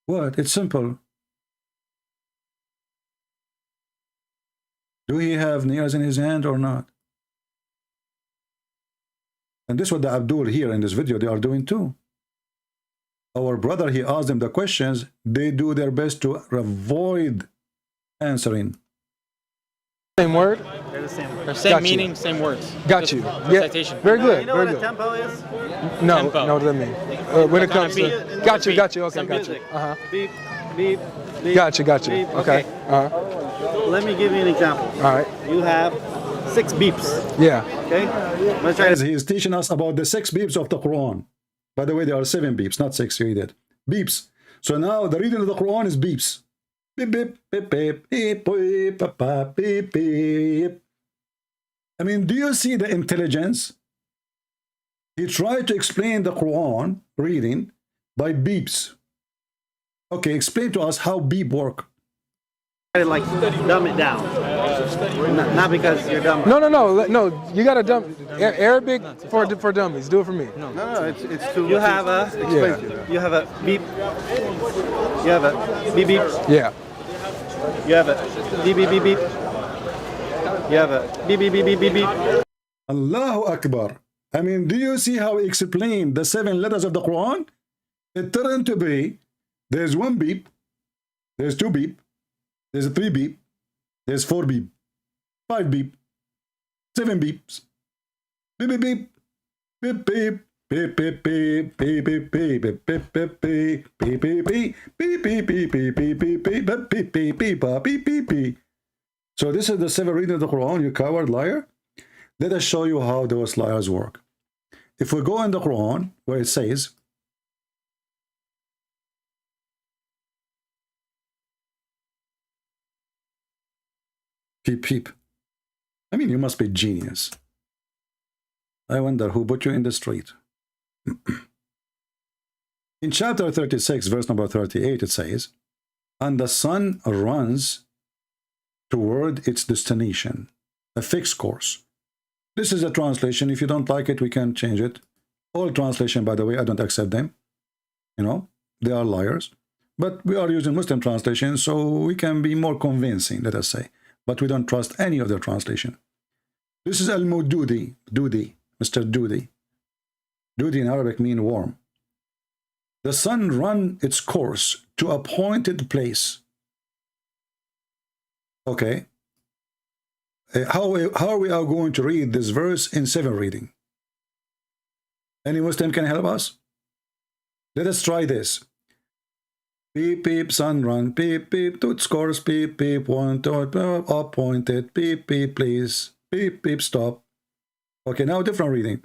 S4: What? It's simple. Do he have nails in his hand or not? And this is what the Abdul here in this video, they are doing too. Our brother, he asked them the questions. They do their best to avoid answering.
S6: Same word?
S8: They're the same word.
S7: Or same
S6: Got you.
S7: meaning, same words.
S6: Got
S7: Just
S6: you.
S7: recitation.
S6: Very good.
S8: You know
S6: Very
S8: what a
S6: good.
S8: tempo is?
S6: No,
S7: Tempo.
S6: no, what does that mean? When it comes
S7: beat.
S6: to... Got you, got you. Okay,
S8: Some
S6: got you.
S8: music.
S6: Uh-huh.
S8: Beep, beep, beep.
S6: Got you, got you.
S8: beep.
S6: Okay.
S8: Let me give you an example.
S6: All right.
S8: You have 6 beeps.
S6: Yeah.
S8: Okay? I'm gonna try to
S4: He is teaching us about the 6 beeps of the Quran. By the way, there are 7 beeps, not 6. You read it. Beeps. So now the reading of the Quran is beeps. Beep, beep, beep, beep, beep, beep, beep, beep, beep. I mean, do you see the intelligence? He tried to explain the Quran reading by beeps. Okay, explain to us how beep work.
S8: like dumb it down. Not because you're dumb.
S6: No. You got to dump Arabic for dummies. Do it for me.
S5: No, it's too.
S8: You have a
S6: Yeah.
S8: you have a beep. You have a beep beep.
S6: Yeah.
S8: You have a beep beep beep beep. You have a beep beep beep beep beep beep.
S4: Allahu Akbar. I mean, do you see how he explained the 7 letters of the Quran? It turned to be, there's 1 beep, there's 2 beep, there's 3 beep, there's 4 beep, 5 beep, 7 beeps, beep beep beep, beep beep, beep beep beep, beep beep beep, beep beep beep, beep beep beep, beep beep beep, beep beep beep, beep beep beep, beep beep beep. So this is the 7 reading of the Quran, you coward liar. Let us show you how those liars work. If we go in the Quran, where it says, Peep, peep. I mean, you must be genius. I wonder who put you in the street. In chapter 36, verse number 38, it says, and the sun runs toward its destination, a fixed course. This is a translation. If you don't like it, we can change it. All translation, by the way, I don't accept them. You know, they are liars. But we are using Muslim translation, so we can be more convincing, let us say. But we don't trust any of their translation. This is al-Mududi, Dudi, Mr. Dudi. Dudi in Arabic means warm. The sun run its course to a appointed place. Okay. How are we going to read this verse in 7 reading? Any Muslim can help us? Let us try this. Beep, beep, sun run, beep, beep, to its course, beep, beep, one, two, appointed, beep, beep, please, beep, beep, stop. Okay, now different reading.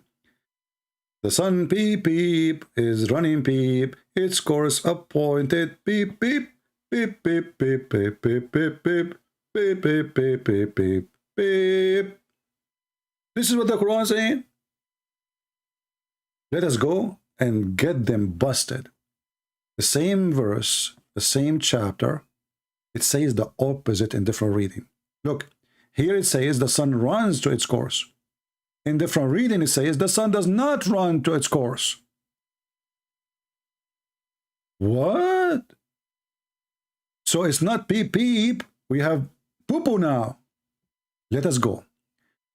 S4: The sun, beep, beep, is running, beep, its course appointed, beep, beep, beep, beep, beep, beep, beep, beep, beep, beep, beep, beep, beep, beep, beep. This is what the Quran is saying. Let us go and get them busted. The same verse, the same chapter, it says the opposite in different reading. Look, here it says the sun runs to its course. In different reading, it says the sun does not run to its course. What? So it's not peep peep. We have poo-poo now. Let us go.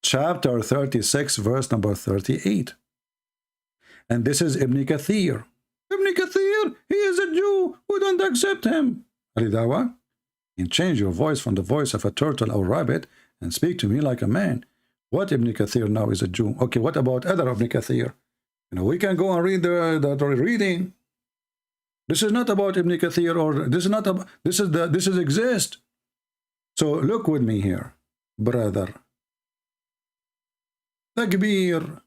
S4: Chapter 36, verse number 38. And this is Ibn Kathir. Ibn Kathir, he is a Jew. We don't accept him. Alidawa, and change your voice from the voice of a turtle or rabbit and speak to me like a man. What Ibn Kathir now is a Jew? Okay, what about other Ibn Kathir? You know, we can go and read the reading. This is not about Ibn Kathir, or this is not about, this is exist. So look with me here, brother. Takbir.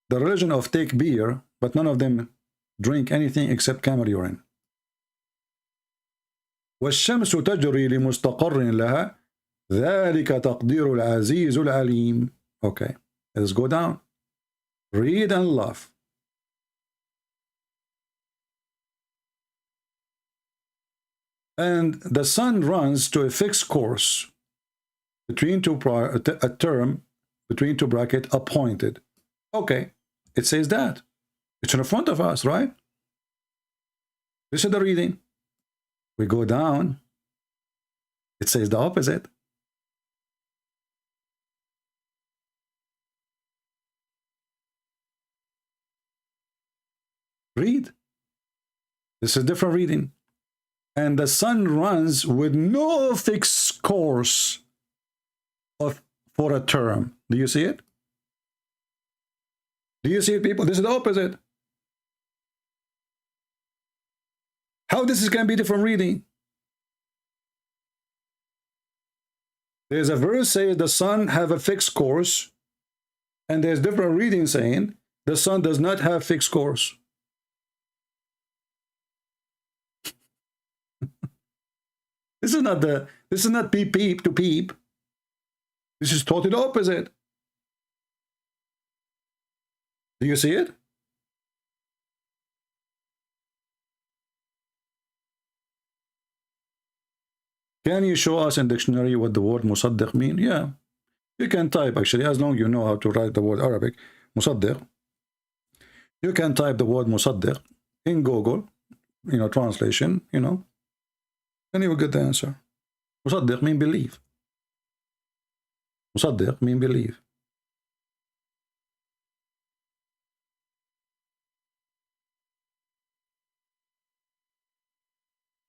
S4: The religion of take beer, but none of them drink anything except camel urine. والشمس تجري لمستقر لها ذلك تقدير العزيز العليم. Okay, let's go down. Read and laugh. And the sun runs to a fixed course between a term between two brackets appointed. Okay, it says that. It's in front of us, right? This is the reading. We go down. It says the opposite. Read. This is different reading. And the sun runs with no fixed course for a term. Do you see it? Do you see it, people? This is the opposite. How this can be different reading? There's a verse saying the sun have a fixed course, and there's different reading saying the sun does not have fixed course. This is not peep peep to peep. This is totally opposite. Do you see it? Can you show us in dictionary what the word musaddiq mean? Yeah. You can type actually, as long as you know how to write the word Arabic. Musaddiq. You can type the word musaddiq in Google, translation, and you will get the answer. Musaddiq mean believe. Musaddiq mean believe.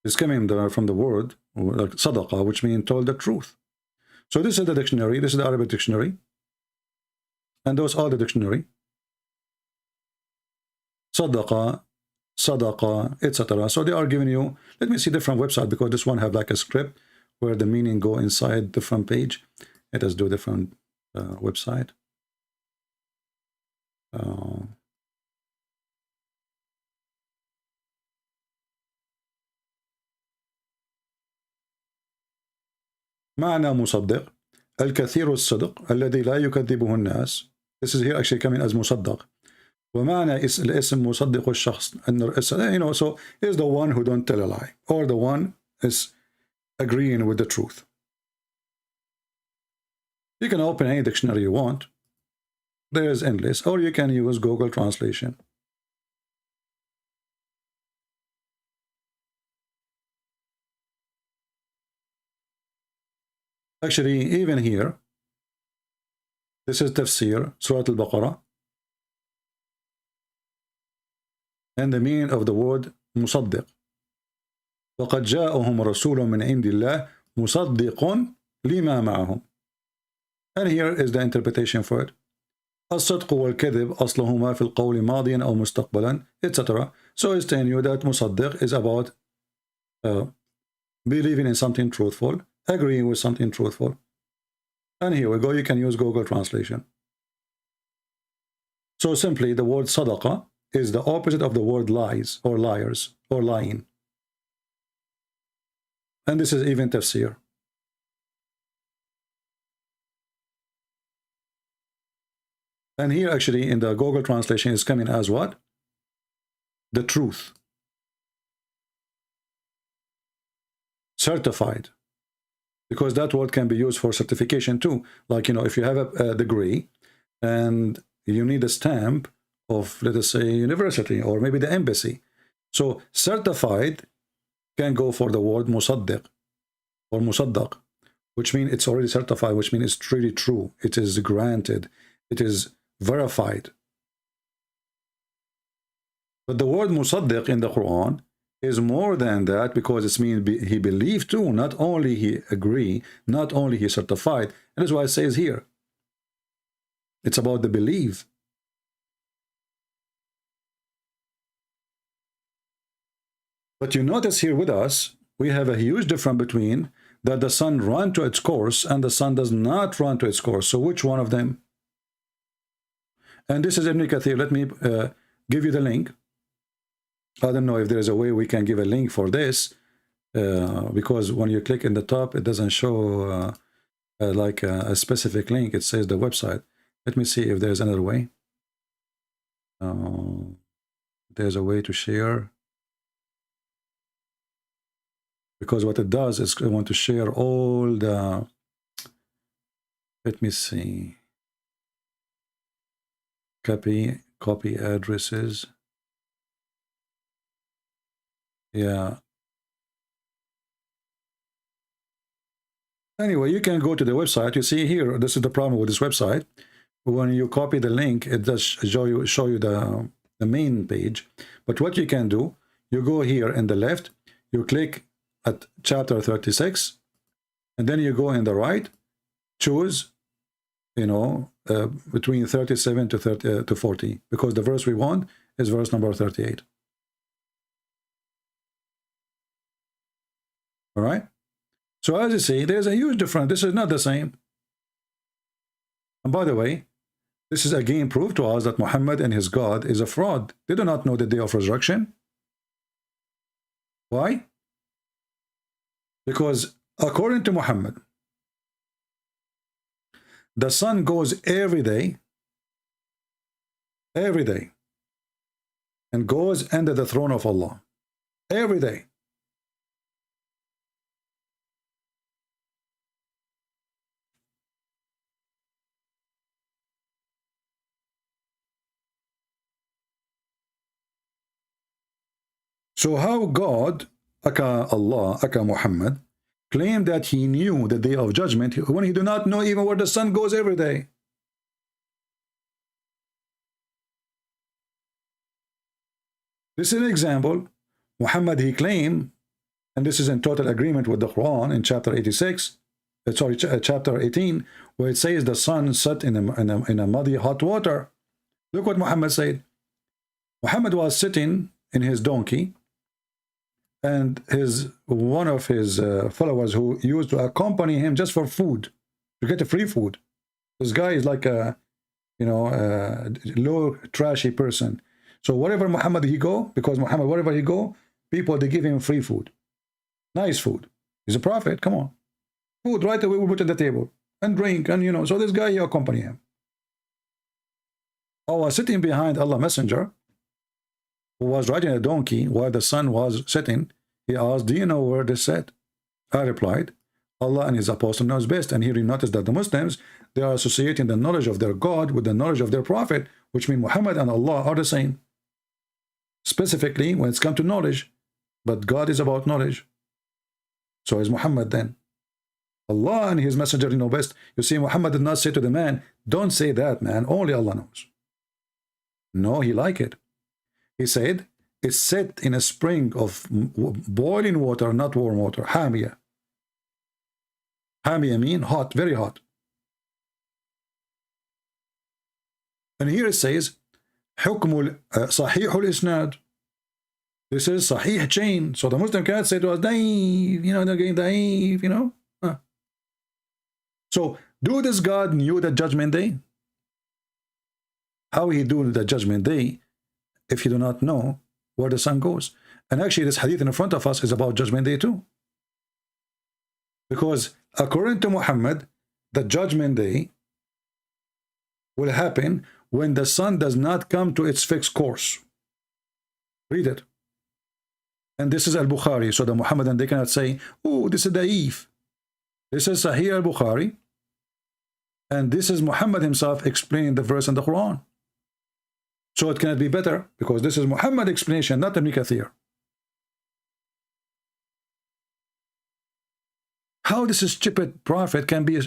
S4: It's coming from the word like sadaqa, which means told the truth. So this is the dictionary. This is the Arabic dictionary. And those are the dictionary. Sadaqa, sadaqa, etc. So they are giving you, let me see different website, because this one have like a script where the meaning go inside different page. Let us do different website. معنى مصدق الكثير الصدق الذي لا يكذبه الناس. This is here actually coming as مصدق. ومعنى الاسم مصدق الشخص أن so is the one who don't tell a lie, or the one is agreeing with the truth. You can open any dictionary you want. There is endless, or you can use Google Translation. Actually, even here, this is Tafsir, Surah Al-Baqarah. And the meaning of the word مصدق. وقد جاءهم رسول من عند الله مصدق لما معهم. And here is the interpretation for it. الصدق والكذب أصلهما في القول ماضيا أو مستقبلا, etc. So it's telling you that مصدق is about believing in something truthful, agreeing with something truthful. And here we go, you can use Google Translation. So simply the word صدقة is the opposite of the word lies or liars or lying. And this is even tafsir. And here actually in the Google Translation is coming as what? The truth. Certified. Because that word can be used for certification too. Like, you know, if you have a degree and you need a stamp of, let us say, university or maybe the embassy. So certified can go for the word musaddiq or musaddaq, which means it's already certified, which means it's really true. It is granted. It is verified. But the word musaddiq in the Quran is more than that, because it means he believed too. Not only he agree, not only he certified. And that's why it says here. It's about the belief. But you notice here with us, we have a huge difference between that the sun runs to its course and the sun does not run to its course. So which one of them? And this is Ibn Kathir. Let me give you the link. I don't know if there is a way we can give a link for this, because when you click in the top, it doesn't show like a specific link. It says the website. Let me see if there's another way. There's a way to share. Because what it does is I want to share all the, let me see, copy addresses. Yeah. Anyway, you can go to the website. You see here, this is the problem with this website. When you copy the link, it does show you the main page. But what you can do, you go here in the left, you click at chapter 36, and then you go in the right, choose, you know, between 37 to 40, because the verse we want is verse number 38. All right. So as you see, there's a huge difference. This is not the same. And by the way, this is again proof to us that Muhammad and his God is a fraud. They do not know the day of resurrection. Why? Because according to Muhammad, the sun goes every day, and goes under the throne of Allah. Every day. So how God, aka Allah, aka Muhammad, claimed that he knew the day of judgment when he do not know even where the sun goes every day? This is an example. Muhammad, he claimed, and this is in total agreement with the Quran in chapter 86, chapter 18, where it says the sun set in a muddy hot water. Look what Muhammad said. Muhammad was sitting in his donkey, and one of his followers who used to accompany him just for food, to get a free food. This guy is like a, you know, a low, trashy person. So wherever Muhammad he go, because Muhammad, wherever he go, people, they give him free food. Nice food. He's a prophet, come on. Food right away we put on the table. And drink, and you know, so this guy, he accompany him. I was sitting behind Allah Messenger, who was riding a donkey while the sun was setting. He asked, do you know where this said? I replied, Allah and his apostle knows best. And here he noticed that the Muslims, they are associating the knowledge of their God with the knowledge of their prophet, which means Muhammad and Allah are the same. Specifically when it's come to knowledge. But God is about knowledge. So is Muhammad then. Allah and his messenger know best. You see, Muhammad did not say to the man, don't say that, man, only Allah knows. No, he liked it. He said, it's set in a spring of boiling water, not warm water, hamia. Hamia mean hot, very hot. And here it says, حكم صحيح الإسناد. This is Sahih chain. So the Muslim can't say to us, Daif, you know, they're getting Daif, you know. So, do this God knew the judgment day? How he do the judgment day if you do not know where the sun goes? And actually, this hadith in front of us is about judgment day too. Because according to Muhammad, the judgment day will happen when the sun does not come to its fixed course. Read it. And this is Al-Bukhari. So the Muhammadan, they cannot say, oh, this is Da'if. This is Sahih Al-Bukhari. And this is Muhammad himself explaining the verse in the Quran. So it cannot be better because this is Muhammad's explanation, not Ibn Kathir. How this stupid prophet can be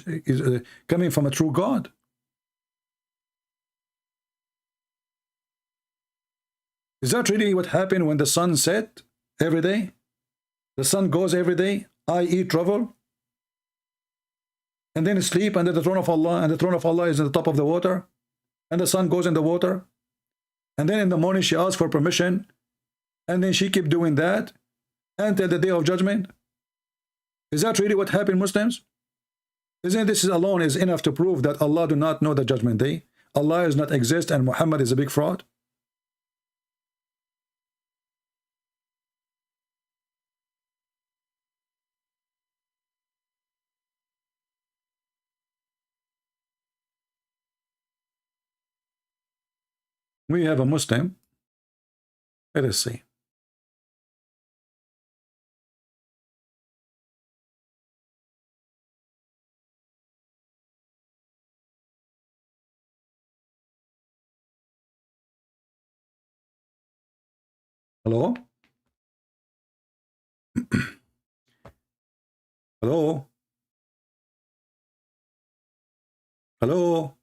S4: coming from a true God? Is that really what happened when the sun set every day? The sun goes every day, i.e. travel? And then sleep under the throne of Allah, and the throne of Allah is at the top of the water, and the sun goes in the water. And then in the morning she asks for permission, and then she keep doing that until the day of judgment. Is that really what happened, Muslims? Isn't this alone is enough to prove that Allah do not know the judgment day? Allah does not exist and Muhammad is a big fraud? We have a Muslim. Let us see. Hello? Hello? Hello?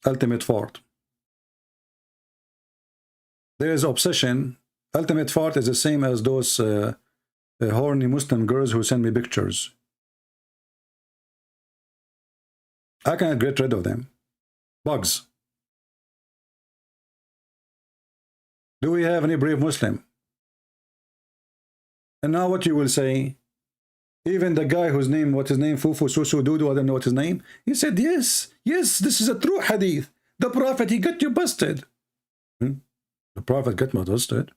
S4: Ultimate fort. There is obsession. Ultimate fort is the same as those horny Muslim girls who send me pictures. I cannot get rid of them. Bugs. Do we have any brave Muslim? And now what you will say, even the guy whose name, what's his name, Fufu, Susu, Dudu, I don't know what his name, he said, yes, yes, this is a true hadith. The Prophet, he got you busted. The Prophet got me busted.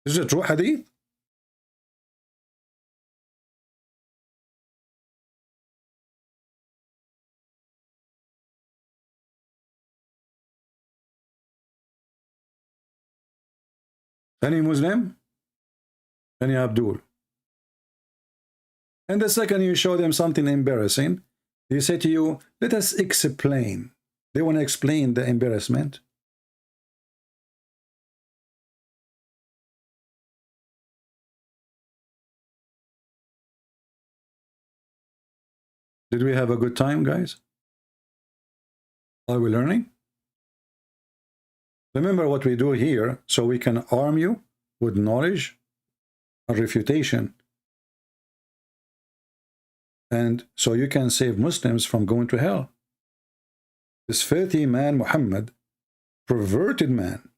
S4: This is a true hadith? Any Muslim? Any Abdul? And the second you show them something embarrassing, they say to you, let us explain. They want to explain the embarrassment. Did we have a good time, guys? Are we learning? Remember what we do here, so we can arm you with knowledge and refutation. And so you can save Muslims from going to hell. This filthy man, Muhammad, perverted man,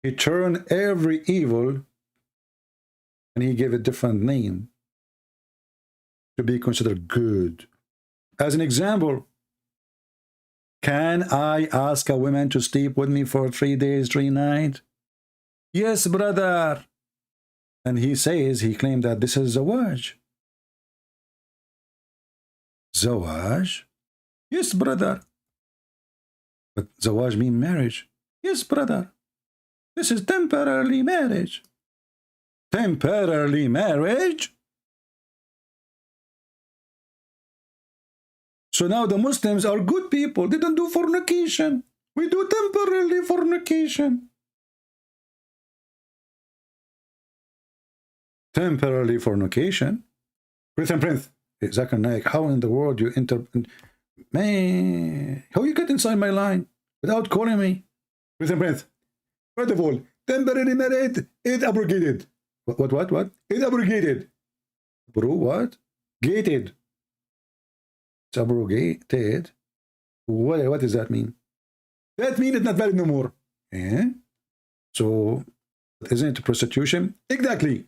S4: he turned every evil and he gave a different name to be considered good. As an example, can I ask a woman to sleep with me for 3 days, 3 nights? Yes, brother. And he says, he claimed that this is Zawaj. Zawaj? Yes, brother. But Zawaj means marriage. Yes, brother. This is temporarily marriage. Temporarily marriage? So now the Muslims are good people. They don't do fornication. We do temporarily fornication. Temporarily fornication? Prince, Zakir Naik, how in the world you enter... Man, how you get inside my line without calling me? Prince, first of all, temporary marriage is abrogated. What? It's abrogated. Bro, what? Gated. It's abrogated. What does that mean? That means it's not valid no more. Eh? So, isn't it prostitution? Exactly.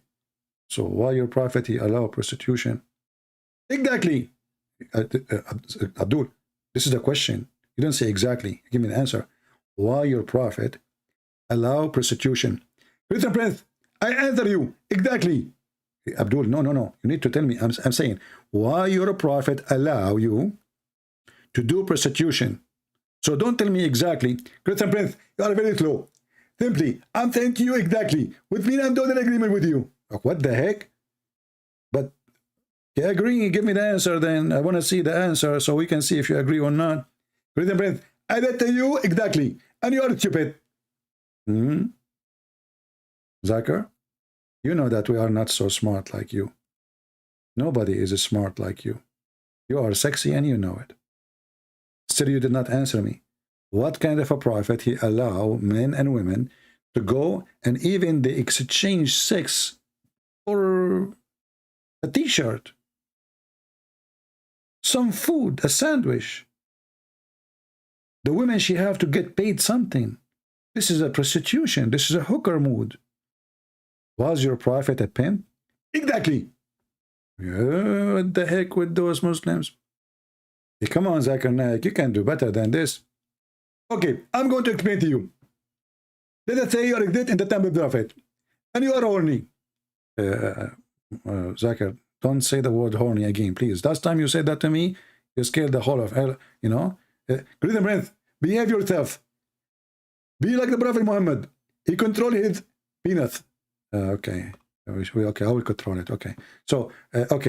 S4: So why your prophet he allow prostitution? Exactly. Abdul, this is the question. You don't say exactly. Give me the answer. Why your prophet allow prostitution? Prince, I answer you. Exactly. Abdul, no. You need to tell me. I'm saying, why your prophet allow you to do prostitution? So don't tell me exactly. Prince, you are very slow. Simply, I'm saying to you exactly. With me, I'm doing an agreement with you. What the heck? But you agree, give me the answer then. I want to see the answer so we can see if you agree or not. Prince, I did to you exactly. And you are stupid. Zakir, you know that we are not so smart like you. Nobody is smart like you. You are sexy and you know it. Still, you did not answer me. What kind of a prophet he allow men and women to go and even they exchange sex for a t-shirt, some food, a sandwich? The women, she have to get paid something. This is a prostitution. This is a hooker mood. Was your prophet a pimp? Exactly. Yeah, what the heck with those Muslims? Hey, come on, Zakir Naik, you can do better than this. Okay, I'm going to explain to you. Let us say you exist in the time of the prophet, and you are horny. Zakir, don't say the word horny again, please. Last time you said that to me, you scared the whole of hell, you know. Greet and breath, behave yourself. Be like the Prophet Muhammad. He controlled his penis. Okay, I will control it. Okay, so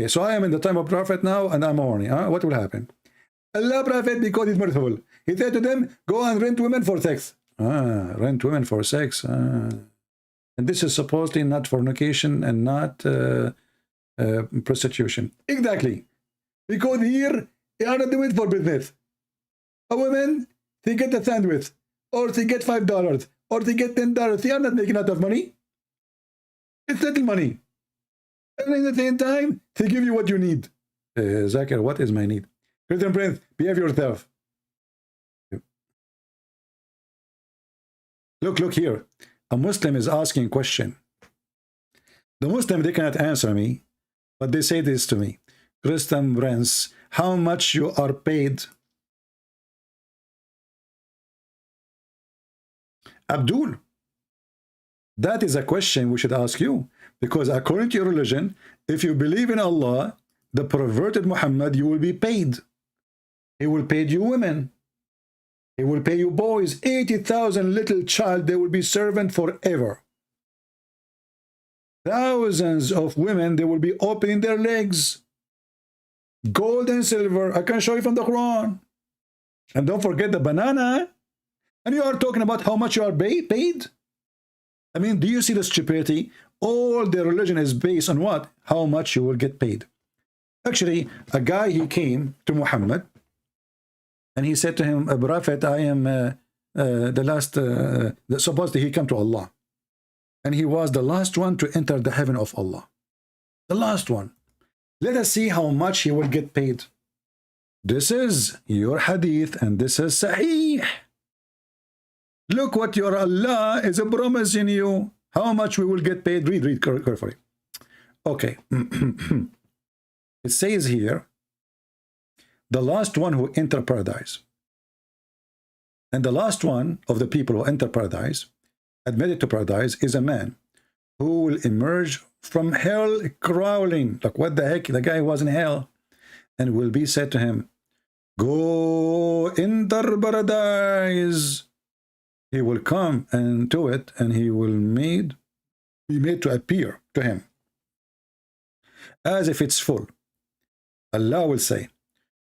S4: so I am in the time of Prophet now, and I'm horny. What will happen? Allah Prophet, because he's merciful, he said to them, go and rent women for sex. Rent women for sex. And this is supposedly not fornication and not prostitution. Exactly. Because here, they are not doing it for business. A woman, they get a sandwich, or they get $5, or they get $10. They are not making a lot of money. It's little money. And at the same time, they give you what you need. Zakir, what is my need? Christian Prince, behave yourself. Look here. A Muslim is asking a question. The Muslim, they cannot answer me, but they say this to me. Christian Prince, how much you are paid? Abdul, that is a question we should ask you. Because according to your religion, if you believe in Allah, the perverted Muhammad, you will be paid. He will pay you women. He will pay you boys. 80,000 little child, they will be servant forever. Thousands of women, they will be opening their legs. Gold and silver. I can show you from the Quran. And don't forget the banana. And you are talking about how much you are paid? I mean, do you see the stupidity? All their religion is based on what? How much you will get paid. Actually, a guy, he came to Muhammad and he said to him, Prophet, I am the last, supposedly he came to Allah. And he was the last one to enter the heaven of Allah. The last one. Let us see how much he will get paid. This is your hadith and this is sahih. Look what your Allah is promising you. How much we will get paid. Read carefully. Okay. It says here, the last one who enter paradise. And the last one of the people who enter paradise, admitted to paradise, is a man who will emerge from hell crawling. Like, what the heck? The guy was in hell. And will be said to him, go enter paradise. He will come and to it, and he will be made to appear to him as if it's full. Allah will say,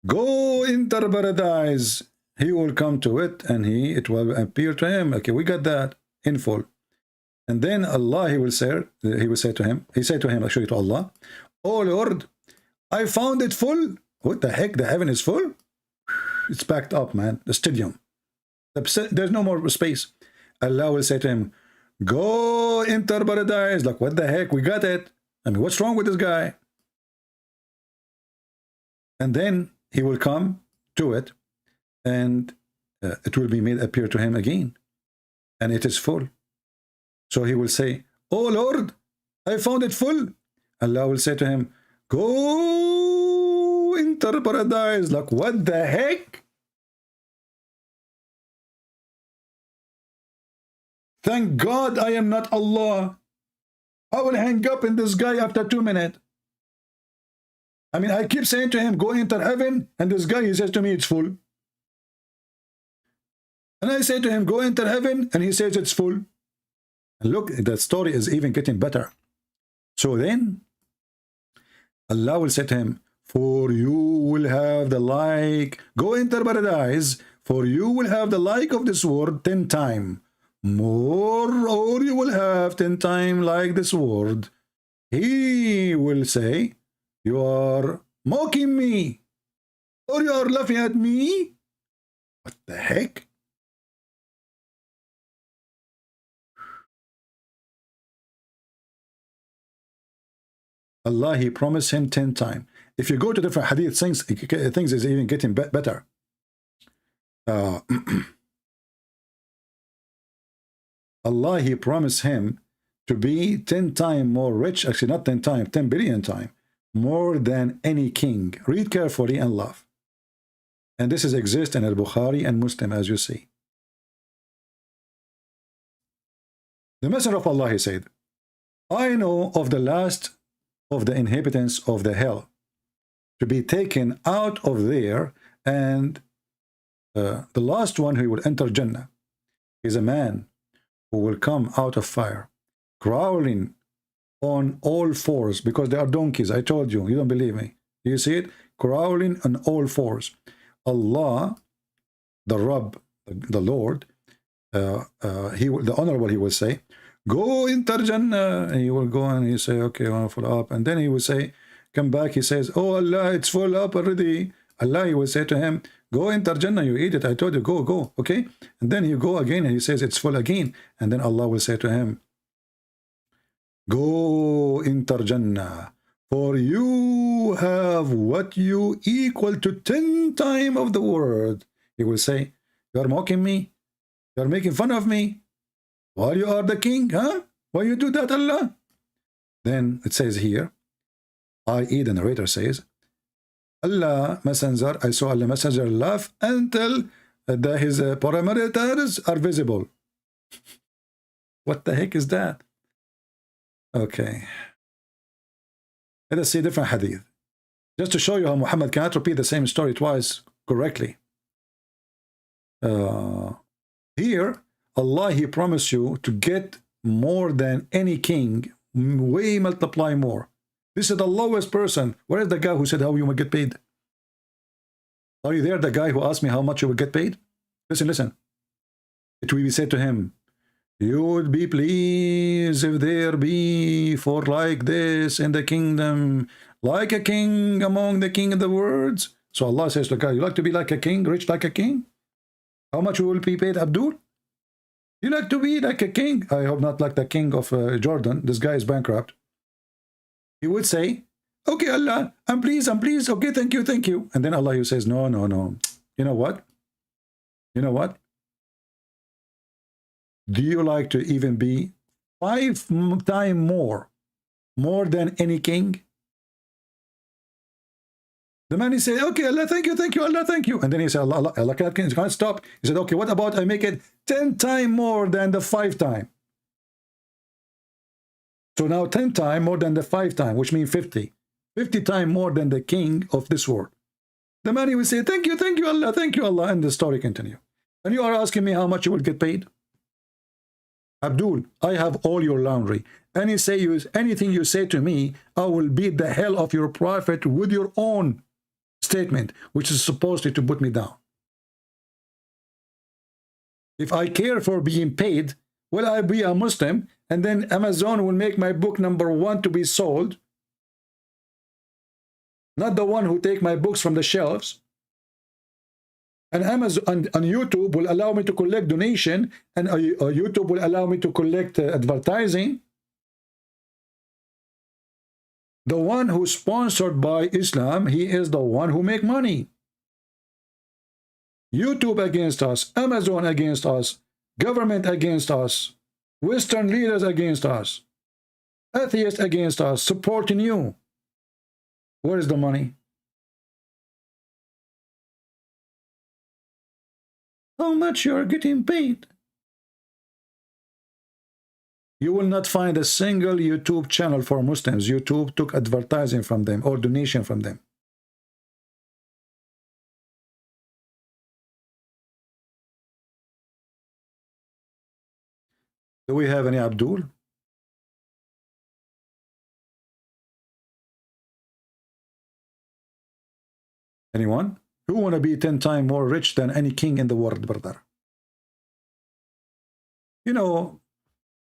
S4: go enter paradise. He will come to it, and it will appear to him. Okay, we got that in full. And then Allah, he will say to him, actually to Allah, oh Lord, I found it full. What the heck? The heaven is full? It's packed up, man. The stadium. There's no more space. Allah will say to him, go enter paradise. Like, what the heck? We got it. I mean, what's wrong with this guy? And then he will come to it, and it will be made appear to him again. And it is full. So he will say, oh Lord, I found it full. Allah will say to him, go enter paradise. Like, what the heck? Thank God I am not Allah. I will hang up in this guy after 2 minutes. I mean, I keep saying to him, go enter heaven, and this guy, he says to me, it's full. And I say to him, go enter heaven, and he says it's full. And look, that story is even getting better. So then, Allah will say to him, for you will have the like, go enter paradise, for you will have the like of this word 10 times more, or you will have 10 times like this word. He will say, you are mocking me, or you are laughing at me. What the heck? Allah, he promised him 10 times. If you go to different hadith, things is even getting better. Allah, he promised him to be 10 times more rich, actually not 10 times, 10 billion times, more than any king. Read carefully and laugh. And this is exist in Al-Bukhari and Muslim, as you see. The Messenger of Allah, he said, I know of the last of the inhabitants of the hell to be taken out of there, and the last one who will enter Jannah is a man who will come out of fire, crawling on all fours, because they are donkeys. I told you, you don't believe me. You see it? Crawling on all fours. Allah, the Rabb, the Lord, the Honorable, he will say, go enter Jannah. And he will go and he say, okay, I want to follow up. And then he will say, come back. He says, oh Allah, it's full up already. Allah, he will say to him, go enter Jannah, you idiot. I told you, go, okay? And then you go again and he says, it's full again. And then Allah will say to him, go enter Jannah, for you have what you equal to 10 times of the word. He will say, you are mocking me? You are making fun of me? While you are the king, huh? Why you do that, Allah? Then it says here, i.e. the narrator says, Allah Messenger, I saw Allah Messenger laugh until his parameters are visible. What the heck is that? Okay. Let us see different hadith. Just to show you how Muhammad cannot repeat the same story twice correctly. Here, Allah, he promised you to get more than any king, way multiply more. This is the lowest person. Where is the guy who said how you will get paid? Are you there, the guy who asked me how much you will get paid? Listen, listen. It will be said to him, you would be pleased if there be for like this in the kingdom, like a king among the king of the worlds. So Allah says to the guy, you like to be like a king, rich like a king? How much will be paid, Abdul? You like to be like a king? I hope not like the king of Jordan. This guy is bankrupt. He would say, okay, Allah, I'm pleased. Okay, thank you. And then Allah, he says, no. You know what? You know what? Do you like to even be 5 times more than any king? The man, he said, okay, Allah, thank you, Allah, thank you. And then he said, Allah can't stop. He said, okay, what about I make it 10 times more than the 5 times? So now 10 times more than the 5 times, which means 50. 50 times more than the king of this world. The man, he will say, thank you, Allah, thank you, Allah, and the story continue. And you are asking me how much you will get paid? Abdul, I have all your laundry. Anything you say to me, I will beat the hell of your prophet with your own statement, which is supposed to put me down. If I care for being paid, will I be a Muslim, and then Amazon will make my book #1 to be sold? Not the one who take my books from the shelves. And Amazon and YouTube will allow me to collect donation, and YouTube will allow me to collect advertising. The one who's sponsored by Islam, he is the one who make money. YouTube against us, Amazon against us, government against us, Western leaders against us, atheists against us, supporting you. Where is the money? How much you are getting paid? You will not find a single YouTube channel for Muslims. YouTube took advertising from them or donation from them. Do we have any Abdul? Anyone? Who want to be 10 times more rich than any king in the world, brother? You know,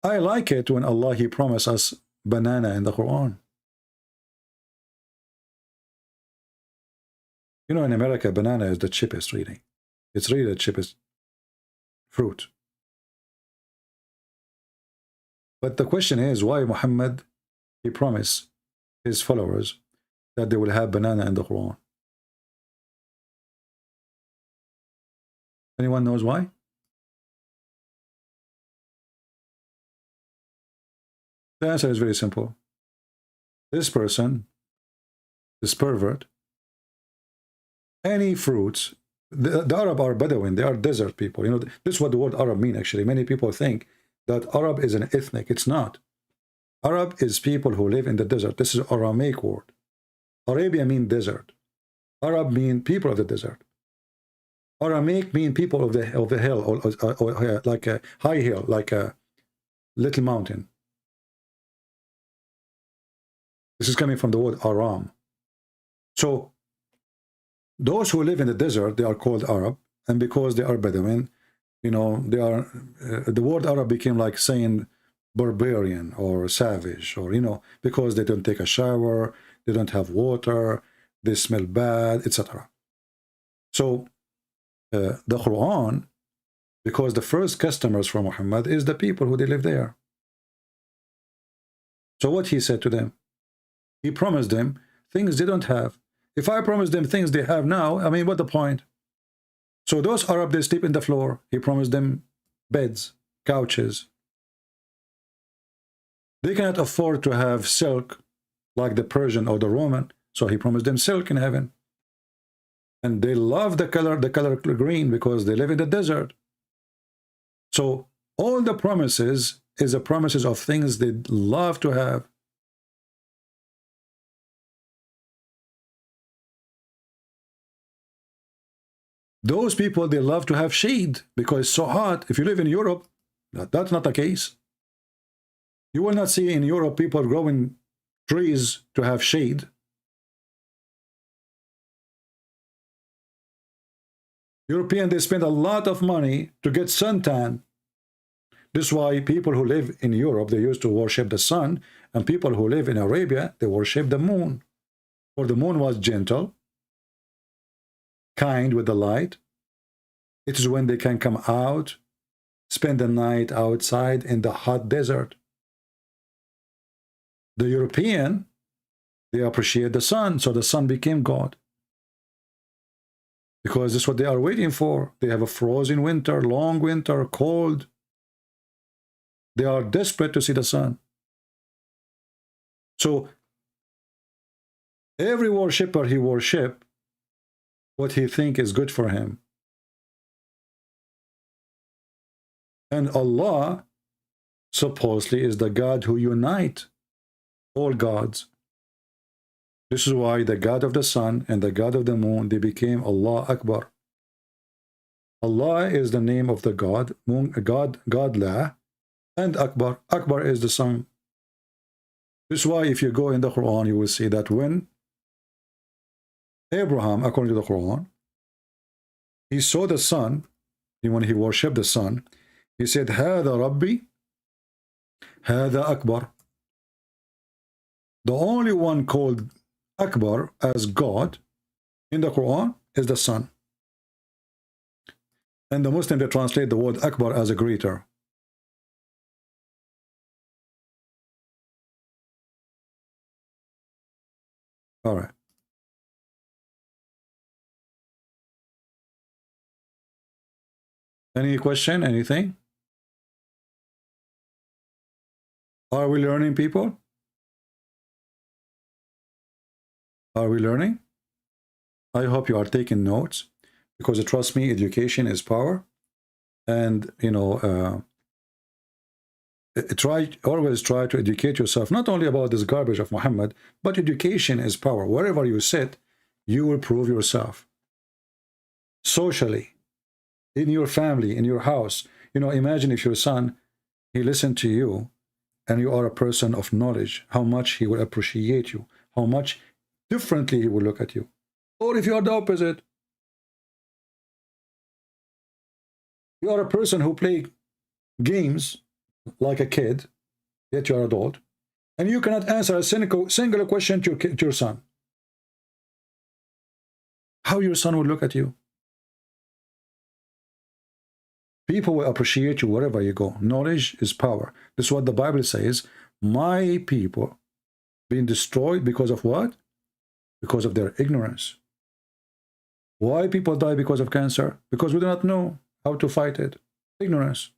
S4: I like it when Allah, He promised us banana in the Quran. You know, in America, banana is the cheapest, really. It's really the cheapest fruit. But the question is, why Muhammad, he promised his followers that they will have banana in the Quran? Anyone knows why? The answer is very simple. This person, this pervert, any fruits, the Arab are Bedouin, they are desert people. You know, this is what the word Arab means actually. Many people think that Arab is an ethnic. It's not. Arab is people who live in the desert. This is Aramaic word. Arabia means desert. Arab means people of the desert. Aramaic means people of the hill, or like a high hill, like a little mountain. This is coming from the word Aram. So those who live in the desert, they are called Arab, and because they are Bedouin, you know, they are. The word Arab became like saying barbarian or savage, or you know, because they don't take a shower, they don't have water, they smell bad, etc. So the Quran, because the first customers from Muhammad is the people who they live there. So what he said to them, he promised them things they don't have. If I promise them things they have now, I mean, what the point? So those Arab, they sleep in the floor. He promised them beds, couches. They cannot afford to have silk like the Persian or the Roman, so he promised them silk in heaven. And they love the color green because they live in the desert. So all the promises is the promises of things they love to have. Those people, they love to have shade because it's so hot. If you live in Europe, that's not the case. You will not see in Europe people growing trees to have shade. Europeans, they spend a lot of money to get suntan. This is why people who live in Europe, they used to worship the sun, and people who live in Arabia, they worship the moon. For the moon was gentle, kind with the light. It is when they can come out, spend the night outside in the hot desert. The European, they appreciate the sun, so the sun became God. Because this is what they are waiting for. They have a frozen winter, long winter, cold. They are desperate to see the sun. So every worshipper, he worship what he think is good for him. And Allah supposedly is the God who unite all gods. This is why the God of the sun and the God of the moon, they became Allah Akbar. Allah is the name of the God, moon, God La, and Akbar. Akbar is the sun. This is why if you go in the Quran, you will see that when Abraham, according to the Quran, he saw the sun, when he worshipped the sun, he said, Hada Rabbi, Hada Akbar. The only one called Akbar as God in the Quran is the sun. And the Muslim, they translate the word Akbar as a greater. All right. Any question? Anything? Are we learning, people? Are we learning? I hope you are taking notes, because trust me, education is power. And, you know, always try to educate yourself, not only about this garbage of Muhammad, but education is power. Wherever you sit, you will prove yourself. Socially, in your family, in your house. You know, imagine if your son, he listened to you, and you are a person of knowledge, how much he will appreciate you, how much differently he will look at you. Or if you are the opposite, you are a person who play games like a kid, yet you're an adult, and you cannot answer a single question to your son. How your son will look at you? People will appreciate you wherever you go. Knowledge is power. This is what the Bible says. My people being destroyed because of what? Because of their ignorance. Why people die because of cancer? Because we do not know how to fight it. Ignorance.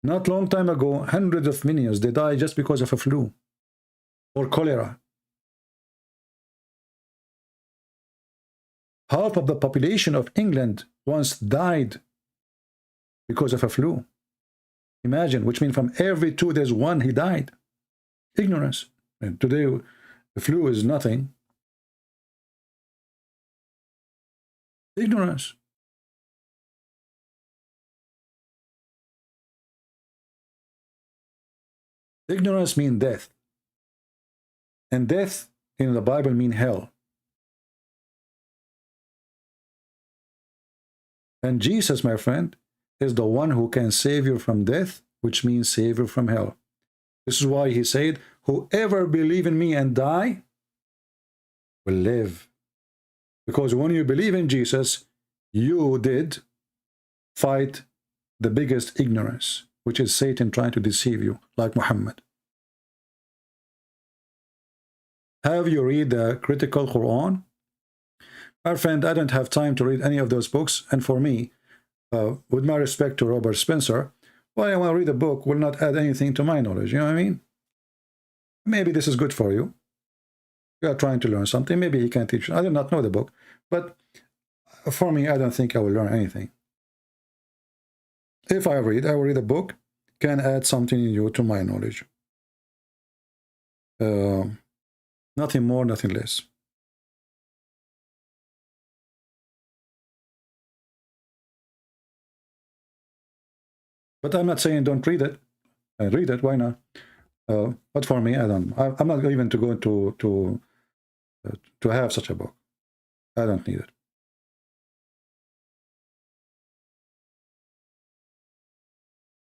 S4: Not long time ago, hundreds of millions, they died just because of a flu or cholera. Half of the population of England once died because of a flu. Imagine, which means from every 2 there's one, he died. Ignorance. And today, the flu is nothing. Ignorance. Ignorance means death. And death in the Bible means hell. And Jesus, my friend, is the one who can save you from death, which means save you from hell. This is why he said, whoever believe in me and die will live. Because when you believe in Jesus, you did fight the biggest ignorance, which is Satan trying to deceive you, like Muhammad. Have you read the critical Quran? My friend, I don't have time to read any of those books. And for me, with my respect to Robert Spencer, why I want to read a book will not add anything to my knowledge. You know what I mean? Maybe this is good for you. You are trying to learn something. Maybe he can teach you. I do not know the book. But for me, I don't think I will learn anything. If I will read a book, can add something new to my knowledge. Nothing more, nothing less. But I'm not saying don't read it. Read it, why not? But for me, I'm not even to go to have such a book. I don't need it.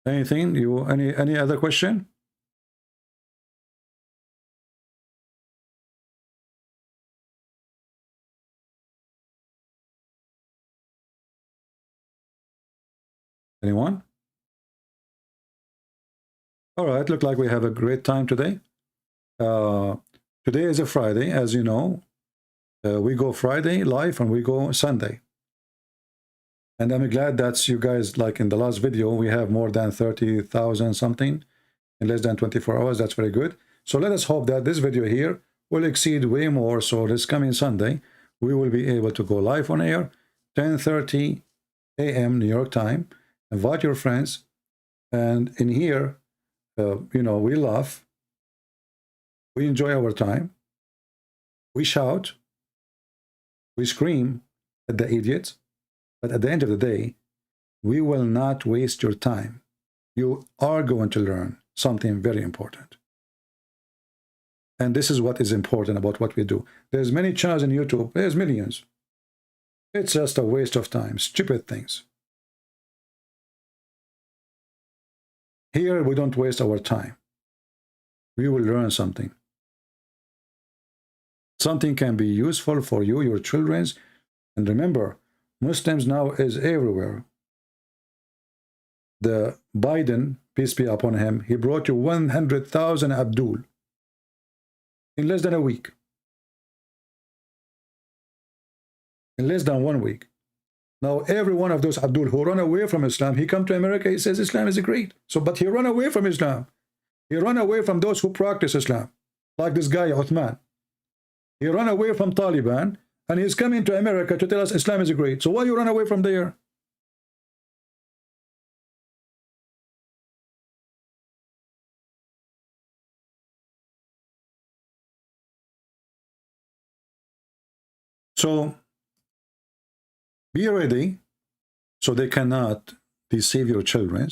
S4: Anything? Any other question? Anyone? All right, look like we have a great time today. Today is a Friday, as you know. We go Friday live and we go Sunday. And I'm glad that you guys, like in the last video, we have more than 30,000 something in less than 24 hours. That's very good. So let us hope that this video here will exceed way more. So this coming Sunday, we will be able to go live on air, 10:30 a.m. New York time. Invite your friends. And in here, you know, we laugh, We enjoy our time. We shout. We scream at the idiots. But at the end of the day, we will not waste your time. You are going to learn something very important. And this is what is important about what we do. There's many channels on YouTube. There's millions. It's just a waste of time. Stupid things. Here, we don't waste our time. We will learn something. Something can be useful for you, your children's. And remember, Muslims now is everywhere. The Biden, peace be upon him, he brought you 100,000 Abdul in less than a week. In less than 1 week. Now, every one of those Abdul who run away from Islam, he come to America, he says Islam is great. So, but he run away from Islam. He run away from those who practice Islam. Like this guy, Uthman. He run away from Taliban, and he's coming to America to tell us Islam is great. So why you run away from there? So, be ready, so they cannot deceive your children.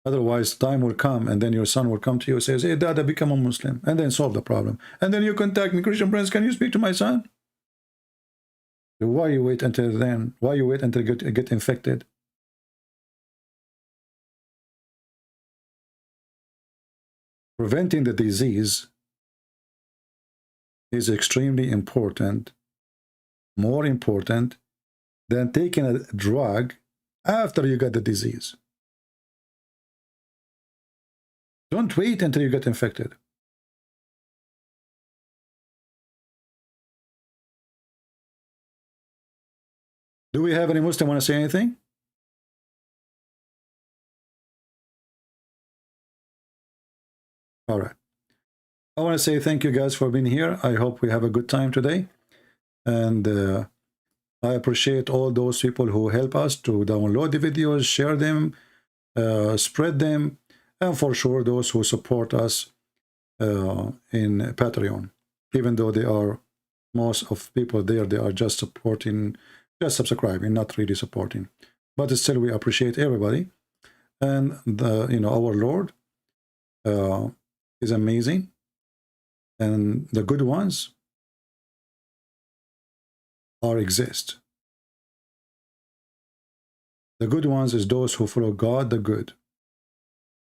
S4: Otherwise, time will come, and then your son will come to you and says, hey, Dad, I become a Muslim, and then solve the problem. And then you contact me, Christian Prince, can you speak to my son? Why you wait until then? Why you wait until you get infected? Preventing the disease is extremely important, more important than taking a drug after you got the disease. Don't wait until you get infected. Do we have any Muslim want to say anything? All right. I want to say thank you guys for being here. I hope we have a good time today. And I appreciate all those people who help us to download the videos, share them, spread them, and for sure those who support us in Patreon. Even though they are, most of people there, they are just supporting, just subscribing, not really supporting. But still, we appreciate everybody. And our Lord is amazing. And the good ones exist. The good ones is those who follow God the good.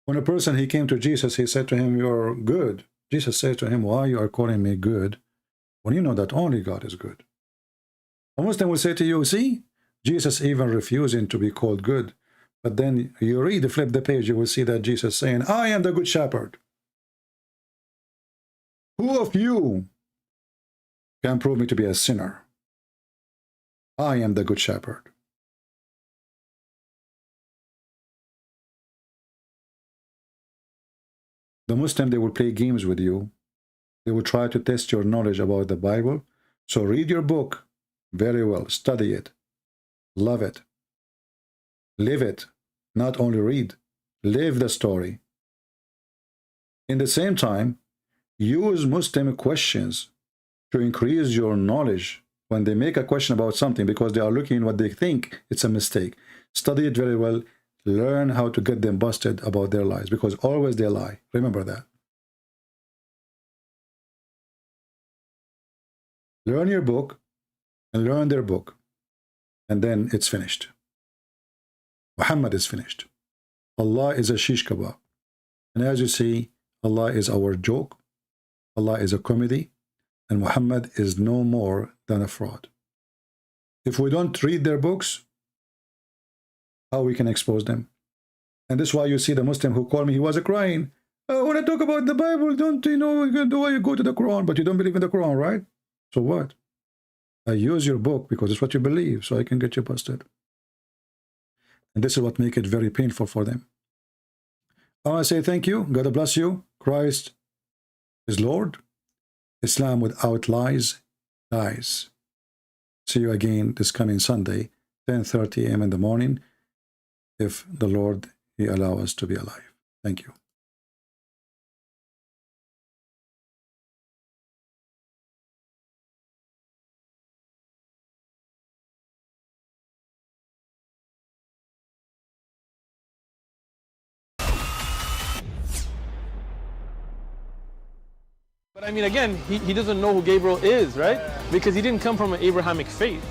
S4: When a person, he came to Jesus, he said to him, you're good. Jesus said to him, why you are calling me good when you know that only God is good? A Muslim will say to you, see, Jesus even refusing to be called good. But then you read, flip the page, you will see that Jesus saying, I am the good shepherd. Who of you can prove me to be a sinner? I am the good shepherd. The Muslim, they will play games with you. They will try to test your knowledge about the Bible. So read your book very well. Study it. Love it. Live it. Not only read. Live the story. In the same time, use Muslim questions to increase your knowledge when they make a question about something, because they are looking at what they think it's a mistake. Study it very well. Learn how to get them busted about their lies, because always they lie. Remember that. Learn your book and learn their book, and then it's finished. Muhammad is finished. Allah is a shish kebab. And as you see, Allah is our joke. Allah is a comedy. And Muhammad is no more than a fraud. If we don't read their books, how we can expose them? And this is why you see the Muslim who called me, he was crying. Oh, when I talk about the Bible, don't you know, why you go to the Quran, but you don't believe in the Quran, right? So what? I use your book because it's what you believe, so I can get you busted. And this is what makes it very painful for them. I want to say thank you. God bless you. Christ is Lord. Islam without lies dies. See you again this coming Sunday, 10:30 a.m. in the morning, if the Lord, He allow us to be alive. Thank you.
S6: I mean, again, he doesn't know who Gabriel is, right? Because he didn't come from an Abrahamic faith.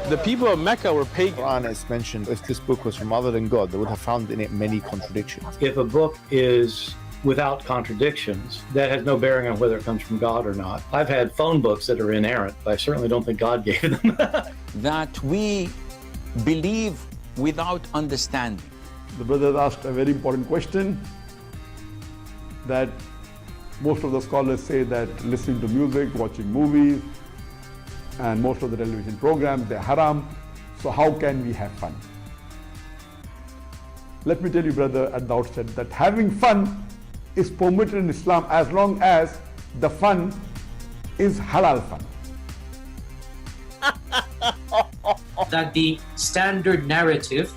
S6: The people of Mecca were pagan.
S5: Quran is mentioned, if this book was from other than God, they would have found in it many contradictions.
S10: If a book is without contradictions, that has no bearing on whether it comes from God or not. I've had phone books that are inerrant, but I certainly don't think God gave them.
S11: That we believe without understanding.
S12: The brother asked a very important question, that most of the scholars say that listening to music, watching movies, and most of the television programs, they're haram. So how can we have fun? Let me tell you, brother, at the outset, that having fun is permitted in Islam as long as the fun is halal fun.
S13: That the standard narrative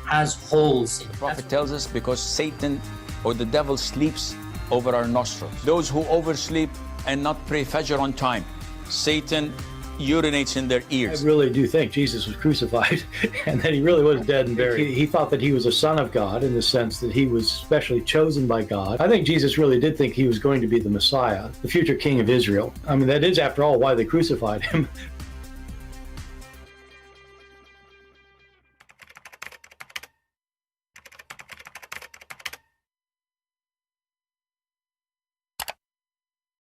S13: has holes in it.
S11: The Prophet tells us because Satan or the devil sleeps over our nostrils. Those who oversleep and not pray Fajr on time, Satan urinates in their ears.
S10: I really do think Jesus was crucified and that he really was dead and buried. He thought that he was a son of God in the sense that he was specially chosen by God. I think Jesus really did think he was going to be the Messiah, the future king of Israel. I mean, that is, after all, why they crucified him,